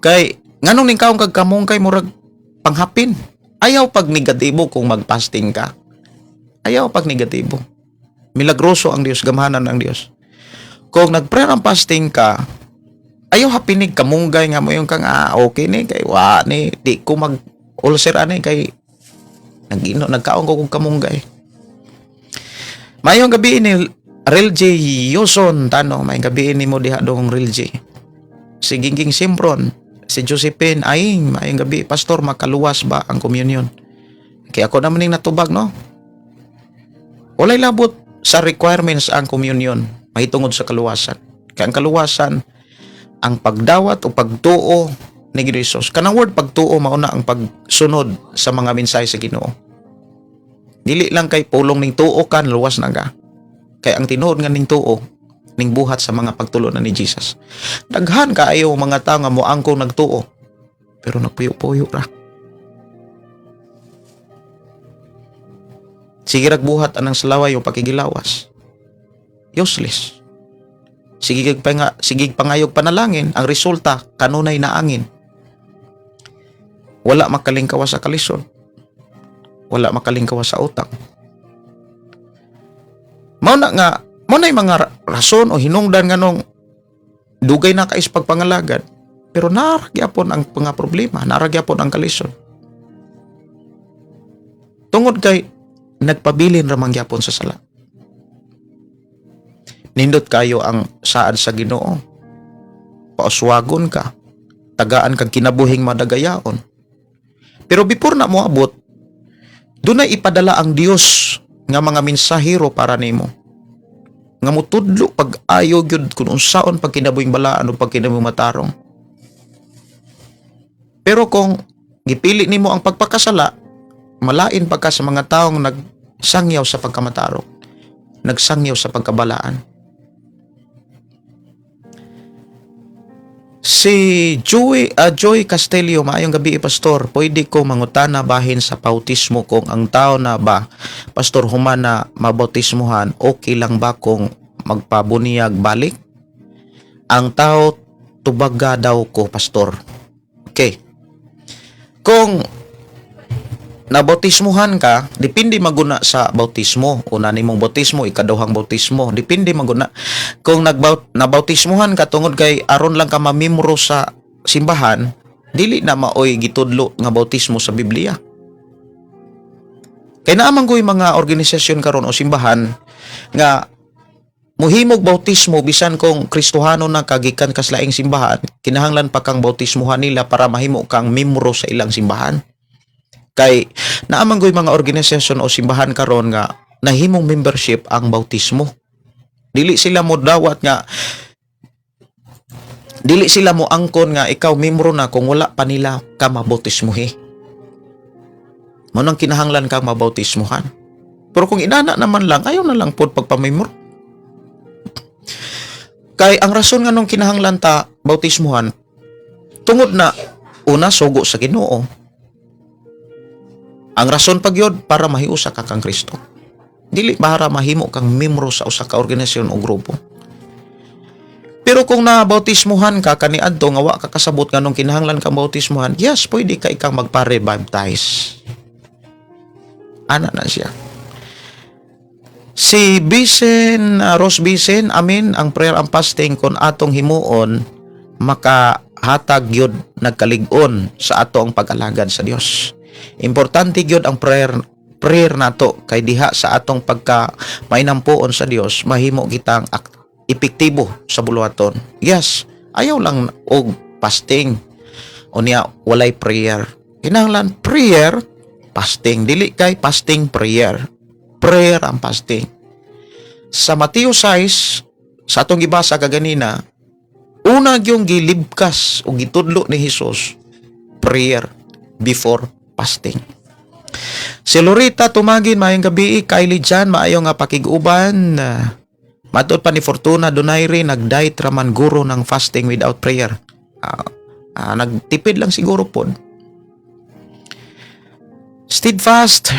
Kay nganong ning kaon kag kamunggay murag panghapin. Ayaw pag negatibo kung magpasting ka. Ayaw pag negatibo. Milagroso ang Dios, gamhanan ang Dios. Kung nag-prayer ang fasting ka, ayaw hapinig kamunggay nga mo yung kang okay ni kay wa ni di ko mag-ulcer ani kay nagkaon ko kung kamunggay. Mayong gabi ni Relje Yoson tano, may gabi ni mo diha dong Relje. Si Gingging Simpron, si Josephine Aing, mayong gabi pastor makaluwas ba ang communion? Kaya ako naman ning natubag no. Walay labot sa requirements ang communion, mahitungod sa kaluwasan. Kaya ang kaluwasan ang pagdawat o pagtuo ni Jesus. Kanang word pagtuo mauna ang pagsunod sa mga mensahe sa Ginoo. Dili lang kay pulong ning tuo kan luwas na ka. Kay ang tinuod nga ning tuo ning buhat sa mga pagtulo na ni Jesus. Daghan kaayo mga tao nga moangkong nagtuo pero nagpuyo-puyo ra. Sige rag buhat anang salaway yung pakigilawas. Useless. Sige pangayog panalangin, ang resulta kanunay na angin. Wala makalingkawas sa kalisod. Wala makalingkawas sa utang. Mao na mga rason o hinungdan nga nung dugay na kais pagpangalagad, pero naragyapon ang mga problema, naragyapon ang kalisod. Tungod kay nagpabilin ramang gyapon sa sala. Nindot kayo ang saad sa Ginoo. Pauswagon ka, tagaan kag kinabuhing madagayaon. Pero before na mo abot, doon na ipadala ang Dios nga mga mensahero para nimo. Nga mutudlo pag ayo gyud kun unsaon pag kinabuhing balaan o pag kinabuhing matarong. Pero kung gipili nimo ang pagpakasala, malain pa ka sa mga taong nagsangyaw sa pagkamatarong, nagsangyaw sa pagkabalaan. Si Joy Castelio, maayong gabi, Pastor. Pwede ko mangutana bahin sa bautismo kung ang tao na ba, Pastor, human na mabautismuhan, okay lang ba kung magpabuniyag balik? Ang tao, tubaga daw ko, Pastor. Okay. Kung nabautismuhan ka, depende maguna sa bautismo. Una nimong bautismo, ikaduhang bautismo. Depende maguna. Kung nabautismuhan ka tungod kay aron lang ka mamimro sa simbahan, dili na maoy gitudlo nga bautismo sa Biblia. Kay naamang ko'y mga organisasyon karon o simbahan nga muhimog bautismo bisan kung Kristohano na kagikan kas laing simbahan, kinahanglan pa kang bautismuhan nila para mahimo kang mimro sa ilang simbahan. Kay naamang goy mga organisasyon o simbahan karon nga nahimong membership ang bautismo. Dili sila mo dawat nga, dili sila mo angkon nga ikaw membro na kung wala pa nila ka mabautismuhi. Mo nang kinahanglan kang mabautismuhan. Pero kung inana naman lang, ayaw na lang pod pagpamembro. Kay ang rason nga nung kinahanglan ta bautismuhan, tungod na una sugo sa Ginoo. Ang rason pagyod para mahiusa ka kang Kristo. Dili para mahimo kang membro sa usa ka organisasyon o grupo. Pero kung nabautismuhan ka kaniadto nga wa ka kasabot nganong kinahanglan kang bautismuhan, yes, pwede ka ikang magpare-baptize. Ana na siya. Si Rose Bisen, amin, ang prayer and fasting kon atong himuon makahatag yun nagkalig-on sa ato ang pag-alagad sa Dios. Importante gyud ang prayer nato kay diha sa atong pagka mainampuon sa Dios mahimo kitang epektibo sa buluhaton. Yes, ayaw lang og fasting unya walay prayer. Kinahanglan prayer, fasting, dili kay fasting prayer. Prayer ang fasting. Sa Mateo 6 sa atong gibasa kaganina, una gyung gilibkas o gitudlo ni Hesus prayer before fasting. Si Lorita tumagin, maayong gabi. Kylie Jan, maayo nga pakiguban. Matod pa ni Fortuna Donaire, nag-diet raman guro ng fasting without prayer. Nagtipid lang siguro po. Steadfast,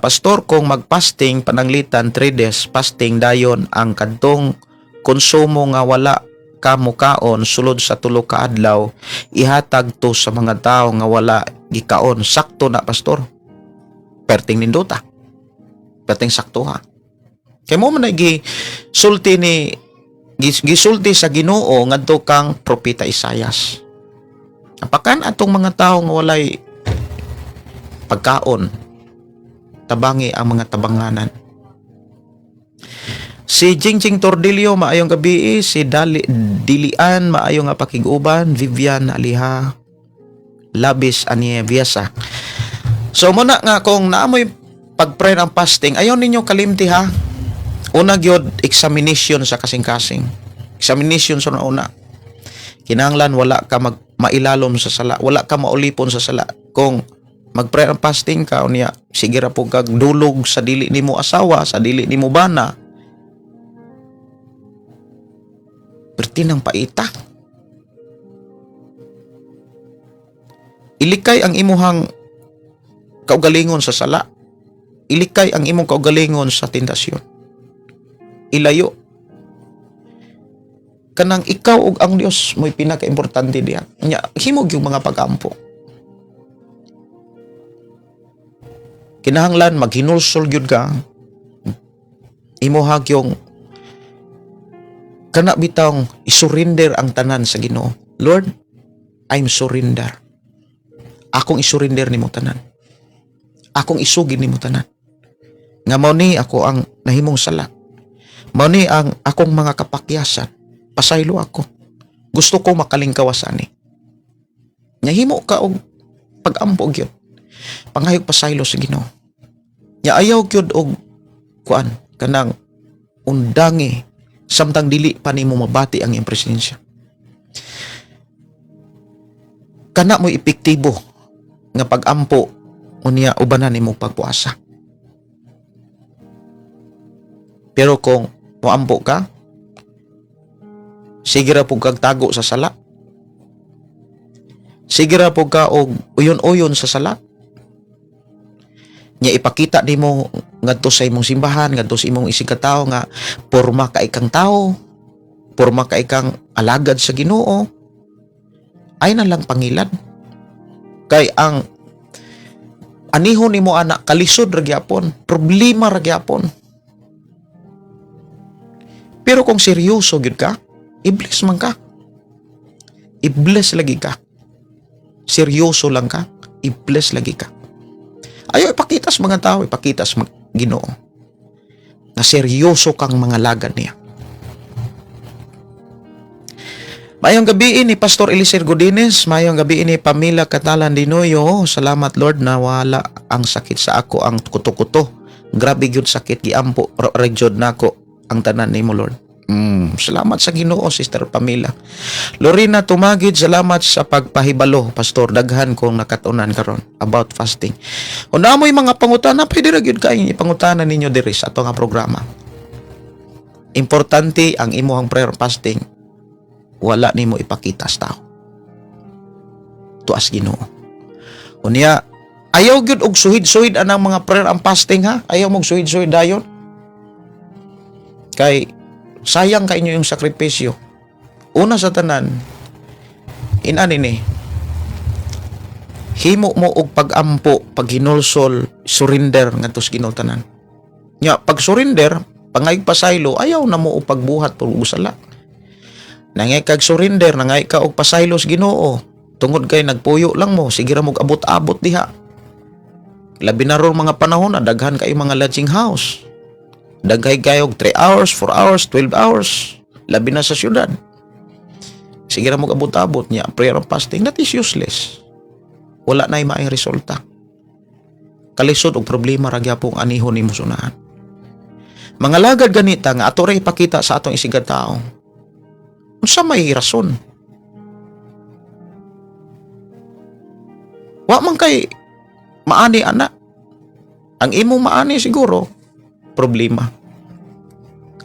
Pastor, kung mag-fasting pananglitan 3 days, fasting dayon ang kadtong konsumo nga wala kamukaon sulod sa tulo ka adlaw, ihatag to sa mga tao nga wala gikaon. Sakto na, Pastor. Perting nindota. Perting sakto ha. Kaya mo man gisulti sa Ginoo ngadto kang propeta Isayas. Apakan atong mga tao nga walay pagkaon, tabangi ang mga tabanganan. Si Jingjing Tordilio, maayong gabi. Si Dilian, maayong nga pakiguban. Vivian Aliha, Labis Anievesa. So muna nga kung naamoy pag-pray ng fasting, ayaw ninyo kalimti ha. Una gyud examination sa kasing-kasing. Examination sa una. Kinahanglan wala ka mailalom sa sala, wala ka maulipon sa sala. Kung mag-pray ng fasting ka, unya sige ra po kag dulog sa dili nimo asawa, sa dili nimo bana. Pertinang paita. Ilikay ang imuhang kaugalingon sa sala. Ilikay ang imong kaugalingon sa tentasyon. Ilayo. Kanang ikaw ug ang Dios mo'y pinaka-importante diha. Nya himog yung mga pagampo. Kinahanglan maghinulsol gyud ka. Imuhag yung kana bitang isurrender ang tanan sa Ginoo. Lord, I'm surrender. Akong isurrender nimo tanan. Akong isugid nimo tanan. Nga mao ni ako ang nahimong sala. Mao ni ang akong mga kapakyasan. Pasaylo ako. Gusto ko makalingkawas ani. Nya himo ka og pag-ampo gyud. Pangayog pasaylo sa Ginoo. Nya ayaw gyud og kuan kanang undangi samtang dili pa nimo mabati ang iyang presensya. Kana mo epektibo nga pag-ampo unya ubanan nimo pagpuasa. Pero kung moampo ka, sige ra pug kag tago sa sala. Sige ra pug ka og uyon-uyon sa sala. Nya ipakita nimo ngadto sa imong simbahan, ngadto sa imong isig ka tawo nga porma ka ikang tawo, porma ka ikang alagad sa Ginoo. Ay na lang pangilad. Kay ang anihon nimo anak kalisod ra gyapon, problema ra gyapon. Pero kung seryoso gyud ka, i-bless man ka. I-bless lagi ka. Seryoso lang ka, i-bless lagi ka. Ayaw ipakita sa mga tao, ipakita sa Ginoo na seryoso kang mga lagad niya. Mayong gabi ni Pastor Eliezer Godines, mayong gabi ni Pamela Catalan Dinoyo. Salamat Lord na wala ang sakit sa ako, ang kuto-kuto. Grabe gyud sakit giampo rejod nako ang tanan nimo Lord. Salamat sa Ginoo, Sister Pamela. Lorena Tumagid, salamat sa pagpahibalo, Pastor. Daghan kong nakatunan karon about fasting. Kung naamoy mga pangutana, pwede ra gyud kayo ipangutana ninyo diri sa ato nga programa. Importante ang imuhang prayer fasting. Wala nimo ipakita sa tao. Tuas Ginoo. Unya, ayaw gyud og suhid-suhid anang mga prayer and fasting ha. Ayaw mong suhid-suhid dayon. Kay sayang kay inyo yung sakripisyo. Una sa tanan, inani ni, himo mo og pag-ampo, paghinulsol, surrender ngadto sa Ginoo tanan. Nya pag surrender, pangayog pasaylo, ayaw na mo og pagbuhat pag usala. Nangay kag surrender, nangay ka og pasaylo sa Ginoo. Tungod kay nagpuyo lang mo, sige ra mo abot-abot diha. Labi na ron mga panahon na daghan kay mga lodging house. Daghay kayo 3 hours, 4 hours, 12 hours. Labi na sa syudad. Sige ra mo abot-abot niya. Prayer and fasting, that is useless. Wala na maayong resulta. Kalisod og problema ra gyapon anihon nimo sunahan. Mga lagad ganita nga ato ra ipakita sa atong isigad tao. Unsa may rason? Wa man kay maani ana. Ang imo maani siguro problema.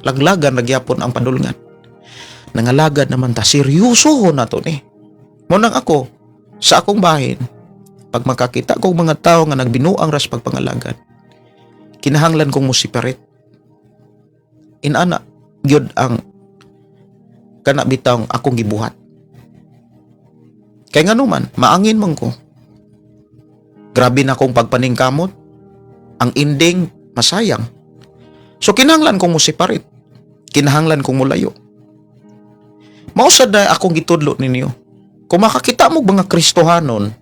Laglagan nagyapon ang padulngan. Nangalagad naman ta, seryoso na to ni. Munang ako, sa akong bahin, pag makakita kong mga tao nga nagbinuang ras pagpangalagad, kinahanglan kong musiparit. Inana, gyud ang kanabitang akong gibuhat. Kaya nga naman, maangin man ko. Grabe na akong pagpaningkamot. Ang ending, masayang. So kinahanglan kong musiparit. Kinahanglan kong mulayo. Mausad na akong gitudlo ninyo. Kung makakita mo mga Kristohanon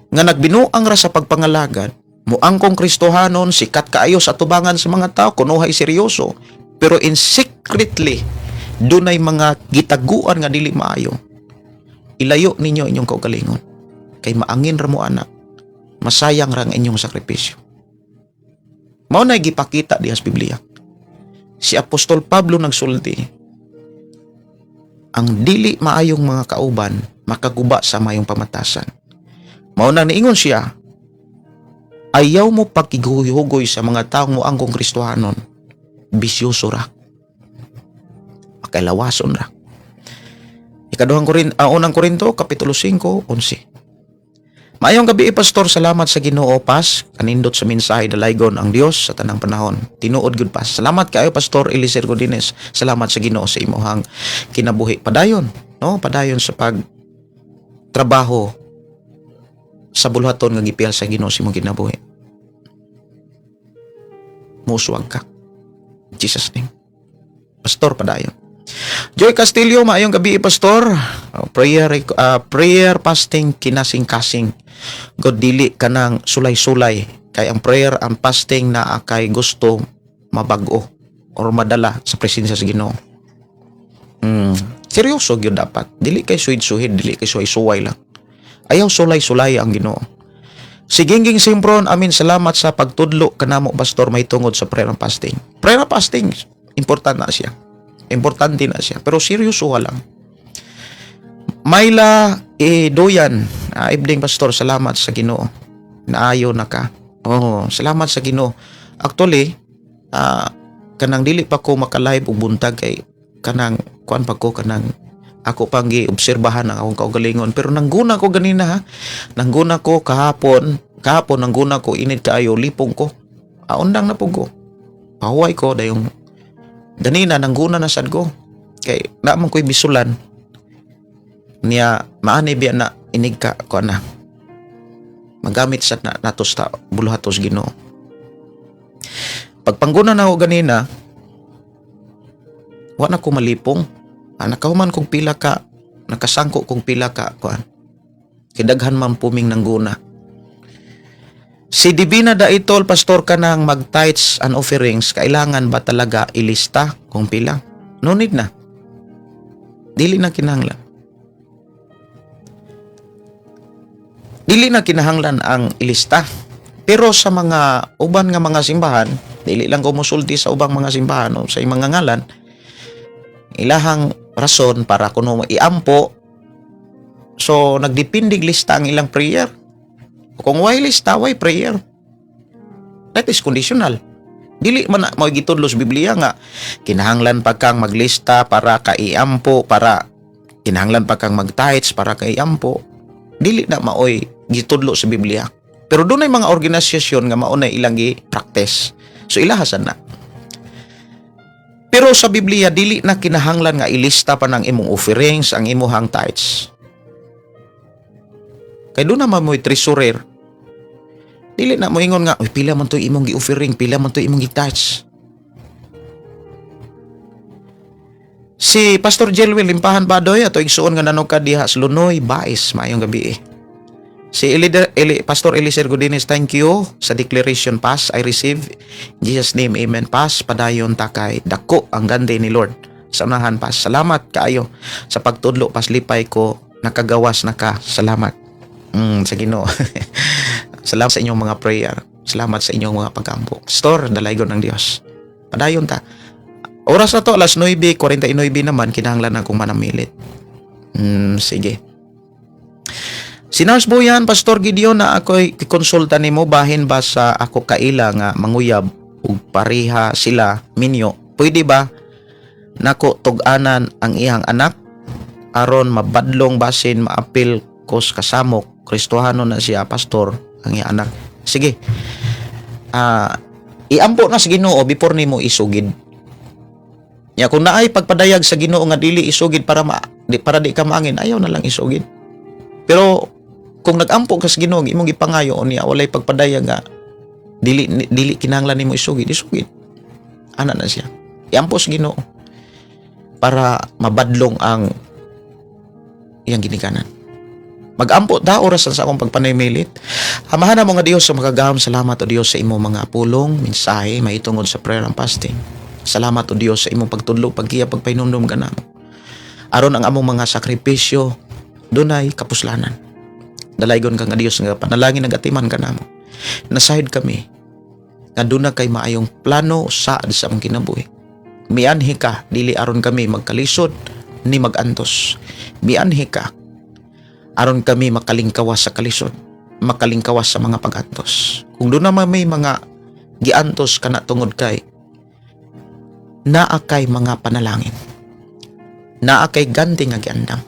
nga nagbinuang ra sa pagpangalagad, muangkong Kristohanon, sikat kaayo sa tubangan sa mga tao, kunuhay seryoso, pero in secretly, dunay mga gitaguan nga dili maayo. Ilayo ninyo inyong kaugalingon. Kay maangin ra mo anak. Masayang ra ang inyong sakripisyo. Mao na gipakita diha sa Biblia. Si Apostol Pablo nagsulti, ang dili maayong mga kauban makaguba sa mayong pamatasan. Mao na niingon siya, ayaw mo pagkiguhugoy sa mga taong moangkong Kristohanon, bisyoso ra. Makailawason ra. Unang Korinto, Kapitulo 5, 11. Maayong gabi, Pastor. Salamat sa Ginoo, Pas. Kanindot sa mensahe dalaygon ang Dios sa tanang panahon. Tinuod gud, Pas. Salamat kayo, Pastor Eliezer Godines. Salamat sa Ginoo sa imuhang kinabuhi. Padayon, no? Padayon sa pagtrabaho sa buluhaton nga gipiyal sa Ginoo sa imong kinabuhi. Muswag ka. In Jesus name. Pastor, padayon. Joy Castillo, maayong gabi, Pastor. Prayer fasting kinasing-kasing. God dili kanang sulay-sulay. Kay ang prayer ang fasting na kay gusto mabago or madala sa presensya sa Ginoo. Seryoso gyud dapat. Dili kay suhid-suhid, dili kay suway-suway lang. Ayaw sulay-sulay ang Ginoo. Siginging simpron, amin salamat sa pagtudlo kanamo pastor may tungod sa prayer and fasting. Prayer and fasting, important na siya. Importante na siya. Pero seryoso lang. Mayla Doyan, evening pastor, salamat sa Ginoo. Naayo na ka. Oh, salamat sa Ginoo. Actually, kanang dili pa ko maka-live og buntag kay kanang kuan pa ko kanang ako pang giobserbahan ang akong kaugalingon, pero nangguna ko ganina ha. Nangguna ko kahapon nangguna ko init kaayo, lipong ko. Aundang na po ko. Pahuway ko dayong ganina nangguna na sad ko. Kay naman ko'y bisulan niya maani biya na inig ka ko na. Magamit sa natos ta buluhatos Ginoo. Pagpangguna na ako ganina, wa na ko malipong. Nakahuman kong pila ka, nakasangko kong pila ka, kuan. Kidaghan man puming nangguna. Si Divina Daitol, pastor ka nang mag-tithes and offerings, kailangan ba talaga ilista kung pila? No need na. Dili na kinahanglan. Dili na kinahanglan ang ilista. Pero sa mga uban nga mga simbahan, dili lang ko musulti sa ubang mga simbahan o sa mga ngalan, ilahang rason para kuno iampo. So nagdepindig lista ang ilang prayer. Kung way lista, way prayer. That is conditional. Dili man na mo gitudlo sa Biblia nga kinahanglan pa kang maglista para ka iampo, para kinahanglan pa kang mag-tithes para ka iampo. Dili na maoy gitudlo sa Biblia. Pero doon ay mga organisasyon nga mao na ilang gi-practice. So ilahasan na. Pero sa Biblia, dili na kinahanglan nga ilista pa ng imong offerings, ang imuhang tithes. Kaya doon naman mo'y treasurer. Dili na mo ingon nga, pila man to imong gi-offering, pila man to imong gi-tithes. Si Pastor Jelwin Limpahan Badoy, ato igsuon nga nanog ka diha sa Lunoy, Bais, maayong gabi eh. Si Pastor Eliser Godines, thank you sa declaration pass I receive. In Jesus name, amen. Pass, padayon takay. Dako ang gande ni Lord. Sa unahan pass. Salamat kaayo sa pagtudlo. Paslipay ko, nakagawas na ka. Salamat. Sa Ginoo. Salamat sa inyong mga prayer. Salamat sa inyong mga pag-ampo. Pastor, dalaygon ng Dios. Padayon ta. Oras na to, alas 9:49 naman, kinahanglan akong manamilit. Sige. Si Nars Boyan, Pastor Gideon, na ako'y konsulta nimo bahin ba sa ako kaila nga manguyab ug pareha sila minyo. Pwede ba nako tug-anan ang iyang anak aron mabadlong basin maapil kos kasamok Kristohano na siya, pastor, ang iyang anak. Sige. Iampo na sa Ginoo before nimo isugid. Ya kung naay pagpadayag sa Ginoo nga dili isugid para di ka maangin, ayaw na lang isugid. Pero kung nag-ampo ka sa Ginoo imong gipangayo niya walay pagpadayag nga dili kinahanglan nimo isugid. Ana na siya. Iampo sa Ginoo para mabadlong ang iyang ginikanan. Mag-ampo ta oras sa akong pagpanaymilit. Amahan mo nga Dios sa makagahom. Salamat o Dios sa imong mga pulong, mensahe mahitungod sa prayer and fasting. Salamat o Dios sa imong pagtudlo, paggiya, pagpainumdum kanamo. Aron ang among mga sakripisyo dunay kapuslanan. Dalaygon ka nga Dios nga panalangin nagatiman kanamo. Nasahid kami nga duna kay maayong plano saad sa among kinabuhi. Mianhi ka dili aron kami magkalisod ni magantos. Mianhi ka aron kami makalingkawas sa kalisod, makalingkawas sa mga pagantos. Kung doon naman may mga giantos kana tungod kay naa kay mga panalangin, naa kay ganti nga giandam.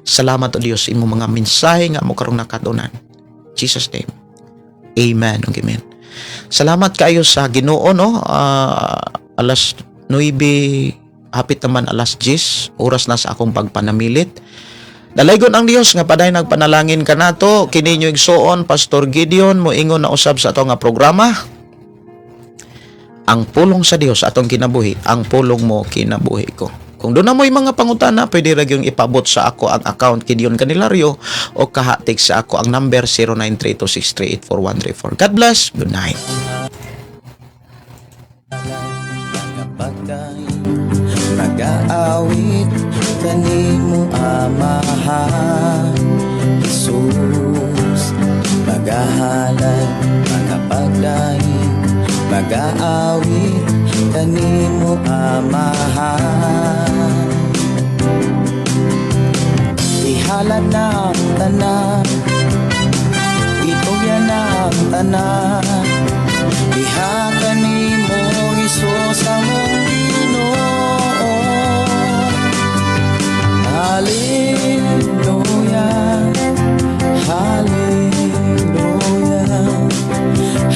Salamat o Dios imo mga mensahe nga mo karong nakatunan. Jesus name. Amen. Amen. Salamat kayo sa Ginoo no. Alas 9 hapit naman alas 10 oras na sa akong pagpanamilit. Dalaygon ang Dios nga paday nagpanalangin kanato kini inyo igsuon Pastor Gideon moingon na usab sa ato nga programa. Ang pulong sa Dios atong kinabuhi, ang pulong mo kinabuhi ko. Kung doon na mo'y mga pangutana, pwede ra gyung ipabot sa ako ang account Gideon Candelario o kahatik sa ako ang number 093263844134. God bless. Good night. Nag-aawit kanimo amahan Jesus, Magahalay, mga pagdaing, mag-aawit, kanimo amahan. Ihalad na ang tanan, itugyan na ang tanan, diha kanimo Hesus among Ginoo. Hallelujah, hallelujah,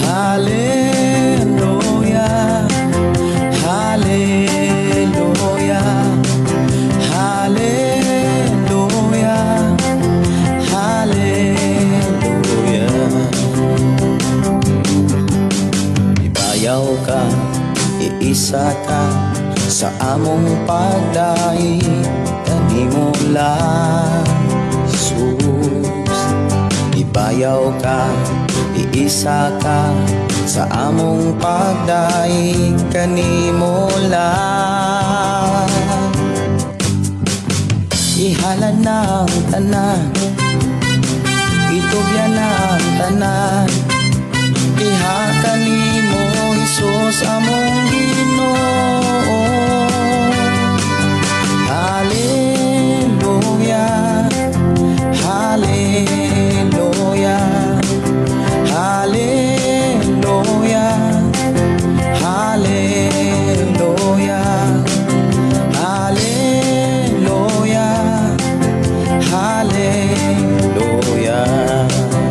hallelujah, hallelujah, hallelujah, hallelujah. Ibayaw ka, iisa ka sa among pagdaig, kanimo lang Jesus. Ibayaw ka, iisa ka sa among pagdaig, kanimo lang. Ihalad na ang tanan, itugyan na ang tanan, diha kanimo Hesus among Ginoo.